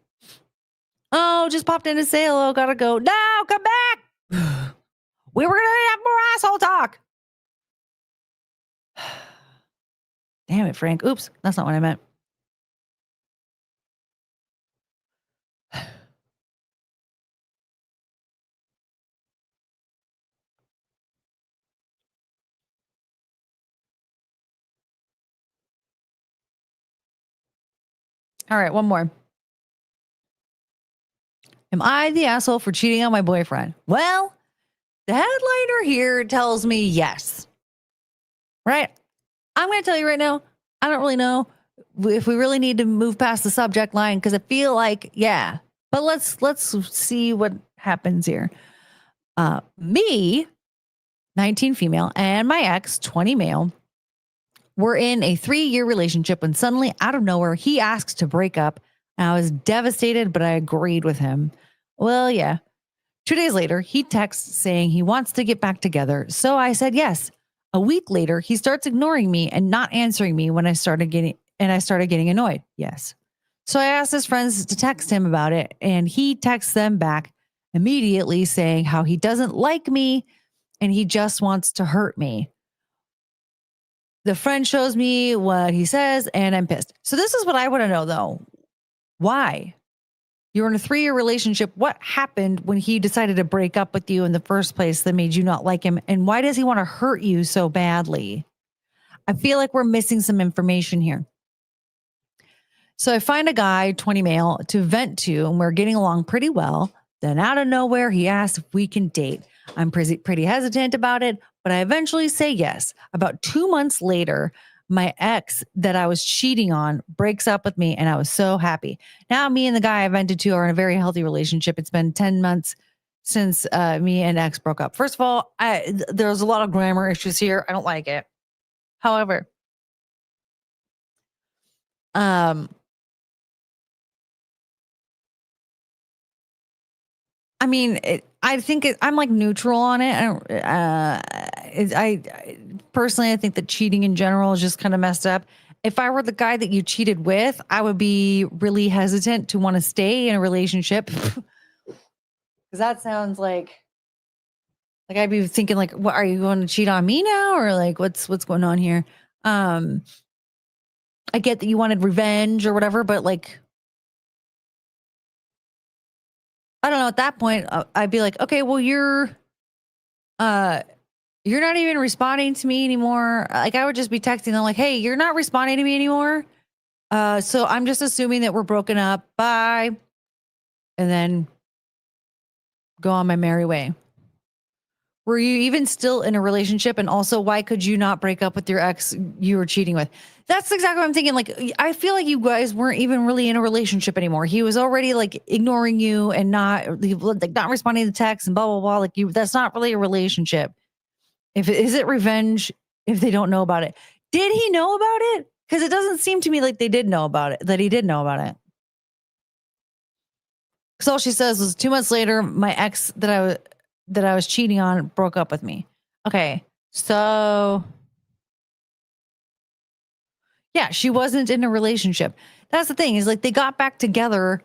Oh, just popped in to say hello. Gotta go. No, come back. We were going to have more asshole talk. Damn it, Frank. Oops, that's not what I meant. All right, one more. Am I the asshole for cheating on my boyfriend? Well, the headliner here tells me yes. Right? I'm going to tell you right now, I don't really know if we really need to move past the subject line, because I feel like, yeah. But let's see what happens here. Me, 19 female, and my ex, 20 male, were in a 3-year relationship when suddenly, out of nowhere, he asked to break up. I was devastated, but I agreed with him. Well, yeah. 2 days later, he texts saying he wants to get back together. So I said yes. A week later, he starts ignoring me and not answering me when I started getting annoyed. Yes. So I asked his friends to text him about it, and he texts them back immediately saying how he doesn't like me and he just wants to hurt me. The friend shows me what he says, and I'm pissed. So this is what I want to know, though. Why? You're in a 3-year relationship. What happened when he decided to break up with you in the first place that made you not like him? And why does he want to hurt you so badly? I feel like we're missing some information here. So I find a guy, 20 male, to vent to, and we're getting along pretty well. Then out of nowhere, he asks if we can date. I'm pretty hesitant about it, but I eventually say yes. About 2 months later, my ex that I was cheating on breaks up with me, and I was so happy. Now me and the guy I vented to are in a very healthy relationship. It's been 10 months since me and ex broke up. First of all, there's a lot of grammar issues here. I don't like it. However, I mean, I think I'm like neutral on it. I personally, I think that cheating in general is just kind of messed up. If I were the guy that you cheated with, I would be really hesitant to want to stay in a relationship because that sounds like I'd be thinking like, what are you going to cheat on me now, or like what's going on here? I get that you wanted revenge or whatever, but like, I don't know. At that point, I'd be like, okay, well, you're not even responding to me anymore. Like, I would just be texting them like, hey, you're not responding to me anymore. So I'm just assuming that we're broken up. Bye. And then go on my merry way. Were you even still in a relationship? And also, why could you not break up with your ex you were cheating with? That's exactly what I'm thinking. Like, I feel like you guys weren't even really in a relationship anymore. He was already like ignoring you and not responding to texts and blah, blah, blah. Like that's not really a relationship. Is it revenge if they don't know about it? Did he know about it? Because it doesn't seem to me like they did know about it, that he did know about it. Because all she says was 2 months later, my ex that I was cheating on broke up with me. Okay. So yeah, she wasn't in a relationship. That's the thing, is like they got back together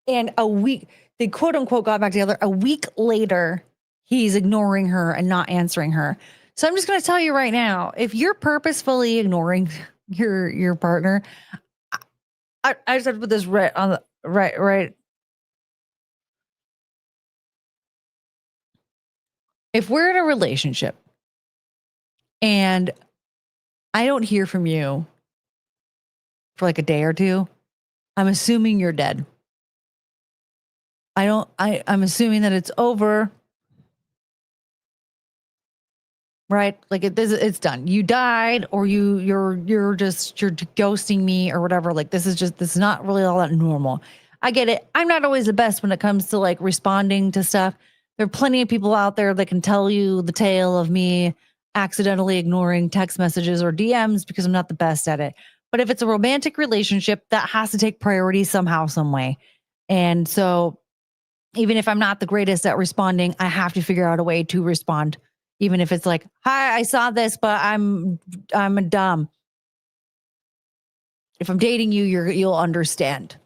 and they quote unquote got back together. A week later, he's ignoring her and not answering her. So I'm just going to tell you right now, if you're purposefully ignoring your partner, I just have to put this right on the right. If we're in a relationship and I don't hear from you for like a day or two, I'm assuming you're dead. I'm assuming that it's over. Right? Like it's done. You died, or you're ghosting me or whatever. Like this is not really all that normal. I get it. I'm not always the best when it comes to like responding to stuff. There are plenty of people out there that can tell you the tale of me accidentally ignoring text messages or DMs because I'm not the best at it. But if it's a romantic relationship, that has to take priority somehow, some way. And so even if I'm not the greatest at responding, I have to figure out a way to respond. Even if it's like, hi, I saw this, but I'm a dumb. If I'm dating you, you'll understand.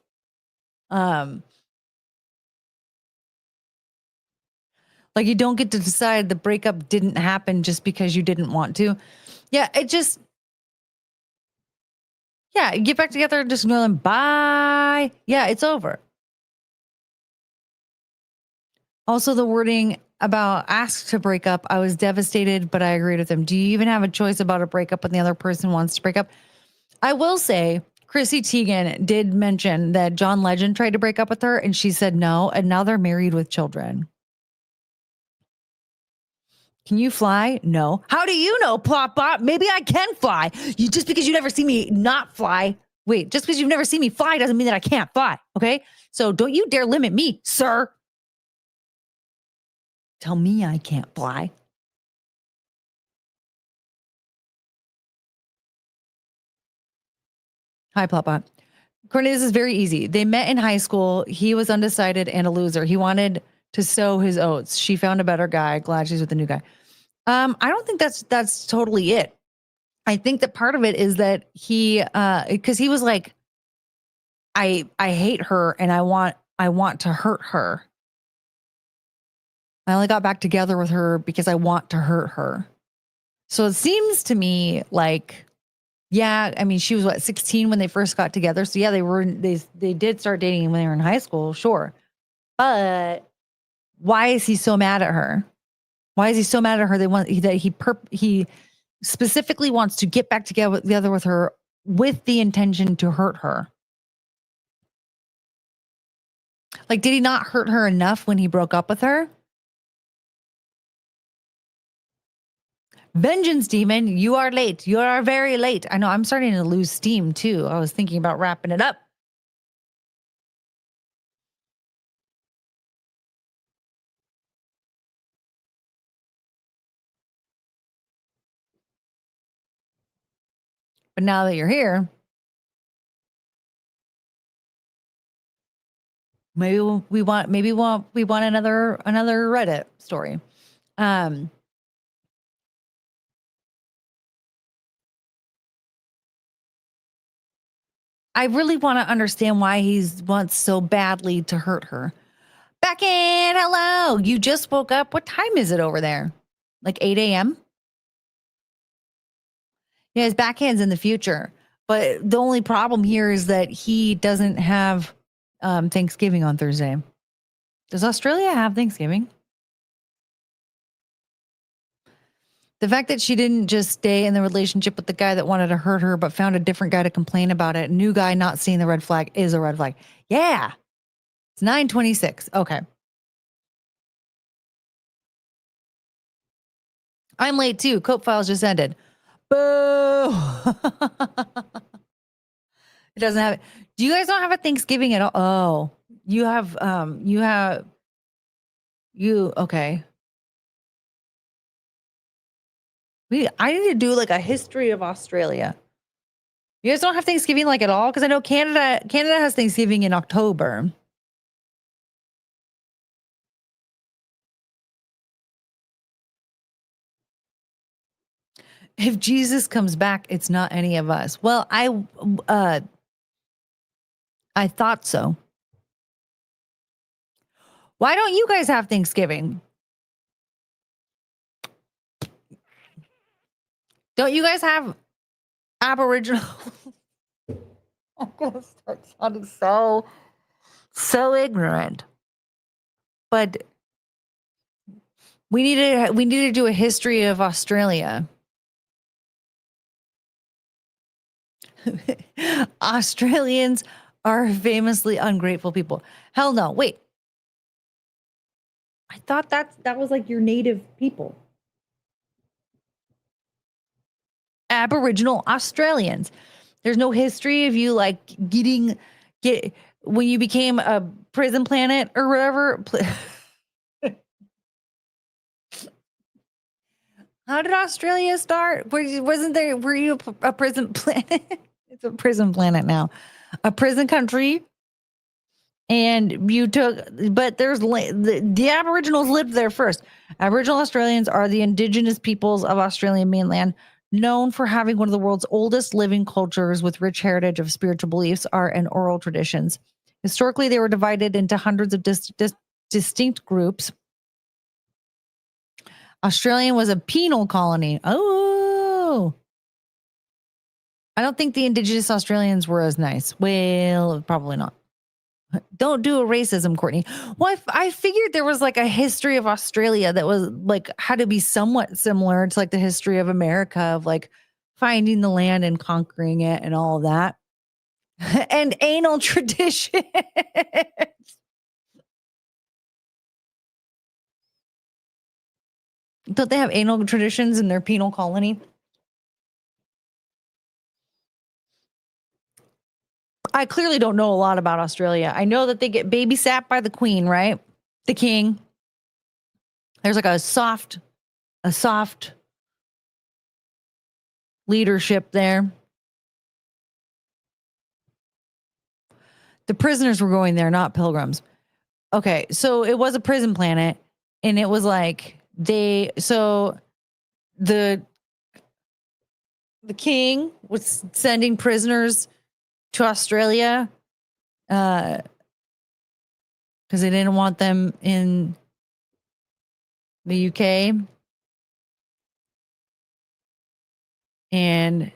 Like you don't get to decide the breakup didn't happen just because you didn't want to. Yeah, get back together and just ignore them. Bye. Yeah, it's over. Also, the wording about asked to break up, I was devastated, but I agreed with him. Do you even have a choice about a breakup when the other person wants to break up? I will say, Chrissy Teigen did mention that John Legend tried to break up with her and she said no, and now they're married with children. Can you fly? No. How do you know, Plop Bop? Maybe I can fly. Just because you never see me not fly. Wait, just because you've never seen me fly doesn't mean that I can't fly. Okay. So don't you dare limit me, sir. Tell me I can't fly. Hi, Plopbot. Courtney, this is very easy. They met in high school. He was undecided and a loser. He wanted to sow his oats. She found a better guy. Glad she's with the new guy. I don't think that's totally it. I think that part of it is that because he was like, I hate her and I want to hurt her. I only got back together with her because I want to hurt her. So it seems to me like, yeah, I mean, she was 16 when they first got together. So yeah, they did start dating when they were in high school, sure. But why is he so mad at her? Why is he so mad at her? He specifically wants to get back together with her with the intention to hurt her. Like, did he not hurt her enough when he broke up with her? Vengeance demon, you are late. You are very late. I know, I'm starting to lose steam too. I was thinking about wrapping it up. But now that you're here, maybe we want another Reddit story. I really want to understand why he wants so badly to hurt her. Back in, hello. You just woke up. What time is it over there? Like 8 a.m.? Yeah, his backhand's in the future. But the only problem here is that he doesn't have Thanksgiving on Thursday. Does Australia have Thanksgiving? The fact that she didn't just stay in the relationship with the guy that wanted to hurt her, but found a different guy to complain about it, new guy not seeing the red flag is a red flag. Yeah. It's 9:26. Okay. I'm late too. Cope files just ended. Boo. It doesn't have it. Do you guys don't have a Thanksgiving at all? Oh, okay. I need to do like a history of Australia. You guys don't have Thanksgiving like at all? Because I know Canada has Thanksgiving in October. If Jesus comes back, it's not any of us. Well, I thought so. Why don't you guys have Thanksgiving? Don't you guys have Aboriginal? I'm gonna start sounding so ignorant. But we need to do a history of Australia. Australians are famously ungrateful people. Hell no. Wait. I thought that was like your native people. Aboriginal Australians. There's no history of you like when you became a prison planet or whatever. How did Australia start? Were you a prison planet? It's a prison planet now. A prison country. And but the Aboriginals lived there first. Aboriginal Australians are the indigenous peoples of Australian mainland, known for having one of the world's oldest living cultures with rich heritage of spiritual beliefs, art, and oral traditions. Historically, they were divided into hundreds of distinct groups. Australian was a penal colony. Oh. I don't think the indigenous Australians were as nice. Well, probably not. Don't do a racism, Courtney. Well, I figured there was like a history of Australia that was like had to be somewhat similar to like the history of America of like finding the land and conquering it and all of that. And anal tradition. Don't they have anal traditions in their penal colony? I clearly don't know a lot about Australia. I know that they get babysat by the queen, right? The king. There's like a soft leadership there. The prisoners were going there, not pilgrims. Okay, so it was a prison planet, and it was like the king was sending prisoners to Australia because they didn't want them in the UK. And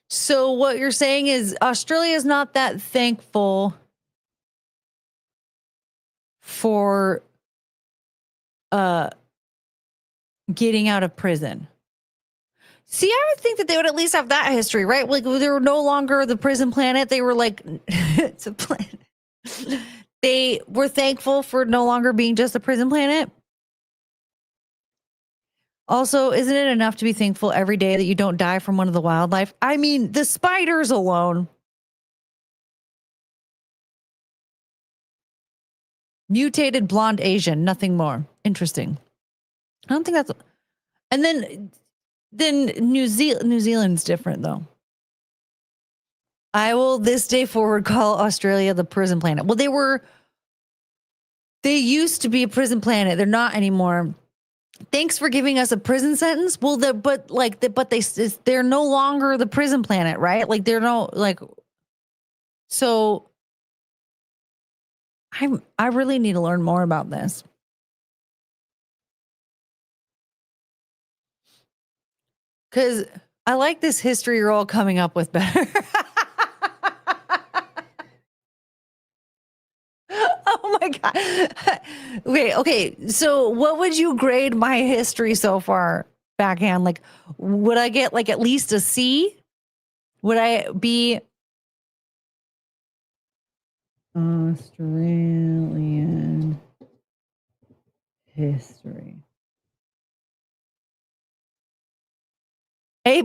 so what you're saying is Australia is not that thankful for getting out of prison. See, I would think that they would at least have that history, right? Like they were no longer the prison planet. They were like, it's a planet. They were thankful for no longer being just a prison planet. Also, isn't it enough to be thankful every day that you don't die from one of the wildlife? I mean, the spiders alone. Mutated blonde Asian, nothing more. Interesting. I don't think that's. And then New Zealand's different though. I will this day forward call Australia the prison planet. Well, they used to be a prison planet. They're not anymore. Thanks for giving us a prison sentence. Well, they're no longer the prison planet, right? Like they're no like. So I really need to learn more about this. Because I like this history you're all coming up with better. Oh my God. Okay. So what would you grade my history so far, backhand? Like, would I get like at least a C? Would I be Australian history? A++.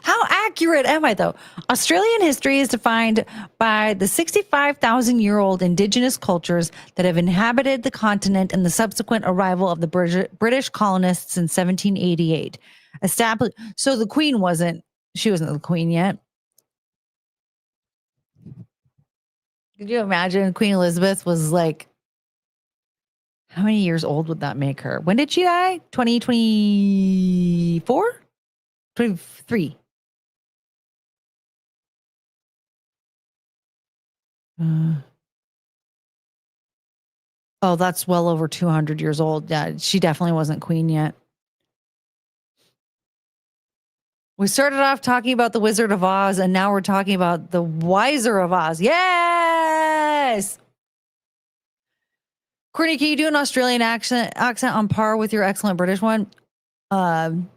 How accurate am I, though? Australian history is defined by the 65,000-year-old indigenous cultures that have inhabited the continent and the subsequent arrival of the British colonists in 1788. So the Queen wasn't the Queen yet. Could you imagine Queen Elizabeth was like, how many years old would that make her? When did she die? 2024? 23. Oh, that's well over 200 years old. Yeah, she definitely wasn't queen yet. We started off talking about the Wizard of Oz, and now we're talking about the Wiser of Oz. Yes! Courtney, can you do an Australian accent on par with your excellent British one? Well,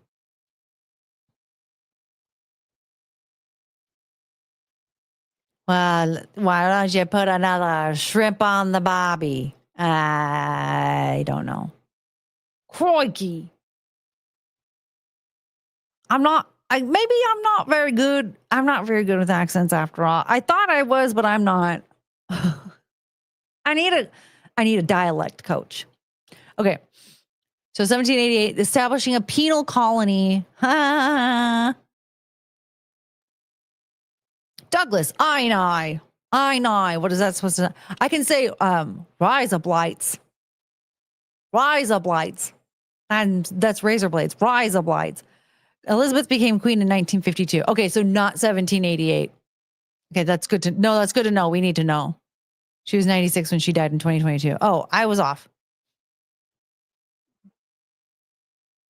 why don't you put another shrimp on the barbie? I don't know. Crikey. Maybe I'm not very good. I'm not very good with accents after all. I thought I was, but I'm not. I need a dialect coach. Okay. So 1788, establishing a penal colony. Douglas, I know. What is that supposed to? I can say, rise up lights. And that's razor blades. Rise up lights. Elizabeth became queen in 1952. Okay, so not 1788. Okay, that's good to know. That's good to know. We need to know. She was 96 when she died in 2022. Oh, I was off.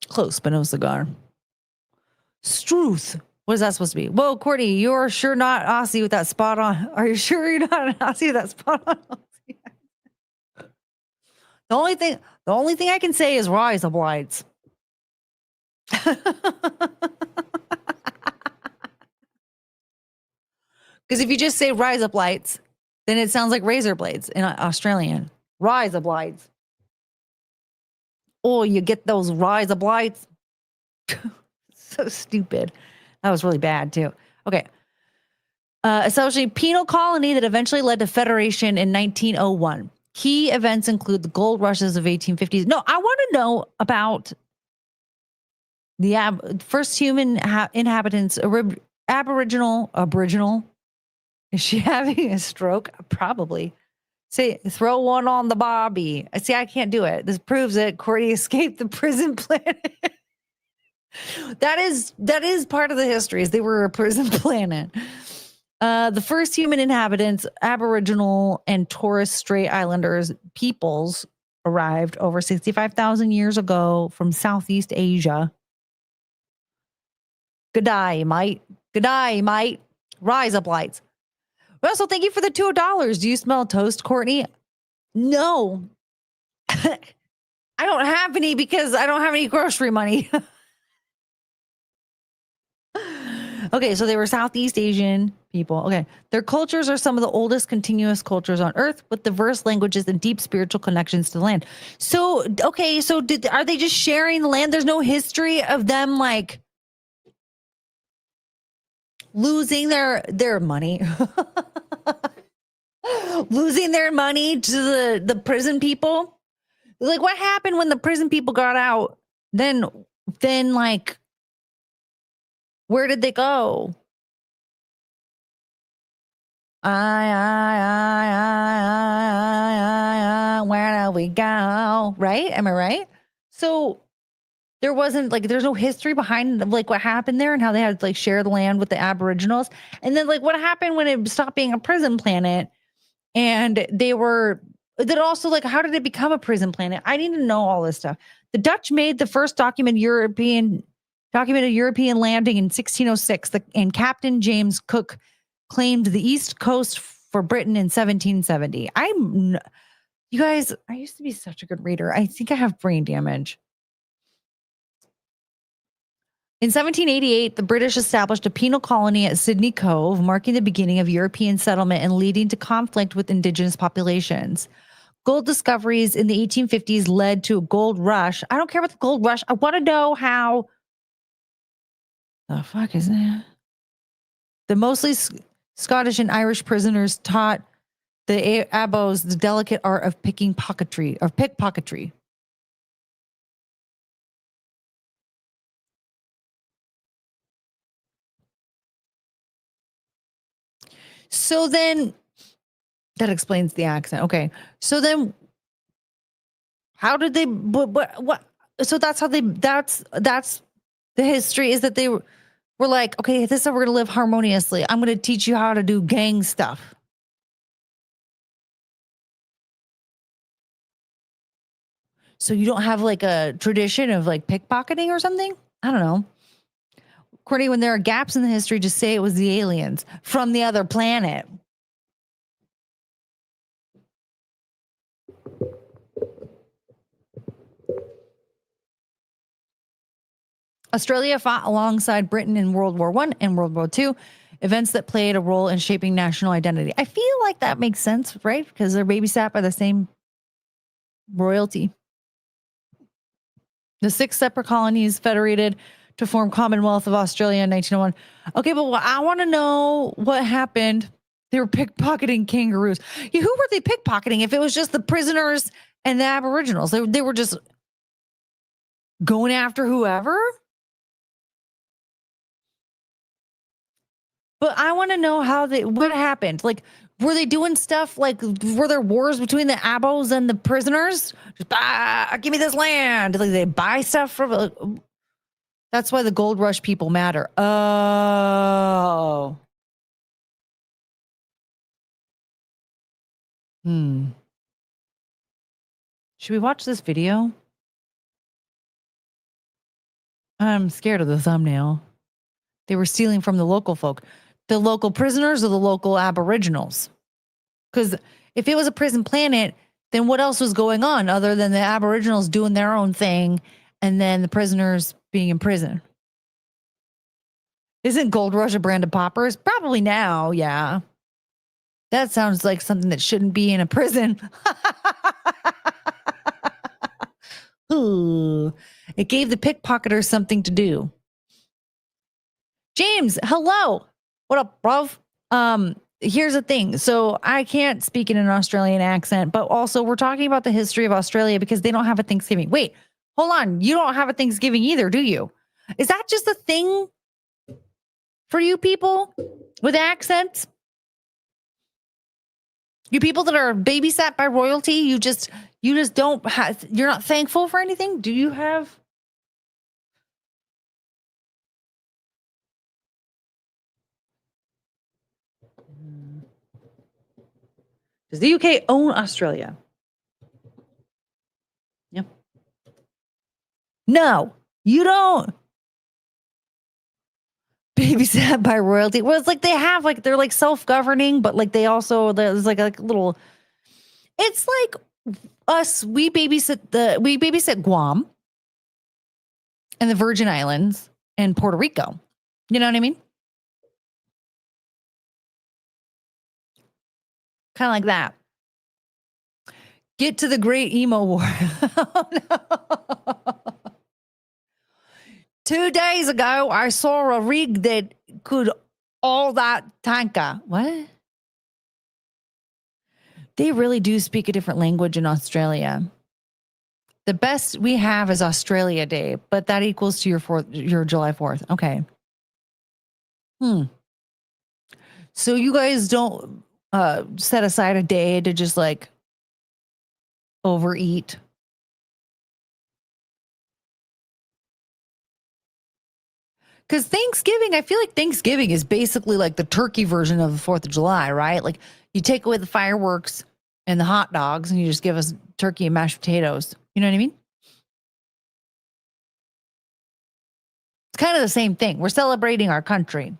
Close, but no cigar. Struth. What is that supposed to be? Whoa, Courtney, you're sure not Aussie with that spot on. Are you sure you're not an Aussie with that spot on? The only thing I can say is rise up lights. Because if you just say rise up lights, then it sounds like razor blades in Australian. Rise up lights. Oh, you get those rise up lights. So stupid. That was really bad too. Okay. Establishing a penal colony that eventually led to federation in 1901. Key events include the gold rushes of 1850s. No, I want to know about the first human inhabitants, Aboriginal. Is she having a stroke? Probably. Say, throw one on the Barbie. See, I can't do it. This proves it. Courtney escaped the prison planet. That is part of the history. Is they were a prison planet. The first human inhabitants, Aboriginal and Torres Strait Islanders peoples, arrived over 65,000 years ago from Southeast Asia. Good day, mate. Rise up lights. Russell, thank you for the $2. Do you smell toast, Courtney? No. I don't have any because I don't have any grocery money. Okay, so they were Southeast Asian people. Okay. Their cultures are some of the oldest continuous cultures on Earth with diverse languages and deep spiritual connections to the land. So, okay, so are they just sharing the land? There's no history of them like losing their money. Losing their money to the prison people? Like what happened when the prison people got out? Then like where did they go? Where do we go? Right? Am I right? So there wasn't like there's no history behind like what happened there and how they had to like share the land with the Aboriginals. And then like what happened when it stopped being a prison planet and they were then also like how did it become a prison planet? I need to know all this stuff. The Dutch made the first documented European landing in 1606 and Captain James Cook claimed the East Coast for Britain in 1770. You guys, I used to be such a good reader. I think I have brain damage. In 1788, the British established a penal colony at Sydney Cove, marking the beginning of European settlement and leading to conflict with indigenous populations. Gold discoveries in the 1850s led to a gold rush. I don't care about the gold rush. I want to know how. The fuck is that? The mostly Scottish and Irish prisoners taught the Abos the delicate art of pickpocketry. So then that explains the accent. Okay. So then how did they what so that's the history is that they were like, okay, this is how we're gonna live harmoniously. I'm gonna teach you how to do gang stuff. So you don't have like a tradition of like pickpocketing or something? I don't know. Courtney, when there are gaps in the history, just say it was the aliens from the other planet. Australia fought alongside Britain in World War I and World War II, events that played a role in shaping national identity. I feel like that makes sense, right? Because they're babysat by the same royalty. The 6 separate colonies federated to form Commonwealth of Australia in 1901. Okay, but I want to know what happened. They were pickpocketing kangaroos. Yeah, who were they pickpocketing if it was just the prisoners and the Aboriginals? They were just going after whoever? But I want to know what happened. Like, were they doing stuff like, were there wars between the Abos and the prisoners? Just, give me this land. Like, they buy stuff from. That's why the gold rush people matter. Oh. Should we watch this video? I'm scared of the thumbnail. They were stealing from the local folk. The local prisoners or the local Aboriginals? Because if it was a prison planet, then what else was going on other than the Aboriginals doing their own thing and then the prisoners being in prison? Isn't Gold Rush a brand of poppers? Probably now, yeah. That sounds like something that shouldn't be in a prison. Ooh. It gave the pickpocketers something to do. James, hello. What up, bruv? Here's the thing. So I can't speak in an Australian accent, but also we're talking about the history of Australia because they don't have a Thanksgiving. Wait, hold on. You don't have a Thanksgiving either, do you? Is that just a thing for you people with accents? You people that are babysat by royalty, you just don't have, you're not thankful for anything? Do you have? Does the UK own Australia? Yep. No, you don't. Babysat by royalty. Well, it's like they have like they're like self-governing, but like they also there's like a little. It's like we babysit Guam and the Virgin Islands and Puerto Rico. You know what I mean? Kind of like that. Get to the Great Emo War. Oh, no. 2 days ago, I saw a rig that could all that tanker. What? They really do speak a different language in Australia. The best we have is Australia Day, but that equals to your July 4th. Okay. So you guys don't set aside a day to just like overeat? Because Thanksgiving, I feel like Thanksgiving is basically like the turkey version of the 4th of July, right? Like you take away the fireworks and the hot dogs and you just give us turkey and mashed potatoes. You know what I mean? It's kind of the same thing. We're celebrating our country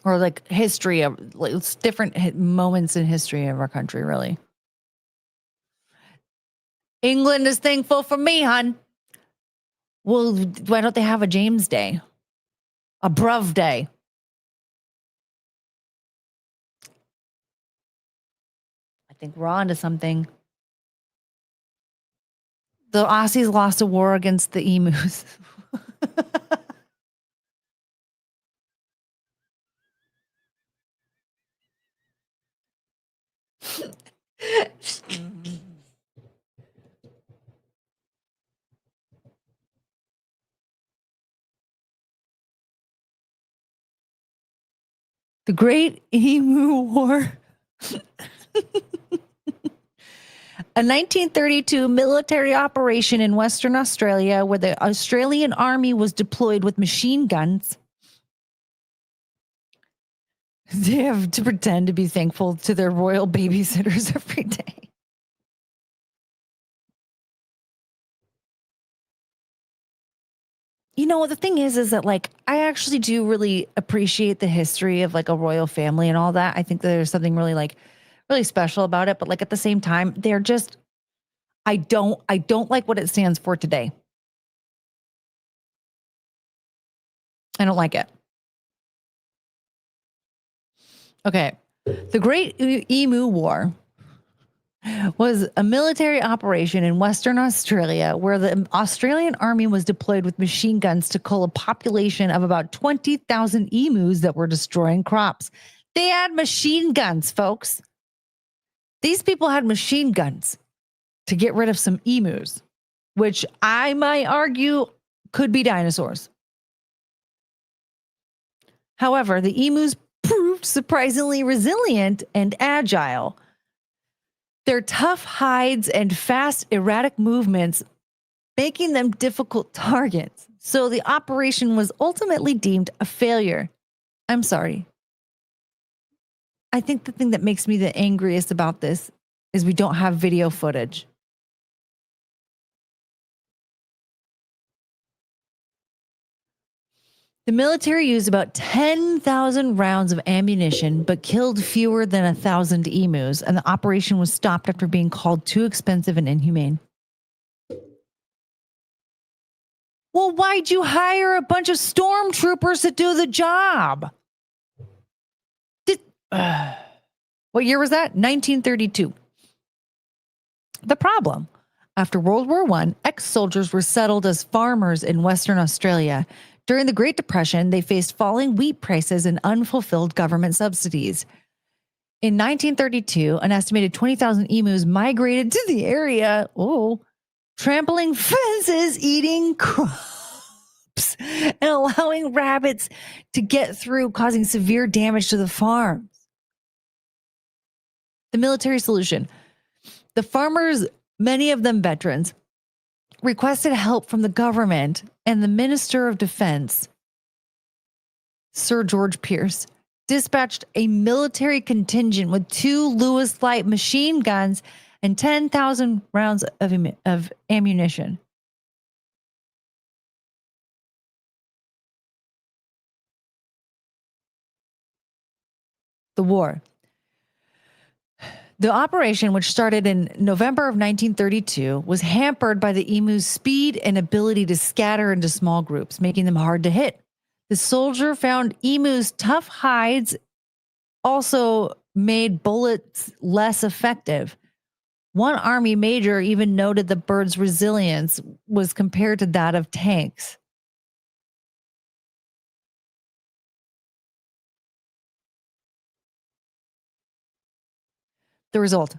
or like history of like, it's different moments in history of our country, really. England is thankful for me, hon. Well, why don't they have a James Day? A Bruv Day? I think we're on to something. The Aussies lost a war against the emus. The Great Emu War. A 1932 military operation in Western Australia where the Australian Army was deployed with machine guns. They have to pretend to be thankful to their royal babysitters every day. You know, the thing is that like, I actually do really appreciate the history of like a royal family and all that. I think that there's something really like really special about it. But like at the same time, they're just, I don't like what it stands for today. I don't like it. Okay. The Great Emu War was a military operation in Western Australia where the Australian Army was deployed with machine guns to cull a population of about 20,000 emus that were destroying crops. They had machine guns, folks. These people had machine guns to get rid of some emus, which I might argue could be dinosaurs. However, the emus proved surprisingly resilient and agile. Their tough hides and fast, erratic movements making them difficult targets. So the operation was ultimately deemed a failure. I'm sorry. I think the thing that makes me the angriest about this is we don't have video footage. The military used about 10,000 rounds of ammunition, but killed fewer than 1,000 emus, and the operation was stopped after being called too expensive and inhumane. Well, why'd you hire a bunch of stormtroopers to do the job? What year was that? 1932. The problem, after World War I, ex-soldiers were settled as farmers in Western Australia. During the Great Depression, they faced falling wheat prices and unfulfilled government subsidies. In 1932, an estimated 20,000 emus migrated to the area, trampling fences, eating crops, and allowing rabbits to get through, causing severe damage to the farms. The military solution. The farmers, many of them veterans, requested help from the government, and the Minister of Defense, Sir George Pierce, dispatched a military contingent with 2 Lewis light machine guns and 10,000 rounds of ammunition. The war. The operation, which started in November of 1932, was hampered by the emu's speed and ability to scatter into small groups, making them hard to hit. The soldier found emu's tough hides also made bullets less effective. One army major even noted the bird's resilience was compared to that of tanks. The result: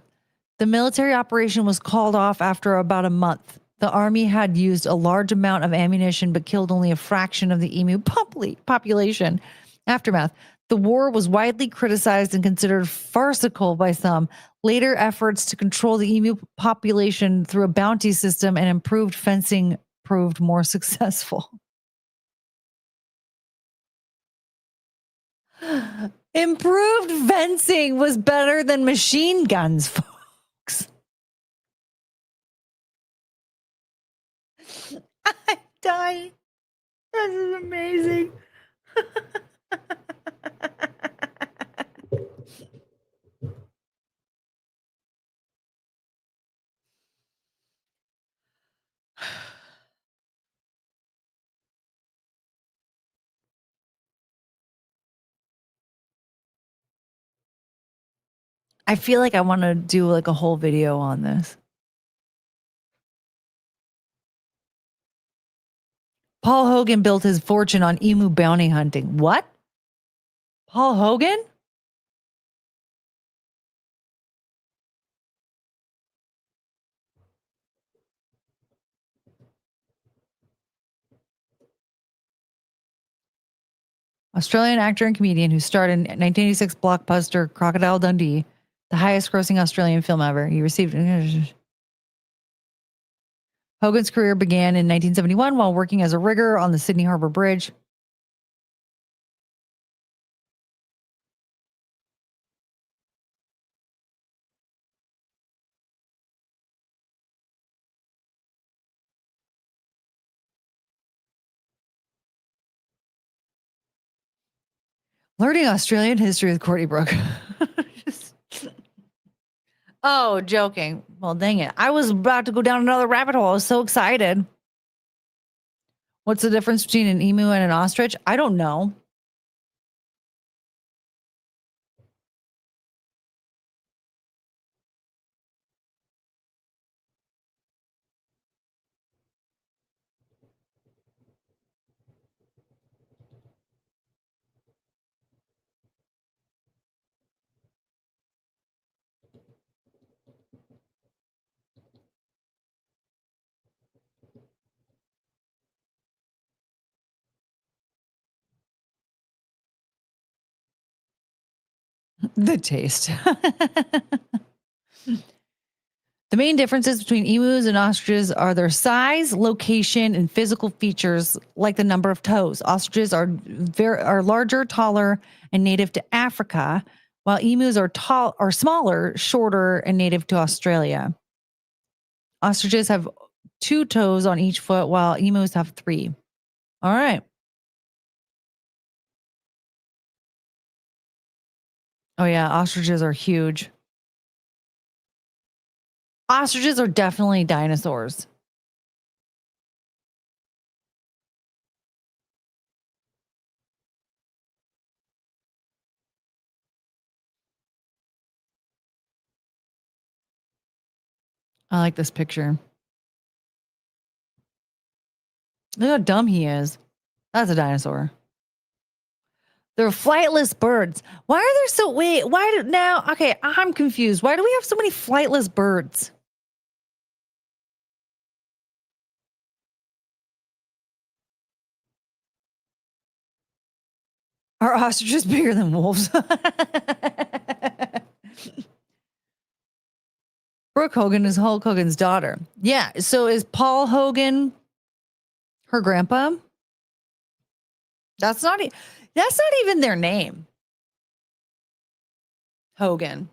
the military operation was called off after about a month. The army had used a large amount of ammunition but killed only a fraction of the emu population. Aftermath: the war was widely criticized and considered farcical by some. Later efforts to control the emu population through a bounty system and improved fencing proved more successful. Improved fencing was better than machine guns, folks. I'm dying. This is amazing. I feel like I want to do like a whole video on this. Paul Hogan built his fortune on emu bounty hunting. What? Paul Hogan? Australian actor and comedian who starred in 1986 blockbuster Crocodile Dundee, the highest grossing Australian film ever. He received... Hogan's career began in 1971 while working as a rigger on the Sydney Harbour Bridge. Learning Australian history with Courtney Brooke. Oh, joking. Well, dang it. I was about to go down another rabbit hole. I was so excited. What's the difference between an emu and an ostrich? I don't know. The taste. The main differences between emus and ostriches are their size, location, and physical features, like the number of toes. Ostriches are larger, taller, and native to Africa, while emus are smaller, shorter, and native to Australia. Ostriches have 2 toes on each foot, while emus have 3. All right. Oh yeah, ostriches are huge. Ostriches are definitely dinosaurs. I like this picture. Look how dumb he is. That's a dinosaur. They're flightless birds. Why are there so wait? Okay, I'm confused. Why do we have so many flightless birds? Are ostriches bigger than wolves? Brooke Hogan is Hulk Hogan's daughter. Yeah. So is Paul Hogan her grandpa? That's not even their name. Hogan.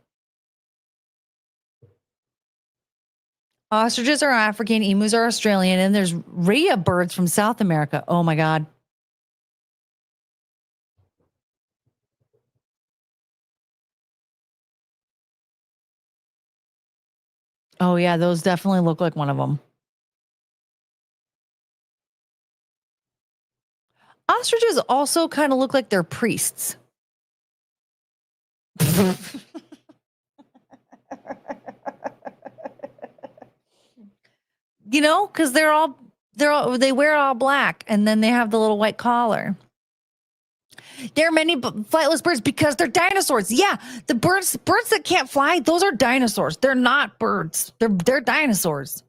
Ostriches are African, emus are Australian, and there's rhea birds from South America. Oh my God. Oh yeah, those definitely look like one of them. Ostriches also kind of look like they're priests. You know, because they wear all black and then they have the little white collar. There are many flightless birds because they're dinosaurs. Yeah, the birds that can't fly, those are dinosaurs. They're not birds. They're dinosaurs.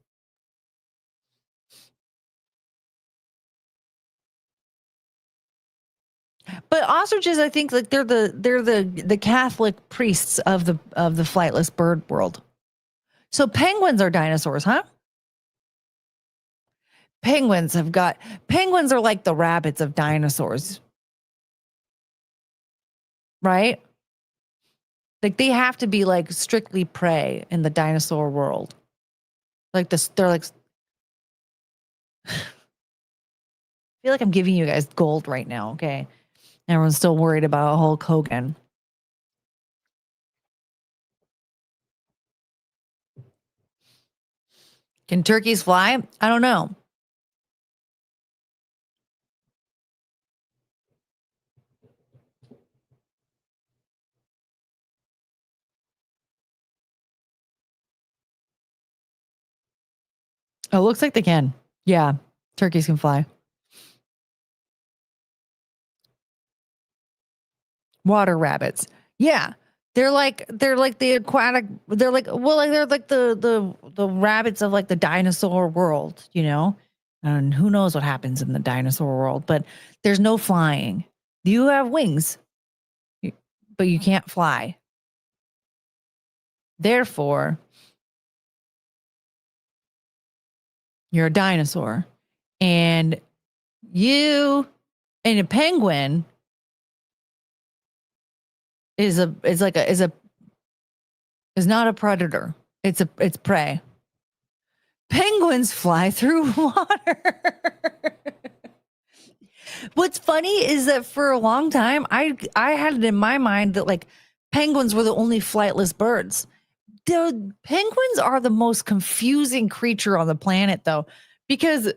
But ostriches, I think, like they're the Catholic priests of the flightless bird world. So penguins are dinosaurs, huh? Penguins are like the rabbits of dinosaurs. Right? Like they have to be like strictly prey in the dinosaur world. Like this, they're like I feel like I'm giving you guys gold right now, okay? Everyone's still worried about Hulk Hogan. Can turkeys fly? I don't know. Oh, it looks like they can. Yeah, turkeys can fly. Water rabbits. Yeah. They're like the aquatic, they're like the rabbits of like the dinosaur world, you know? And who knows what happens in the dinosaur world, but there's no flying. You have wings, but you can't fly. Therefore, you're a dinosaur. And a penguin is not a predator. It's prey. Penguins fly through water. What's funny is that for a long time, I had it in my mind that like penguins were the only flightless birds. The penguins are the most confusing creature on the planet, though, because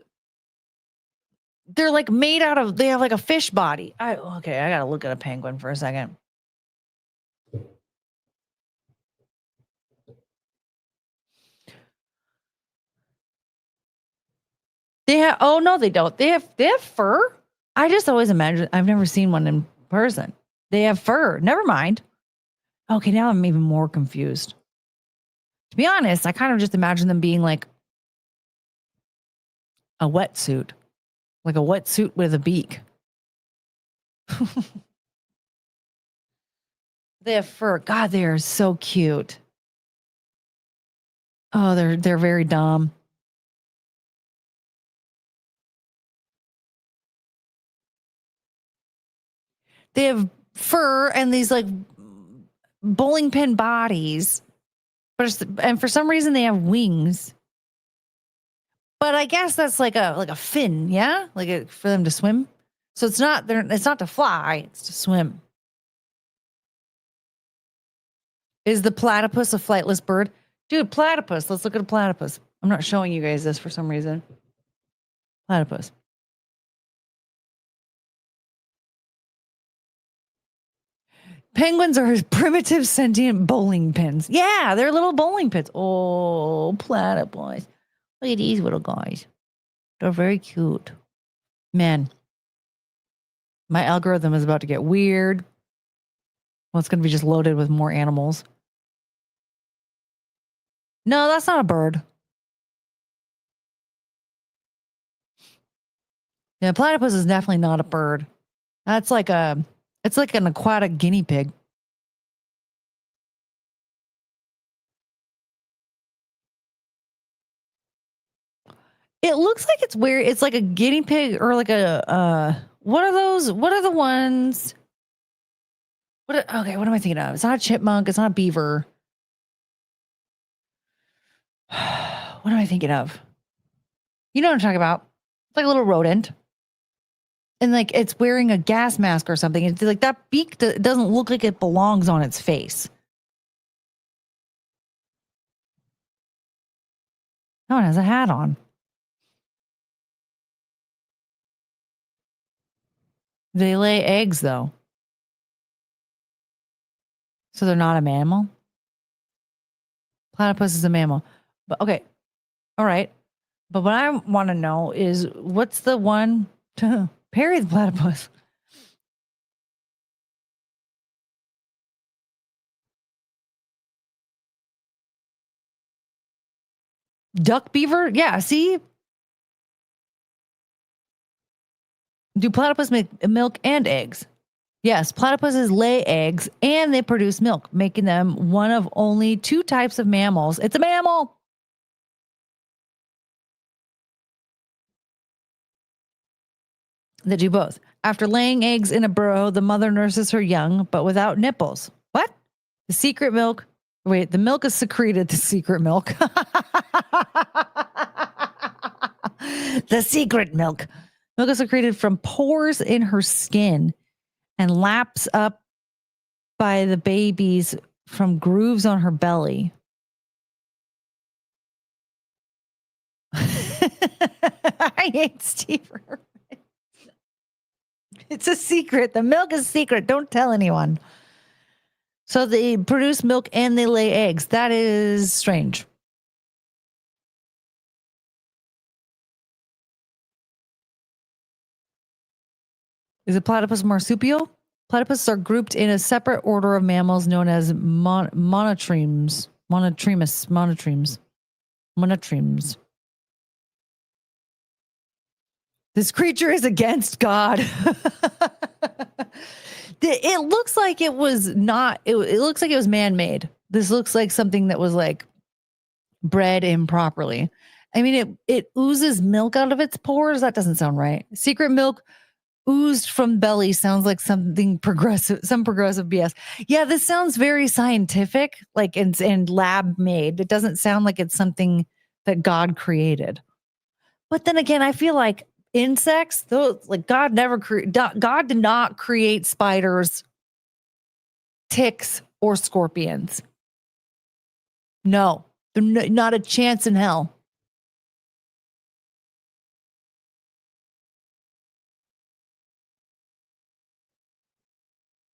they're like made out of. They have like a fish body. I gotta look at a penguin for a second. They have. Oh no, they don't. They have fur. I just always imagine. I've never seen one in person. They have fur. Never mind. Okay, now I'm even more confused. To be honest, I kind of just imagine them being like a wetsuit, like a wetsuit with a beak. They have fur. God, they are so cute. Oh, they're very dumb. They have fur and these like bowling pin bodies, and for some reason they have wings. But I guess that's like a fin, yeah, for them to swim. So it's not to fly; it's to swim. Is the platypus a flightless bird? Dude, platypus. Let's look at a platypus. I'm not showing you guys this for some reason. Platypus. Penguins are primitive sentient bowling pins. Yeah, they're little bowling pins. Oh, platypus. Look at these little guys. They're very cute. Man, my algorithm is about to get weird. Well, it's going to be just loaded with more animals. No, that's not a bird. Yeah, platypus is definitely not a bird. It's like an aquatic guinea pig. It looks like it's weird. It's like a guinea pig or like what are those? What are the ones? What am I thinking of? It's not a chipmunk, it's not a beaver. What am I thinking of? You know what I'm talking about? It's like a little rodent. And like it's wearing a gas mask or something. It's like that beak doesn't look like it belongs on its face. That one has a hat on. They lay eggs, though. So they're not a mammal? Platypus is a mammal. But okay. All right. But what I want to know is what's the one Perry the platypus? Duck beaver? Yeah, see? Do platypus make milk and eggs? Yes, platypuses lay eggs and they produce milk, making them one of only 2 types of mammals. It's a mammal. That do both. After laying eggs in a burrow, the mother nurses her young, but without nipples. What? The secret milk. Wait, the milk is secreted. The secret milk. The secret milk. Milk is secreted from pores in her skin and laps up by the babies from grooves on her belly. I hate Steve. It's a secret. The milk is secret. Don't tell anyone. So they produce milk and they lay eggs. That is strange. Is a platypus marsupial? Platypus are grouped in a separate order of mammals known as monotremes. Monotremes. This creature is against God. It looks like it was not, it looks like it was man-made. This looks like something that was like bred improperly. I mean, it oozes milk out of its pores. That doesn't sound right. Secret milk oozed from belly sounds like something progressive, some progressive BS. Yeah, this sounds very scientific, like and lab made. It doesn't sound like it's something that God created. But then again, I feel like insects, those like God did not create spiders, ticks, or scorpions. No, not a chance in hell.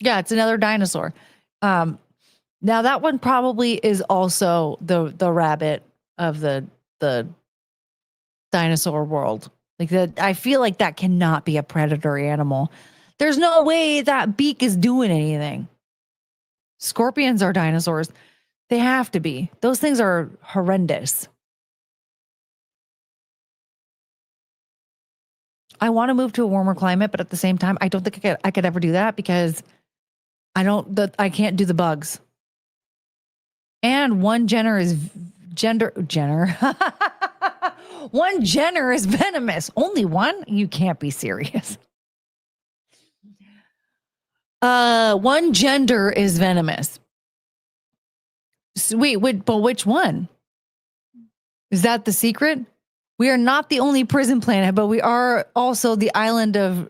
Yeah, it's another dinosaur. Now that one probably is also the rabbit of the dinosaur world. Like that, I feel like that cannot be a predator animal. There's no way that beak is doing anything. Scorpions are dinosaurs. They have to be. Those things are horrendous. I want to move to a warmer climate, but at the same time, I don't think I could ever do that because I can't do the bugs. And one Jenner is one Jenner is venomous. Only one? You can't be serious. One gender is venomous. Wait, but which one? Is that the secret? We are not the only prison planet, but we are also the island of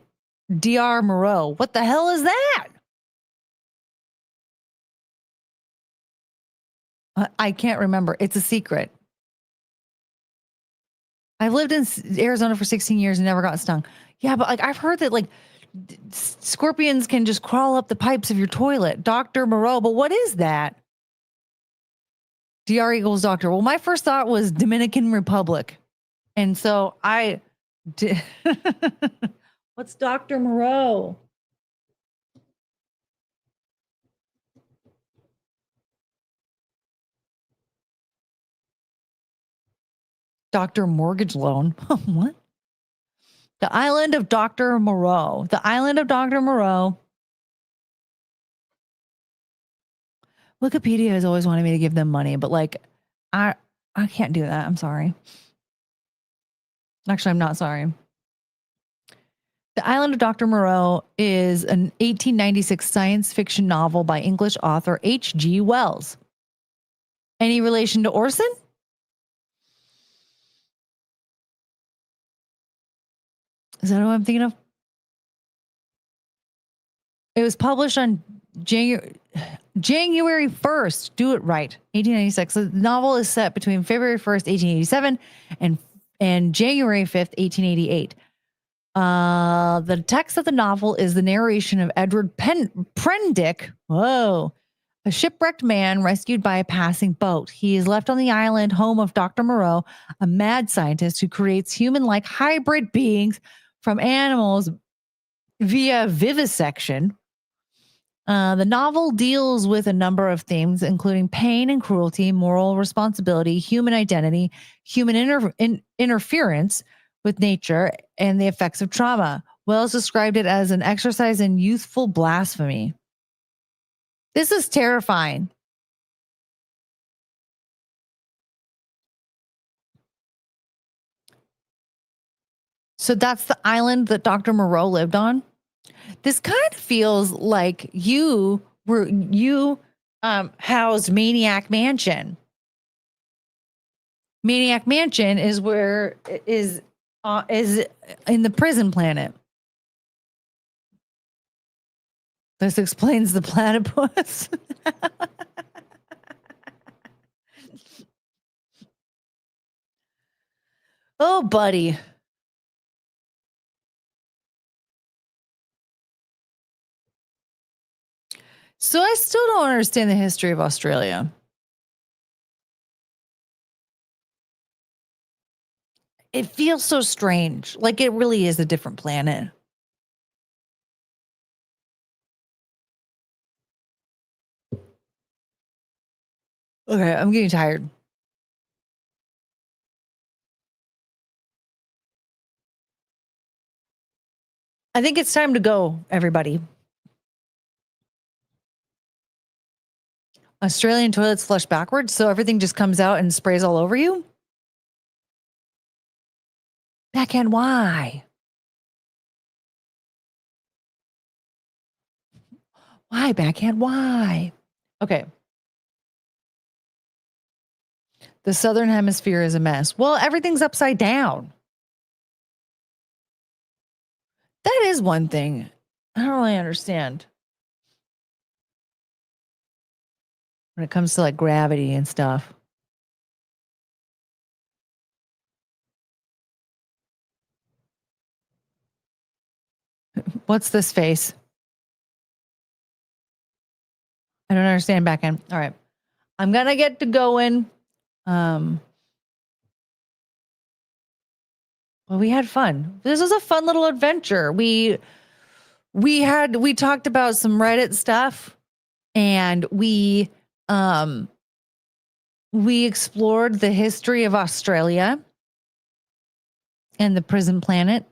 Dr. Moreau. What the hell is that? I can't remember. It's a secret. I've lived in Arizona for 16 years and never got stung. Yeah, but like I've heard that like scorpions can just crawl up the pipes of your toilet. Dr. Moreau, but what is that? DR equals doctor. Well, my first thought was Dominican Republic. And so I did. What's Dr. Moreau? Dr. Mortgage Loan. What? The island of Dr. Moreau. The island of Dr. Moreau. Wikipedia has always wanted me to give them money, but like I can't do that. I'm sorry. Actually, I'm not sorry. The Island of Dr. Moreau is an 1896 science fiction novel by English author H.G. Wells. Any relation to Orson? Is that what I'm thinking of? It was published on January 1st. Do it right. 1896. The novel is set between February 1st, 1887 and January 5th, 1888. The text of the novel is the narration of Edward Prendick. Whoa. A shipwrecked man rescued by a passing boat. He is left on the island, home of Dr. Moreau, a mad scientist who creates human-like hybrid beings from animals via vivisection. The novel deals with a number of themes, including pain and cruelty, moral responsibility, human identity, human interference with nature, and the effects of trauma. Wells described it as an exercise in youthful blasphemy. This is terrifying. So that's the island that Dr. Moreau lived on. This kind of feels like you housed Maniac Mansion. Maniac Mansion is where is in the prison planet. This explains the platypus. Oh, buddy. So I still don't understand the history of Australia. It feels so strange. Like it really is a different planet. Okay, I'm getting tired. I think it's time to go, everybody. Australian toilets flush backwards, so everything just comes out and sprays all over you? Backhand, why? Why, backhand, why? Okay. The southern hemisphere is a mess. Well, everything's upside down. That is one thing I don't really understand when it comes to like gravity and stuff. What's this face? I don't understand backhand. All right. I'm going to get to going. Well, we had fun. This was a fun little adventure. We talked about some Reddit stuff, and we explored the history of Australia and the prison planet.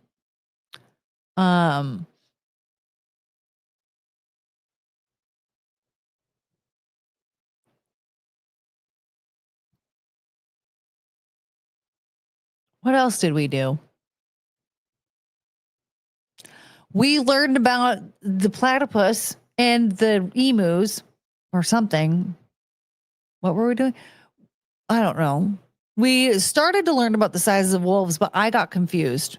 What else did we do? We learned about the platypus and the emus or something. What were we doing? I don't know. We started to learn about the sizes of wolves, but I got confused.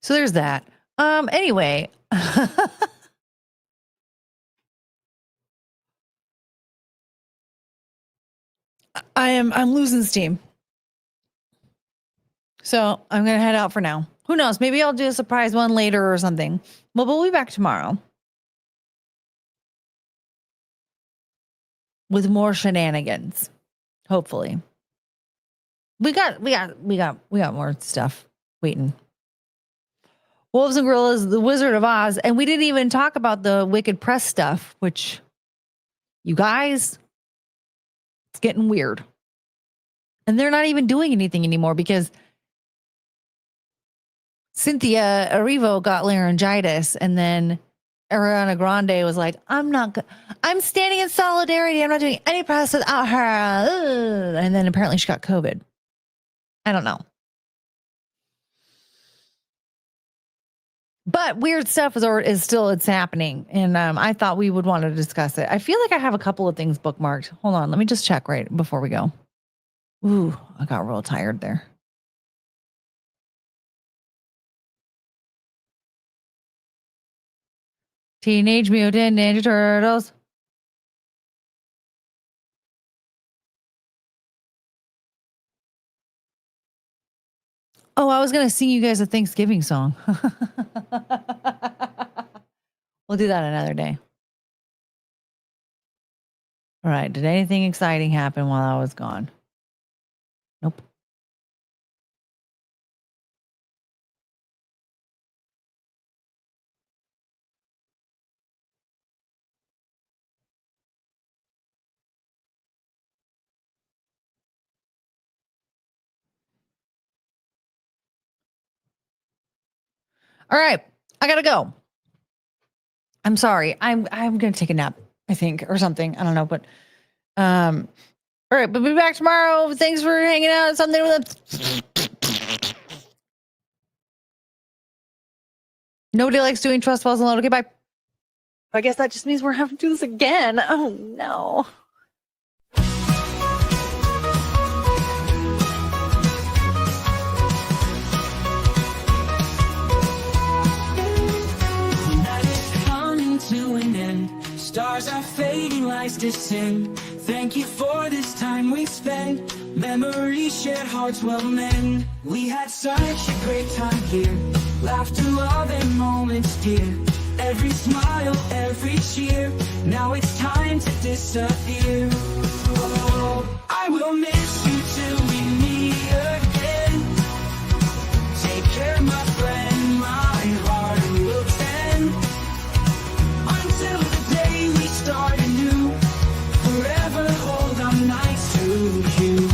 So there's that. Anyway. I'm losing steam. So I'm going to head out for now. Who knows? Maybe I'll do a surprise one later or something. Well, we'll be back tomorrow with more shenanigans. Hopefully. We got more stuff waiting. Wolves and Gorillas, The Wizard of Oz, and we didn't even talk about the Wicked Press stuff, which, you guys, it's getting weird. And they're not even doing anything anymore because Cynthia Erivo got laryngitis, and then Ariana Grande was like, I'm standing in solidarity. I'm not doing any press without her. And then apparently she got COVID. I don't know. But weird stuff it's happening. And I thought we would want to discuss it. I feel like I have a couple of things bookmarked. Hold on. Let me just check right before we go. Ooh, I got real tired there. Teenage Mutant Ninja Turtles. Oh, I was going to sing you guys a Thanksgiving song. We'll do that another day. All right. Did anything exciting happen while I was gone? Nope. All right. I got to go. I'm sorry. I'm going to take a nap, I think, or something. I don't know, but all right, but we'll be back tomorrow. Thanks for hanging out. Something with nobody likes doing trust falls alone. Okay, bye. I guess that just means we're having to do this again. Oh no. To an end, stars are fading, lights descend. Thank you for this time we spent. Memories shared, hearts will mend. We had such a great time here. Laughter, love, and moments dear. Every smile, every cheer. Now it's time to disappear. Oh, I will miss you till we meet again. Take care, my friend, my heart will tend. Until the day we start anew, forever hold on nights to you.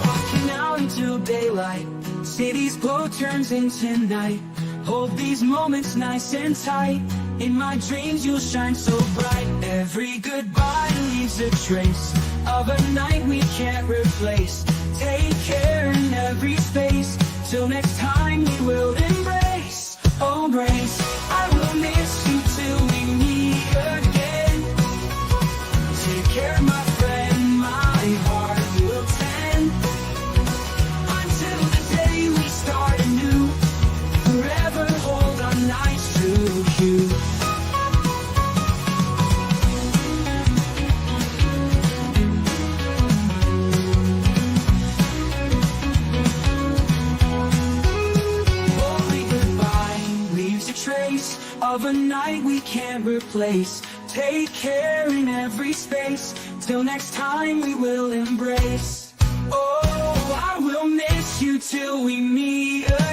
Walking out into daylight, city's glow turns into night. Hold these moments nice and tight. In my dreams you'll shine so bright. Every goodbye leaves a trace of a night we can't replace. Take care in every space. Till next time we will embrace. Oh, embrace. I will miss you till we meet again. Take care, my friend, my heart will tend. Until the day we start anew, forever hold on nights to you. Only goodbye leaves a trace of a night we can't replace. Take care in every space. Till next time we will embrace. Oh, I will miss you till we meet again.